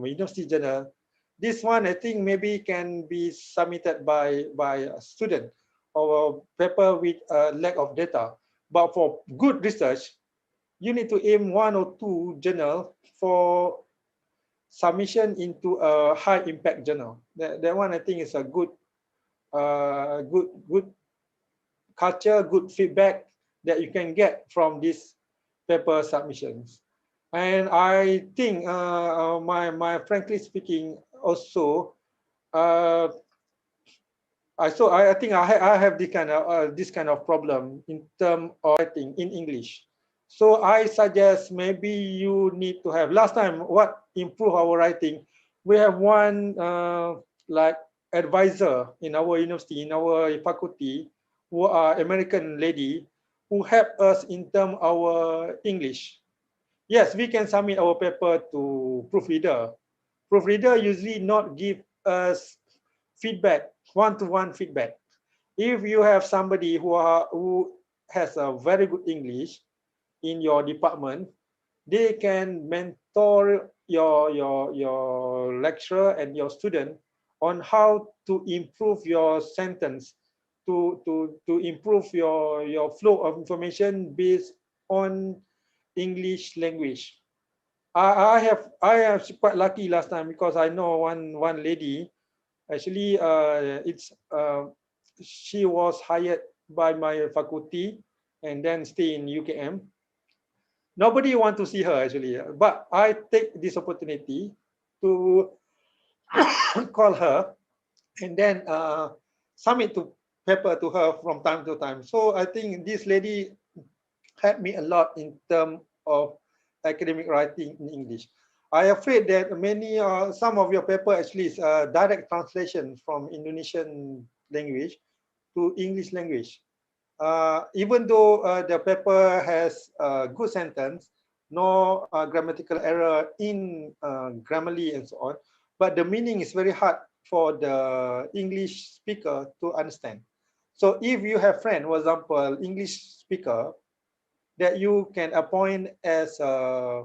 university journal. This one I think maybe can be submitted by a student or a paper with a lack of data. But for good research, you need to aim 1 or 2 journal for submission into a high impact journal. That one I think is a good good culture, good feedback that you can get from these paper submissions. And I think my frankly speaking also I think I have this kind of problem in terms of writing in English. So I suggest maybe you need to have, last time what improve our writing, we have one like advisor in our university, in our faculty, who are American lady, who help us in terms our English. Yes, we can submit our paper to proofreader. Proofreader usually not give us feedback, one-to-one feedback. if you have somebody who has a very good English in your department, they can mentor your lecturer and your student on how to improve your sentence, to improve your flow of information based on English language. I am quite lucky last time because I know one lady. Actually, she was hired by my faculty and then stay in UKM. Nobody want to see her actually, but I take this opportunity to call her and then submit to paper to her from time to time. So I think this lady helped me a lot in terms of academic writing in English. I am afraid that some of your paper actually is a direct translation from Indonesian language to English language. Even though the paper has a good sentence, no grammatical error in Grammarly and so on, but the meaning is very hard for the English speaker to understand. So if you have friend, for example, English speaker that you can appoint as a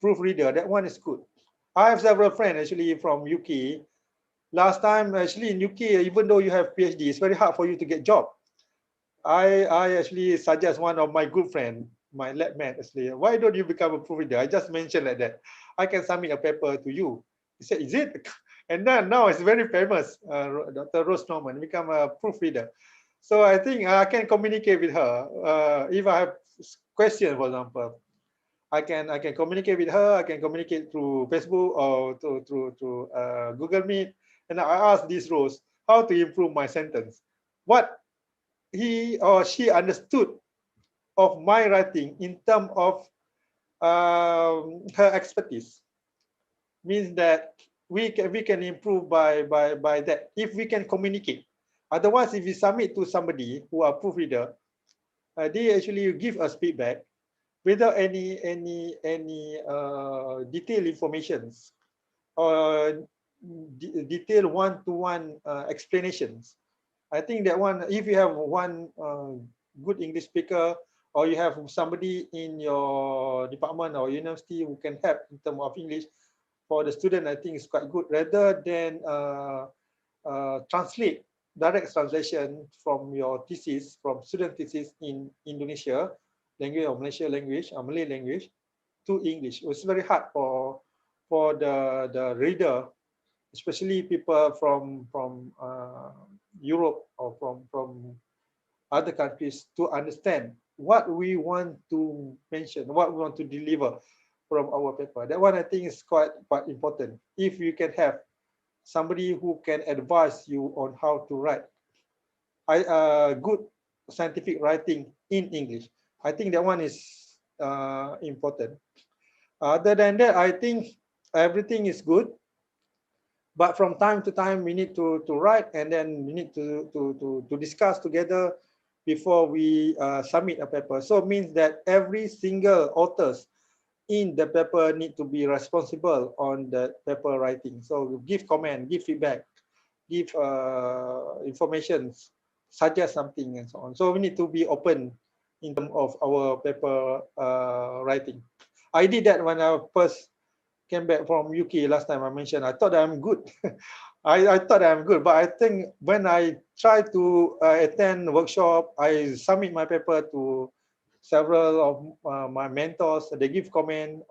proofreader, that one is good. I have several friends actually from UK. Last time actually in UK, even though you have PhD, it's very hard for you to get job. I actually suggest one of my good friend, my lab mate actually, why don't you become a proofreader? I just mentioned like that. I can submit a paper to you. He said, is it? And then now it's very famous. Dr. Rose Norman become a proofreader. So I think I can communicate with her. If I have questions, for example, I can communicate with her. I can communicate through Facebook or through Google Meet, and I ask this Rose how to improve my sentence. What he or she understood of my writing in terms of her expertise, means that we can improve by that if we can communicate. Otherwise, if we submit to somebody who are proofreader, they actually give us feedback without any detailed informations or detailed one-to-one explanations. I think that one, if you have one good English speaker, or you have somebody in your department or university who can help in terms of English for the student, I think it's quite good, rather than translate direct translation from your thesis, from student thesis in Indonesia language or Malaysia language or Malay language to English. It's very hard for the reader, especially people from Europe or from other countries, to understand what we want to mention, what we want to deliver from our paper. That one I think is quite important. If you can have somebody who can advise you on how to write good scientific writing in English, I think that one is important. Other than that, I think everything is good. But from time to time, we need to write, and then we need to discuss together before we submit a paper. So it means that every single authors in the paper need to be responsible on the paper writing. So give comment, give feedback, give information, suggest something, and so on. So we need to be open in terms of our paper writing. I did that when I first came back from UK last time. I mentioned I thought I'm good. I thought I'm good, but I think when I try to attend workshop, I submit my paper to several of my mentors. They give comment.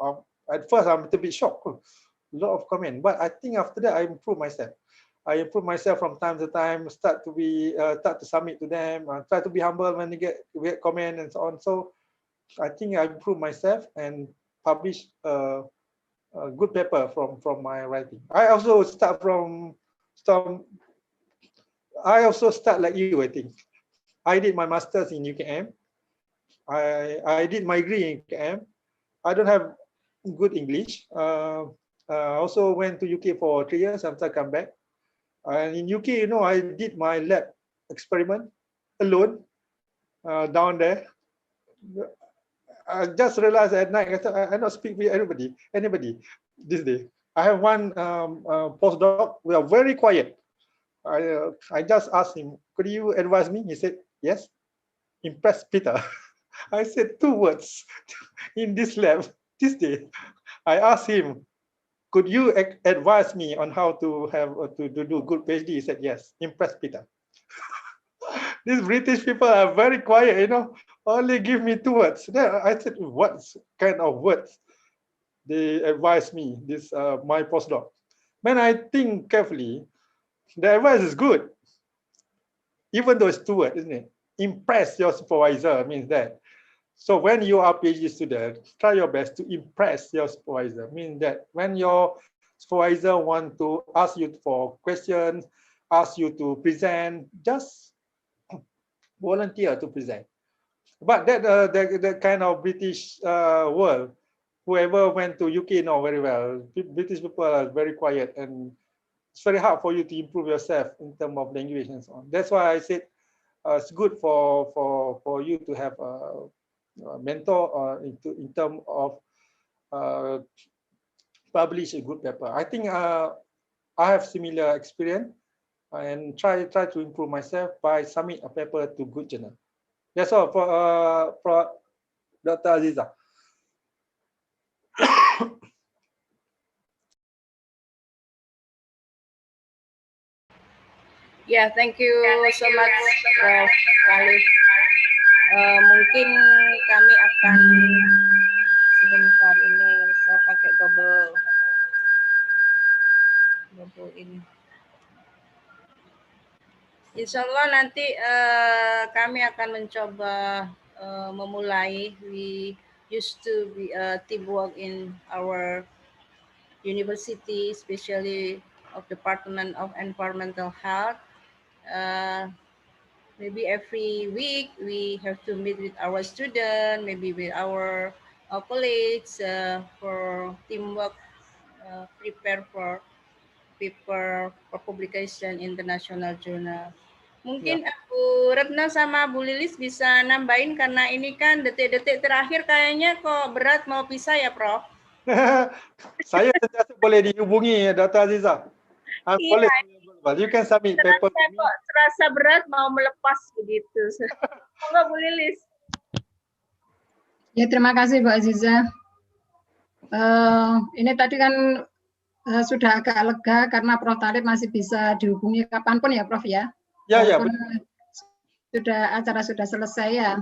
At first, I'm a little bit shocked. A lot of comment, but I think after that, I improve myself. I improve myself from time to time. Start to submit to them. Try to be humble when they get comment and so on. So I think I improve myself and publish a good paper from my writing. I also start from some. I also start like you. I think I did my masters in UKM. I did my degree in UKM. I don't have good English. I also went to UK for 3 years after I come back. And in UK, I did my lab experiment alone down there. I just realized at night, I not speak with anybody this day. I have one postdoc. We are very quiet. I just asked him, could you advise me? He said, yes. Impress Peter. I said 2 words in this lab this day. I asked him, could you advise me on how to have to do good PhD? He said, yes. Impress Peter. These British people are very quiet, you know, only give me 2 words. Then I said, what kind of words they advised me, this my postdoc. When I think carefully, the advice is good, even though it's 2 words, isn't it? Impress your supervisor means that. So when you are a PhD student, try your best to impress your supervisor. Means that when your supervisor want to ask you for questions, ask you to present, just volunteer to present. But that the kind of British world, whoever went to UK know very well. British people are very quiet, and it's very hard for you to improve yourself in terms of language and so on. That's why I said it's good for you to have a mentor in terms of publish a good paper. I think I have similar experience and try to improve myself by submit a paper to good journal. That's all for Dr. Aziza. Ya, thank you so much, Prof. Khalif. Mungkin kami akan sebentar ini saya pakai double ini. Insya Allah nanti kami akan mencoba memulai. We used to be teamwork in our university, especially of Department of Environmental Health. Maybe every week we have to meet with our student, maybe with our colleagues for teamwork, prepare for paper for publication in the national journal. Mungkin Bu Retno sama Bu Lilis bisa nambahin karena ini kan detik-detik terakhir kayaknya kok berat mau pisah ya, Prof. Saya sentiasa boleh dihubungi, Dr. Aziza. Boleh. You can submit paper. Kok terasa berat mau melepas begitu. Semoga Bu Lilis. Ya, terima kasih Bu Aziza. Ini tadi kan sudah agak lega karena Prof. Talib masih bisa dihubungi kapanpun ya, Prof ya. Ya, ya. Acara sudah selesai ya.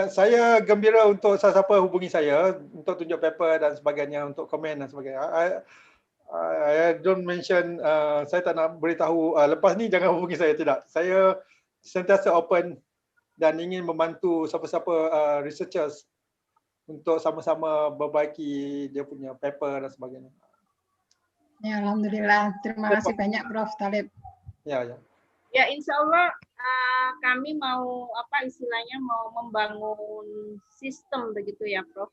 Saya gembira untuk siapa hubungi saya untuk tunjuk paper dan sebagainya, untuk komen dan sebagainya. I don't mention, saya tak nak beritahu lepas ni jangan hubungi saya, tidak. Saya sentiasa open dan ingin membantu siapa-siapa researchers untuk sama-sama perbaiki dia punya paper dan sebagainya. Ya, alhamdulillah. Terima kasih banyak Prof. Talib. Ya, ya. Ya, insya Allah kami mau mau membangun sistem begitu ya, Prof.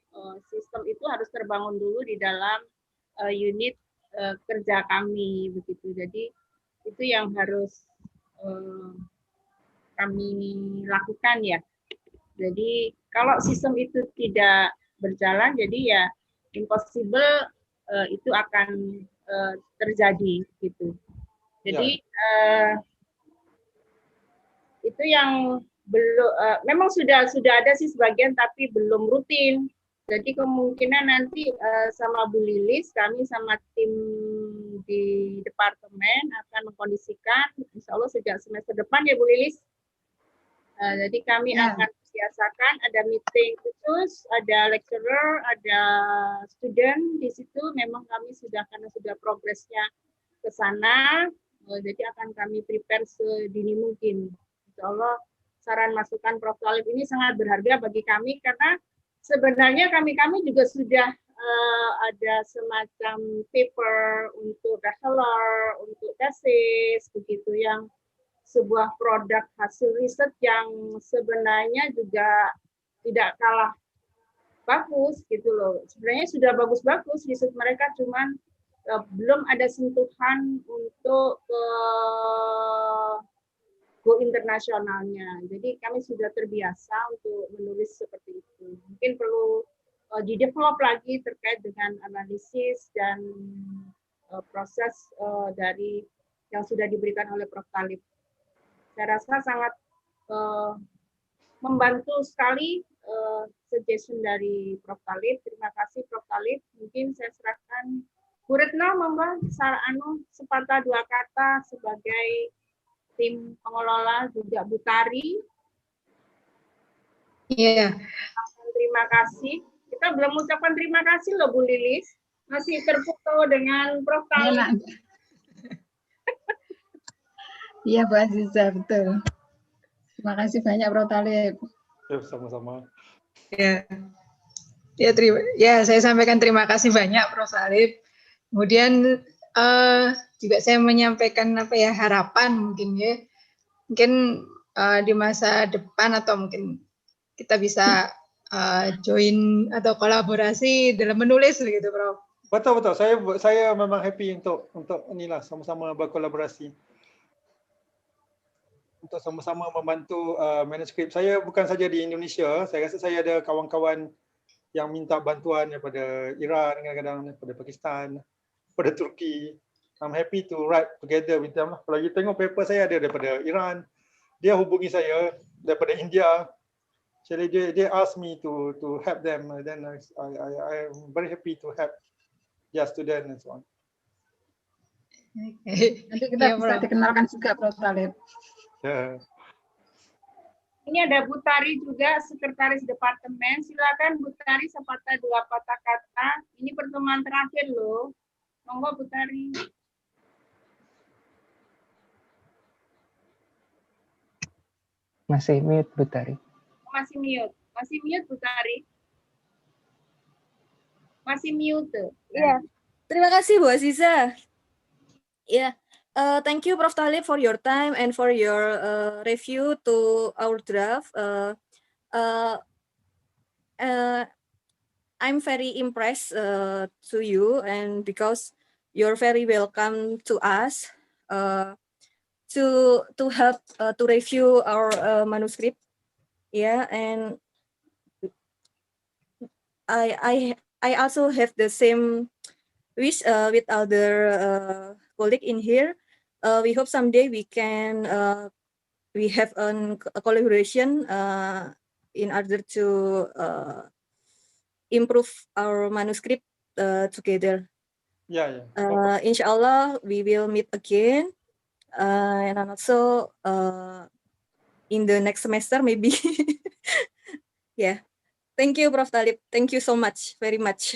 Sistem itu harus terbangun dulu di dalam unit kerja kami begitu. Jadi itu yang harus kami lakukan ya. Jadi kalau sistem itu tidak berjalan, jadi ya impossible itu akan terjadi gitu. Jadi itu yang belum, memang sudah ada sih sebagian tapi belum rutin. Jadi kemungkinan nanti sama Bu Lilis, kami sama tim di departemen akan mengkondisikan, insya Allah sejak semester depan ya Bu Lilis. Jadi kami akan biasakan ada meeting khusus, ada lecturer, ada student di situ. Memang kami karena sudah progresnya ke sana, jadi akan kami prepare sedini mungkin. Insya Allah saran masukan Prof. Talib ini sangat berharga bagi kami karena sebenarnya kami juga sudah ada semacam paper untuk bachelor, untuk tesis, begitu yang sebuah produk hasil riset yang sebenarnya juga tidak kalah bagus gitu loh. Sebenarnya sudah bagus-bagus riset mereka, cuman belum ada sentuhan untuk go internasionalnya. Jadi kami sudah terbiasa untuk menulis seperti itu. Mungkin perlu di-develop lagi terkait dengan analisis dan proses dari yang sudah diberikan oleh Prof. Talib. Saya rasa sangat membantu sekali suggestion dari Prof. Talib. Terima kasih Prof. Talib. Mungkin saya serahkan Bu Retno, monggo sepatah dua kata sebagai tim pengelola, juga Bu Tari. Iya. Terima kasih. Kita belum ucapkan terima kasih loh Bu Lilis. Masih terfoto dengan Prof. Talib. Iya Bu Aziza, betul. Terima kasih banyak Prof. Talib. Sama-sama. Ya. Ya, saya sampaikan terima kasih banyak Prof. Talib. Kemudian juga saya menyampaikan harapan mungkin ya. Mungkin di masa depan atau mungkin kita bisa join atau kolaborasi dalam menulis begitu, Prof. Betul. Saya memang happy untuk inilah sama-sama berkolaborasi. Untuk sama-sama membantu manuskrip. Saya bukan saja di Indonesia, saya rasa saya ada kawan-kawan yang minta bantuan daripada Iran, kadang-kadang daripada Pakistan, daripada Turki. I'm happy to write together with them. Kalau you tengok paper saya ada daripada Iran, dia hubungi saya daripada India. Jadi dia ask me to help them. Then I'm very happy to help their student and so on. Nanti kita bisa dikenalkan juga Prof. Talib. Yeah. Ini ada Bu Tari juga, Sekretaris Departemen. Silakan Bu Tari sepatah dua patah kata. Ini pertemuan terakhir loh. Monggo Bu Tari. Masih mute Bu Tari. Masih mute Bu Tari. Masih mute. Iya. Terima kasih Bu Aziza. Ya. Thank you, Prof. Talib, for your time and for your review to our draft. I'm very impressed to you, and because you're very welcome to us to help to review our manuscript. Yeah, and I also have the same wish with other colleague in here. We hope someday we can we have a collaboration in order to improve our manuscript together. Yeah. Inshallah, we will meet again, and also in the next semester maybe. Yeah. Thank you, Prof. Talib. Thank you so much, very much.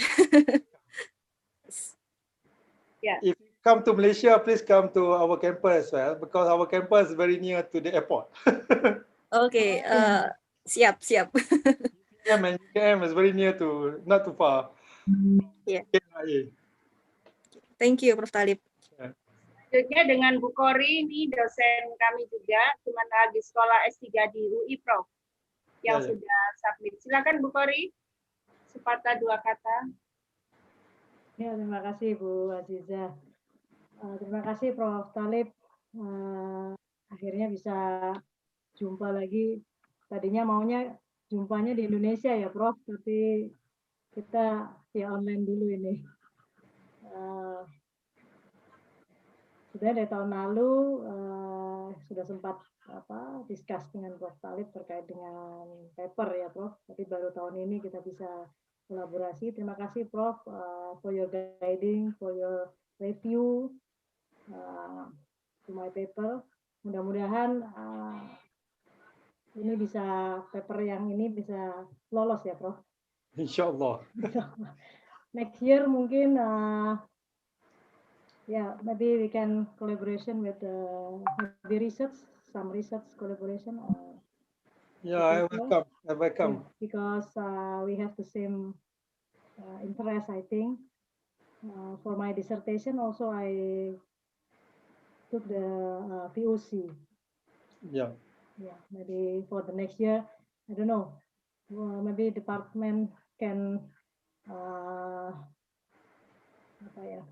Yeah. If you come to Malaysia, please come to our campus as well, because our campus is very near to the airport. Okay, siap. UKM and UKM is very near to, not too far. Yeah. KIA. Thank you, Prof. Talib. Selanjutnya dengan Bu Kori, ini dosen kami juga, cuma lagi sekolah S3 di UI, Prof. Yang sudah submit. Silakan Bu Kori, sepatah dua kata. Ya, terima kasih Bu Aziza. Terima kasih Prof. Talib. Akhirnya bisa jumpa lagi. Tadinya maunya jumpanya di Indonesia ya Prof, tapi kita via online dulu ini. Sudah dari tahun lalu sudah sempat discuss dengan Prof. Talib terkait dengan paper ya Prof, tapi baru tahun ini kita bisa kolaborasi. Terima kasih Prof for your guiding, for your review to my paper. Mudah-mudahan ini bisa paper yang ini bisa lolos ya Prof. Insyaallah. Next year mungkin maybe we can collaboration with maybe some research collaboration. Yeah, I welcome. Because we have the same interest, I think. For my dissertation also I took the VOC. Yeah. Yeah, maybe for the next year, I don't know. Maybe department can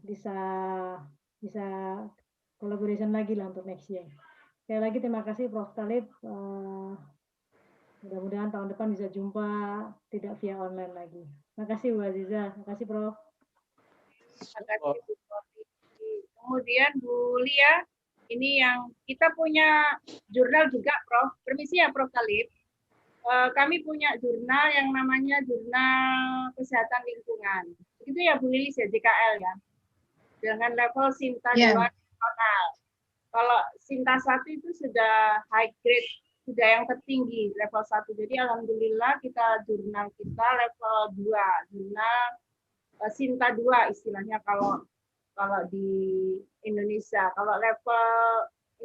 bisa collaboration lagi lah untuk next year. Sekali lagi terima kasih Prof. Talib. Mudah-mudahan tahun depan bisa jumpa tidak via online lagi. Terima kasih Bu Aziza. Terima kasih Prof. Terima kasih Bu Kofi. Kemudian Bu Lia. Ini yang kita punya jurnal juga, Prof. Permisi ya, Prof. Talib. Kami punya jurnal yang namanya Jurnal Kesehatan Lingkungan. Itu ya Bu Lilis ya, JKL ya. Dengan level Sinta 2 nasional. Kalau Sinta 1 itu sudah high grade, sudah yang tertinggi, level 1. Jadi alhamdulillah jurnal kita level 2, jurnal Sinta 2 istilahnya kalau di Indonesia. Kalau level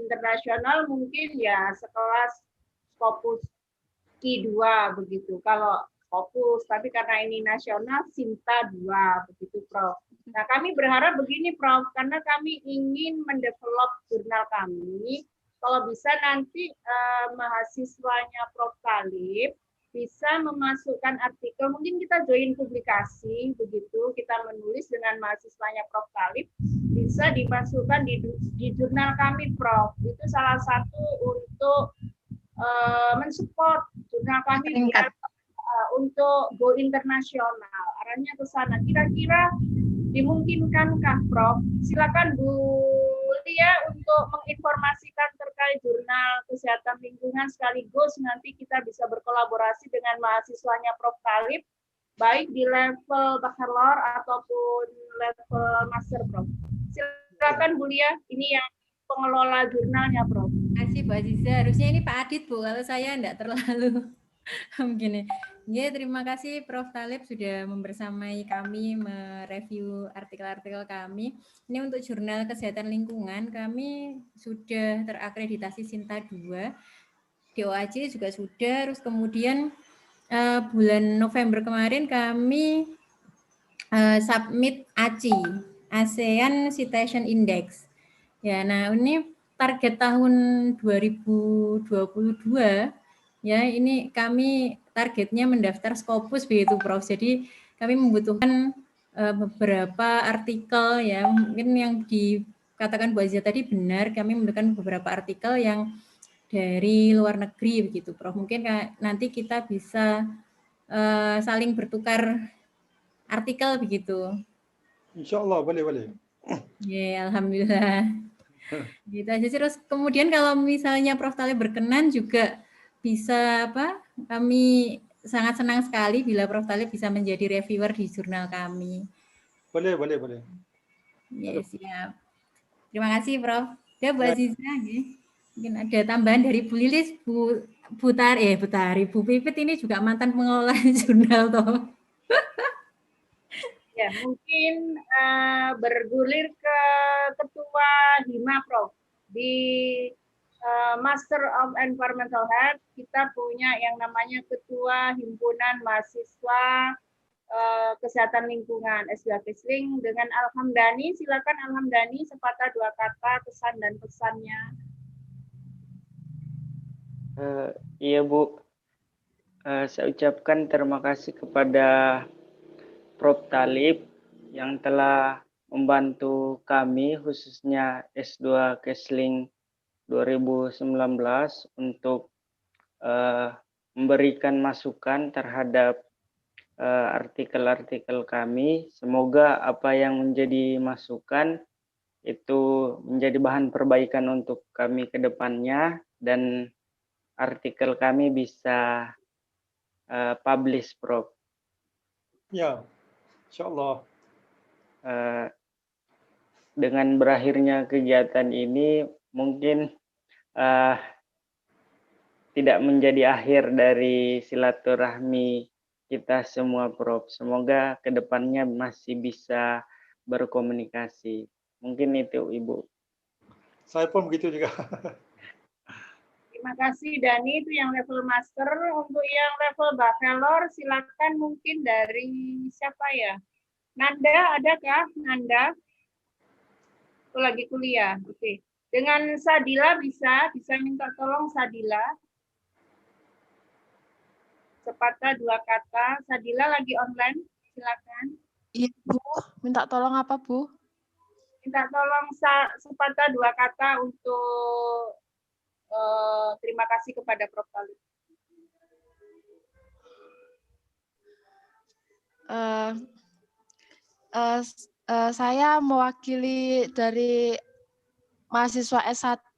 internasional mungkin ya sekelas Scopus I2 begitu. Kalau fokus, tapi karena ini nasional Sinta 2 begitu, Prof. Nah, kami berharap begini, Prof, karena kami ingin mendevelop jurnal kami. Kalau bisa nanti mahasiswanya Prof Talib bisa memasukkan artikel, mungkin kita join publikasi begitu, kita menulis dengan mahasiswanya Prof Talib, bisa dimasukkan di jurnal kami, Prof. Itu salah satu untuk mensupport jurnal kami biar untuk go internasional. Arahnya ke sana. Kira-kira dimungkinkankah, Prof? Silakan Bu Lia untuk menginformasikan terkait jurnal kesehatan lingkungan, sekaligus nanti kita bisa berkolaborasi dengan mahasiswanya Prof Talib, baik di level bachelor ataupun level master, Prof. Silakan Bu Lia, ini yang pengelola jurnalnya, Prof. Terima kasih Bu Aziza. Harusnya ini Pak Adit, Bu. Kalau saya enggak terlalu begini. Ya, terima kasih Prof Talib sudah membersamai kami mereview artikel-artikel kami. Ini untuk jurnal kesehatan lingkungan, kami sudah terakreditasi Sinta 2. DOAJ juga sudah, terus kemudian bulan November kemarin kami submit ACI, ASEAN Citation Index. Ya, nah ini target tahun 2022 ya, ini kami targetnya mendaftar Scopus begitu, Prof. Jadi kami membutuhkan beberapa artikel ya, mungkin yang dikatakan Bu Azia tadi benar, kami membutuhkan beberapa artikel yang dari luar negeri begitu, Prof. Mungkin nanti kita bisa saling bertukar artikel begitu. Insya Allah boleh. Ya, alhamdulillah. Gitu aja sih. Terus kemudian kalau misalnya Prof Talib berkenan juga bisa kami sangat senang sekali bila Prof Talib bisa menjadi reviewer di jurnal kami. Boleh. Ya, siap. Terima kasih Prof. Ya Bu Aziza, mungkin ada tambahan dari Bu Lilis, Bu Pipit ini juga mantan pengelola jurnal toh. Ya, mungkin bergulir ke Ketua HIMA, Prof. Di Master of Environmental Health, kita punya yang namanya Ketua Himpunan Mahasiswa Kesehatan Lingkungan S2 Kesling dengan Alhamdani. Silakan Alhamdani, sepatah dua kata kesan dan pesannya. Iya Bu, saya ucapkan terima kasih kepada Prof Talib yang telah membantu kami khususnya S2 Kesling 2019 untuk memberikan masukan terhadap artikel-artikel kami. Semoga apa yang menjadi masukan itu menjadi bahan perbaikan untuk kami ke depannya dan artikel kami bisa publish, Prof. Ya, insya Allah. Dengan berakhirnya kegiatan ini mungkin tidak menjadi akhir dari silaturahmi kita semua, Prof. Semoga kedepannya masih bisa berkomunikasi. Mungkin itu, Ibu. Saya pun begitu juga. Terima kasih Dani, itu yang level master. Untuk yang level bachelor, silakan mungkin dari siapa ya? Nanda, adakah Nanda? Aku lagi kuliah, oke. Dengan Sadila bisa minta tolong Sadila. Sepatah dua kata. Sadila lagi online, silakan. Iya Bu, minta tolong apa Bu? Minta tolong sepatah dua kata untuk terima kasih kepada Prof Talib. Saya mewakili dari mahasiswa S1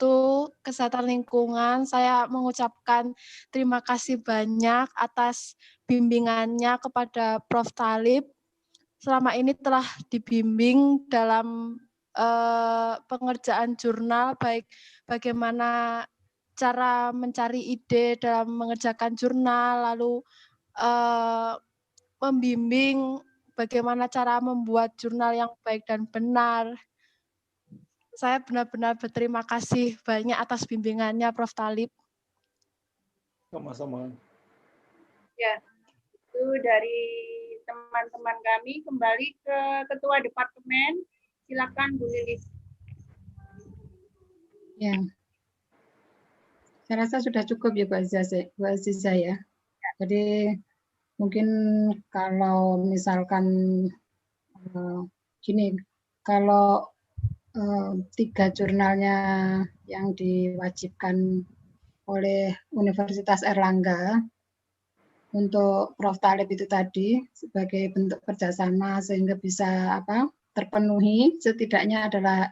Kesehatan Lingkungan, saya mengucapkan terima kasih banyak atas bimbingannya kepada Prof. Thalib. Selama ini telah dibimbing dalam pengerjaan jurnal, baik bagaimana cara mencari ide dalam mengerjakan jurnal, lalu membimbing bagaimana cara membuat jurnal yang baik dan benar. Saya benar-benar berterima kasih banyak atas bimbingannya, Prof. Thalib. Sama-sama. Ya, itu dari teman-teman kami. Kembali ke Ketua Departemen. Silakan Bu Lilis. Ya, saya rasa sudah cukup ya Bu Aziza ya. Jadi mungkin kalau misalkan gini, kalau 3 jurnalnya yang diwajibkan oleh Universitas Erlangga untuk Prof. Thalib itu tadi sebagai bentuk kerjasama sehingga bisa terpenuhi, setidaknya adalah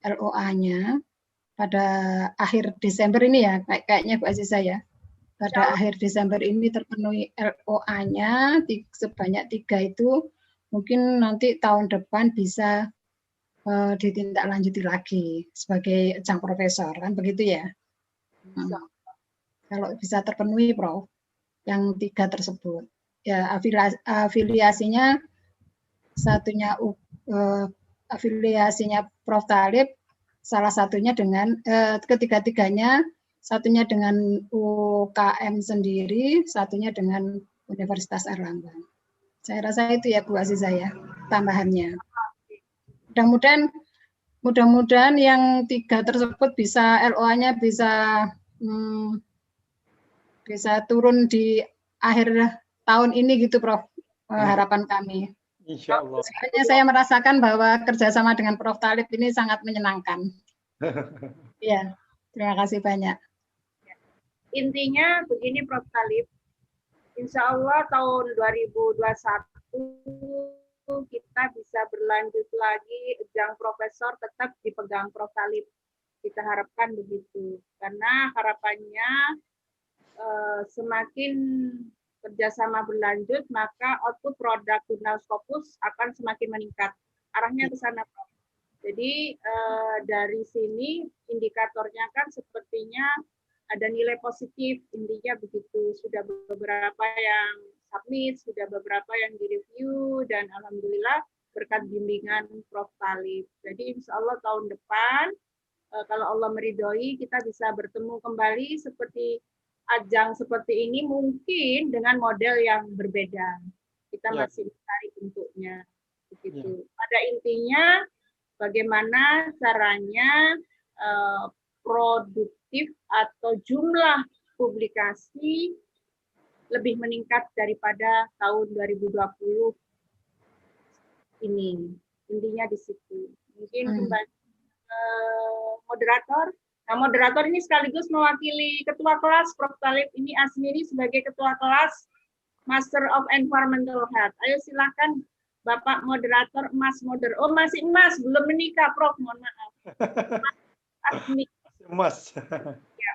LOA-nya pada akhir Desember ini ya, kayaknya Bu Aziza ya. Pada akhir Desember ini terpenuhi LOA-nya sebanyak 3 itu, mungkin nanti tahun depan bisa ditindaklanjuti lagi sebagai ajang profesor, kan begitu ya? Kalau bisa terpenuhi, Prof, yang 3 tersebut. Ya, afiliasinya satunya afiliasinya Prof. Thalib, salah satunya dengan ketiga-tiganya, satunya dengan UKM sendiri, satunya dengan Universitas Erlangga. Saya rasa itu ya Bu Aziza ya, tambahannya. Mudah-mudahan yang 3 tersebut bisa LOA-nya bisa turun di akhir tahun ini gitu, Prof. Harapan kami. Insya Allah. Soalnya saya merasakan bahwa kerjasama dengan Prof. Thalib ini sangat menyenangkan. Ya, terima kasih banyak. Intinya begini Prof. Thalib, insya Allah tahun 2021 kita bisa berlanjut lagi, ajang profesor tetap dipegang Prof. Thalib. Kita harapkan begitu, karena harapannya semakin kerjasama berlanjut, maka output produk jurnal Scopus akan semakin meningkat. Arahnya ke sana, Prof. Jadi dari sini indikatornya kan sepertinya ada nilai positif, intinya begitu. Sudah beberapa yang submit, sudah beberapa yang direview, dan alhamdulillah berkat bimbingan Prof. Thalib. Jadi insya Allah tahun depan, kalau Allah meridhoi, kita bisa bertemu kembali seperti ajang seperti ini, mungkin dengan model yang berbeda. Kita masih mencari bentuknya. Begitu. Pada intinya, bagaimana caranya produktif atau jumlah publikasi lebih meningkat daripada tahun 2020 ini. Intinya di situ. Mungkin kembali ke moderator. Nah, moderator ini sekaligus mewakili ketua kelas Prof. Thalib. Ini Asmiri sebagai ketua kelas Master of Environmental Health. Ayo silakan Bapak moderator, Mas Oh, masih Mas, belum menikah, Prof. Mohon maaf. Asmi. Mas. Ya.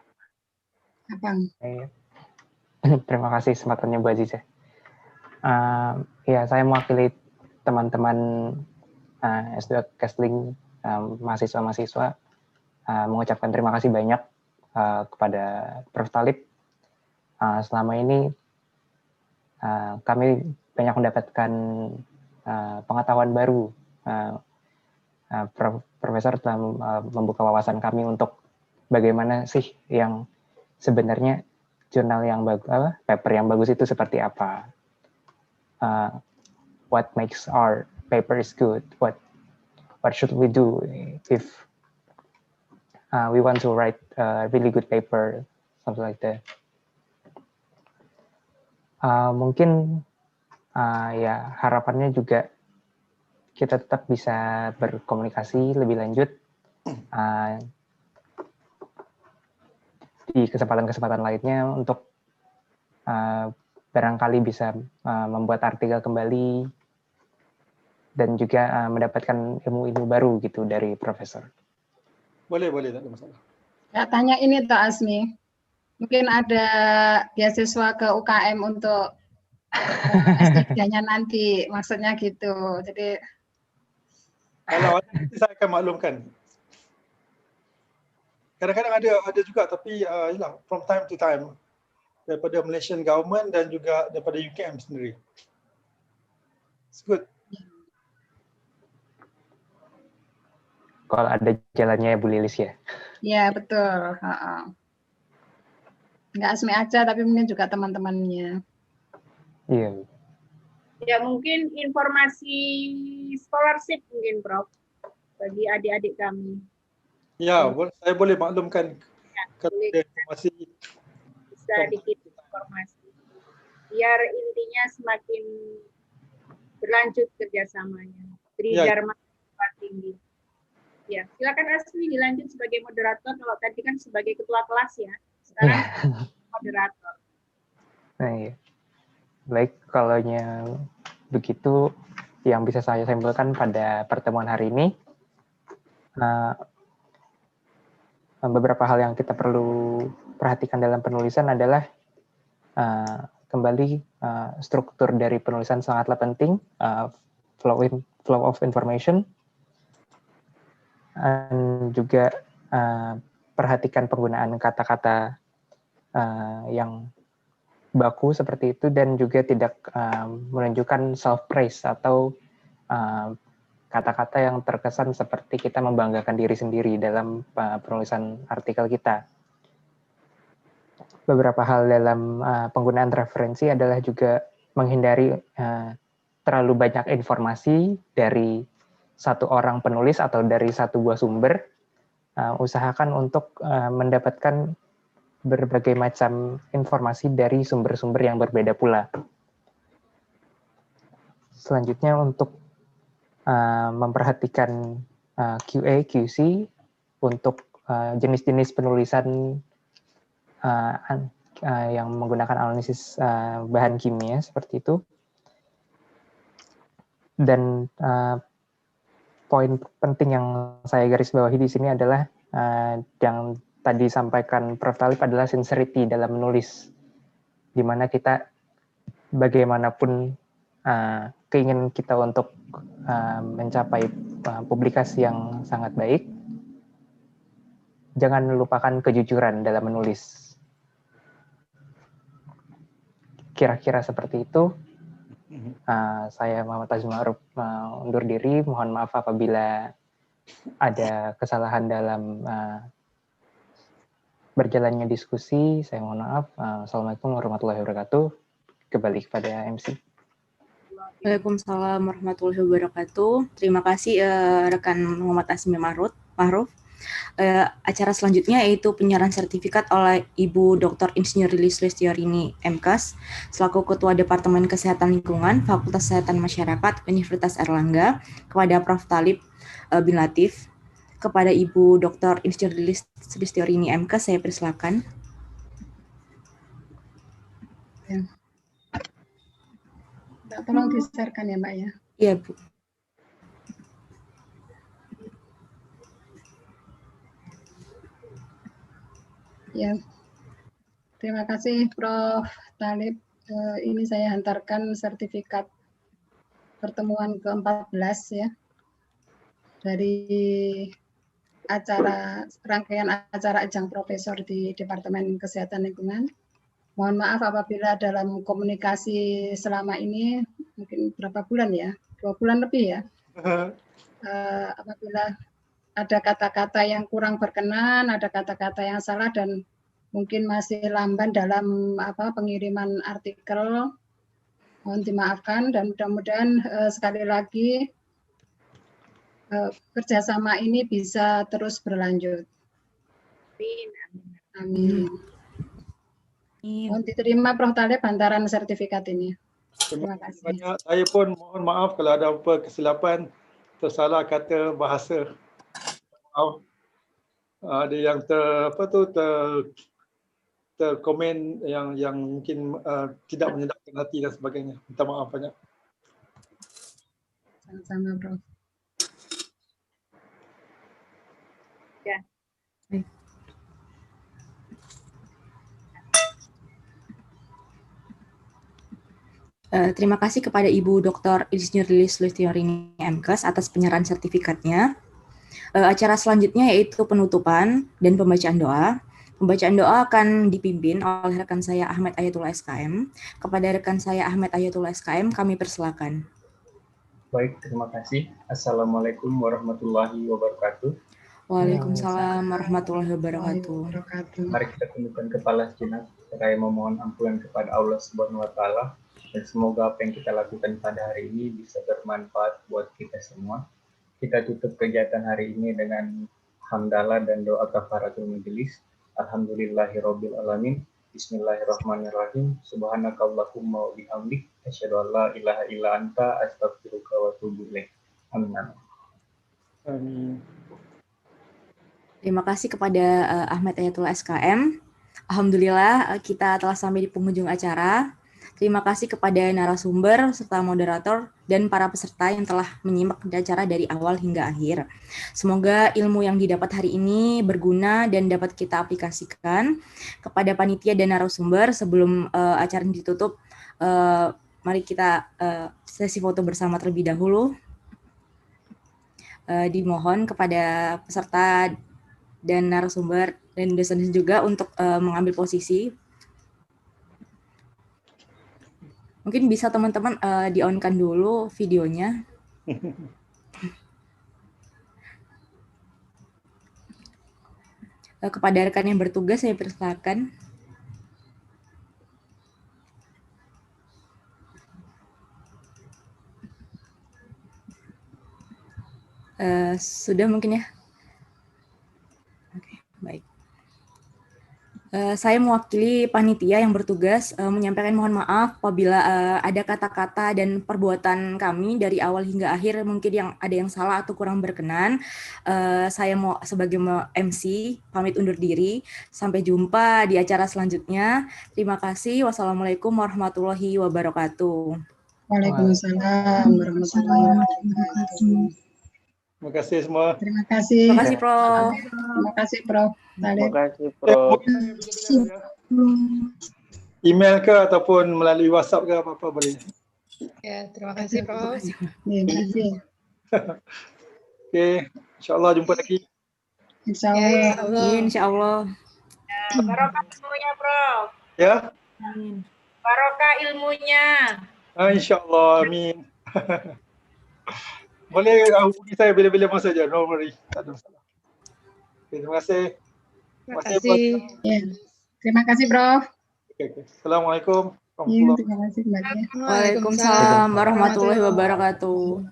Abang. Terima kasih kesempatannya Bu Aziza. Ya, saya mewakili teman-teman S2 Kesling, mahasiswa-mahasiswa, mengucapkan terima kasih banyak kepada Prof. Thalib. Selama ini kami banyak mendapatkan pengetahuan baru. Profesor telah membuka wawasan kami untuk bagaimana sih yang sebenarnya jurnal yang bagus, paper yang bagus itu seperti apa. What makes our paper is good? What should we do if we want to write a really good paper, something like that. Mungkin ya harapannya juga kita tetap bisa berkomunikasi lebih lanjut di kesempatan-kesempatan lainnya untuk barangkali bisa membuat artikel kembali dan juga mendapatkan ilmu-ilmu baru gitu dari profesor. Boleh, tak ada masalah. Ya, tanya ini Pak Asmi. Mungkin ada beasiswa ke UKM untuk S3-nya nanti, maksudnya gitu. Jadi Kalau ada nanti saya akan maklumkan. Kadang-kadang ada juga, tapi yalah, from time to time daripada Malaysian government dan juga daripada UKM sendiri. It's good. Kalau ada jalannya Bu Lilis ya. ya betul. Nggak Asmi aja, tapi mungkin juga teman-temannya. Iya. Ya mungkin informasi scholarship mungkin Prof bagi adik-adik kami. Ya, saya boleh maklumkan kalau ada informasi. Bisa dikit informasi. Biar intinya semakin berlanjut kerjasamanya. Tridharma tinggi. Ya, silakan Asmi dilanjut sebagai moderator. Kalau tadi kan sebagai ketua kelas ya. Sekarang moderator. Nah, iya. Baik, kalau begitu yang bisa saya sampaikan pada pertemuan hari ini, beberapa hal yang kita perlu perhatikan dalam penulisan adalah kembali struktur dari penulisan sangatlah penting, flow of information, dan juga perhatikan penggunaan kata-kata yang baku seperti itu, dan juga tidak menunjukkan self praise atau kata-kata yang terkesan seperti kita membanggakan diri sendiri dalam penulisan artikel kita. Beberapa hal dalam penggunaan referensi adalah juga menghindari terlalu banyak informasi dari satu orang penulis atau dari satu buah sumber. Usahakan untuk mendapatkan berbagai macam informasi dari sumber-sumber yang berbeda pula. Selanjutnya untuk memperhatikan QA, QC untuk jenis-jenis penulisan yang menggunakan analisis bahan kimia seperti itu. Dan poin penting yang saya garis bawahi di sini adalah yang tadi disampaikan Prof. Talib adalah sincerity dalam menulis, di mana kita bagaimanapun keinginan kita untuk mencapai publikasi yang sangat baik, jangan lupakan kejujuran dalam menulis. Kira-kira seperti itu. Saya Muhammad Azmi Ma'ruf undur diri. Mohon maaf apabila ada kesalahan dalam berjalannya diskusi. Saya mohon maaf. Assalamualaikum warahmatullahi wabarakatuh. Kembali kepada MC. Waalaikumsalam warahmatullahi wabarakatuh. Terima kasih rekan Muhammad Azmi Ma'ruf. Acara selanjutnya yaitu penyerahan sertifikat oleh Ibu Dr. Insinyur Lilis Lestiorini MKes selaku Ketua Departemen Kesehatan Lingkungan Fakultas Kesehatan Masyarakat Universitas Airlangga kepada Prof. Talib bin Latif. Kepada Ibu Dr. Insinyur Lilis Lestiorini MKes saya persilakan. Ya. Tolong di-share-kan ya Mbak ya. Iya Bu. Ya, terima kasih Prof. Talib. Ini saya hantarkan sertifikat pertemuan ke-14 ya dari rangkaian acara ajang profesor di Departemen Kesehatan Lingkungan. Mohon maaf apabila dalam komunikasi selama ini mungkin berapa bulan ya, 2 bulan lebih ya, apabila ada kata-kata yang kurang berkenan, ada kata-kata yang salah dan mungkin masih lamban dalam pengiriman artikel, mohon dimaafkan dan mudah-mudahan sekali lagi kerjasama ini bisa terus berlanjut. Amin. Mohon diterima Prof. Talib hantaran sertifikat ini. Terima kasih. Banyak. Saya pun mohon maaf kalau ada apa kesilapan, tersalah kata bahasa. Ada yang terkomen yang mungkin tidak menyedapkan hati dan sebagainya. Minta maaf banyak. Sama-sama, Prof. Ya, Terima kasih kepada Ibu Dr. Insinyur Lilis Lestiorini MKes atas penyerahan sertifikatnya. Acara selanjutnya yaitu penutupan dan pembacaan doa. Pembacaan doa akan dipimpin oleh rekan saya Ahmed Ayatullah SKM. Kepada rekan saya Ahmed Ayatullah SKM, kami persilakan. Baik, terima kasih. Assalamualaikum warahmatullahi wabarakatuh. Waalaikumsalam warahmatullahi wabarakatuh. Mari kita tundukkan kepala sejenak, seraya memohon ampunan kepada Allah Subhanahu wa Ta'ala, dan semoga apa yang kita lakukan pada hari ini bisa bermanfaat buat kita semua. Kita tutup kegiatan hari ini dengan hamdalah dan doa kafaratul majelis. Alhamdulillahirabbil alamin. Bismillahirrahmanirrahim. Subhanakallahumma wa bihamdik asyhadu an la ilaha illa anta astaghfiruka wa atubu ilaik. Amin. Amin. Terima kasih kepada Ahmed Ayatullah SKM. Alhamdulillah kita telah sampai di penghujung acara. Terima kasih kepada narasumber serta moderator dan para peserta yang telah menyimak acara dari awal hingga akhir. Semoga ilmu yang didapat hari ini berguna dan dapat kita aplikasikan. Kepada panitia dan narasumber, sebelum acara ditutup, mari kita sesi foto bersama terlebih dahulu. Dimohon kepada peserta dan narasumber dan dosen juga untuk mengambil posisi. Mungkin bisa teman-teman di-on-kan dulu videonya. Kepada rekan yang bertugas saya persilakan. Sudah mungkin ya? Oke, baik. Saya mewakili panitia yang bertugas menyampaikan mohon maaf apabila ada kata-kata dan perbuatan kami dari awal hingga akhir mungkin yang ada yang salah atau kurang berkenan. Saya mau sebagai MC pamit undur diri. Sampai jumpa di acara selanjutnya. Terima kasih. Wassalamualaikum warahmatullahi wabarakatuh. Waalaikumsalam warahmatullahi wabarakatuh. Terima kasih semua. Terima kasih. Terima kasih, Prof. Terima kasih, Prof. Terima kasih, Prof. Email ke ataupun melalui WhatsApp ke apa-apa boleh. Ya, terima kasih, Prof. Terima kasih. Oke, insyaAllah jumpa lagi. Insyaallah. Insyaallah. Barokah ilmunya, Prof. Ya. Amin. Barokah ilmunya. InsyaAllah, amin. Boleh hubungi saya bila-bila masa saja, no worry. Tak ada masalah. Okay, terima kasih. Terima kasih. Ya. Terima kasih, Prof. Okay. Assalamualaikum. Ya, terima kasih kembali. Waalaikumsalam warahmatullahi wabarakatuh.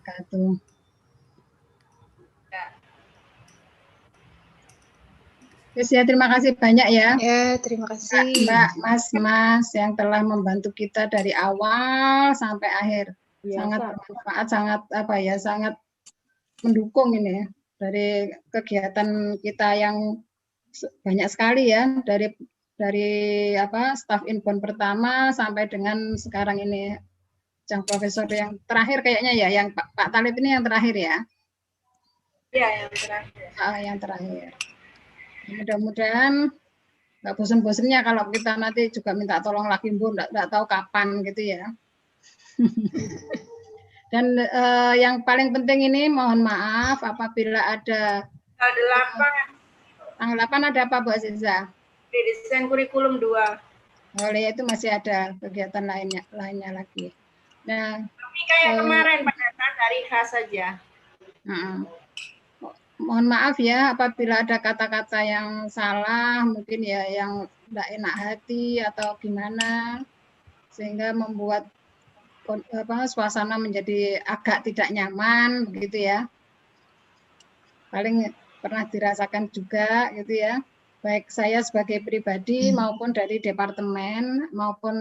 Yes, ya, terima kasih banyak ya. Ya, terima kasih. Mbak, Mas yang telah membantu kita dari awal sampai akhir. Ya, sangat bermanfaat, sangat mendukung ini ya. Dari kegiatan kita yang banyak sekali ya, dari staf inbound pertama sampai dengan sekarang ini. Yang profesor yang terakhir kayaknya ya, yang Pak Talib ini yang terakhir ya. Iya, yang terakhir. Yang terakhir. Mudah-mudahan nggak bosan-bosannya kalau kita nanti juga minta tolong lagi, Bu, nggak tahu kapan gitu ya. Dan yang paling penting ini mohon maaf apabila ada tanggal 8 ada apa Bu Aziza? Desain kurikulum 2. Oleh itu masih ada kegiatan lainnya lagi. Nah, tapi kayak kemarin pada saat hari H saja. Mohon maaf ya apabila ada kata-kata yang salah, mungkin ya yang tidak enak hati atau gimana, sehingga membuat suasana menjadi agak tidak nyaman begitu ya. Paling pernah dirasakan juga gitu ya. Baik saya sebagai pribadi maupun dari departemen maupun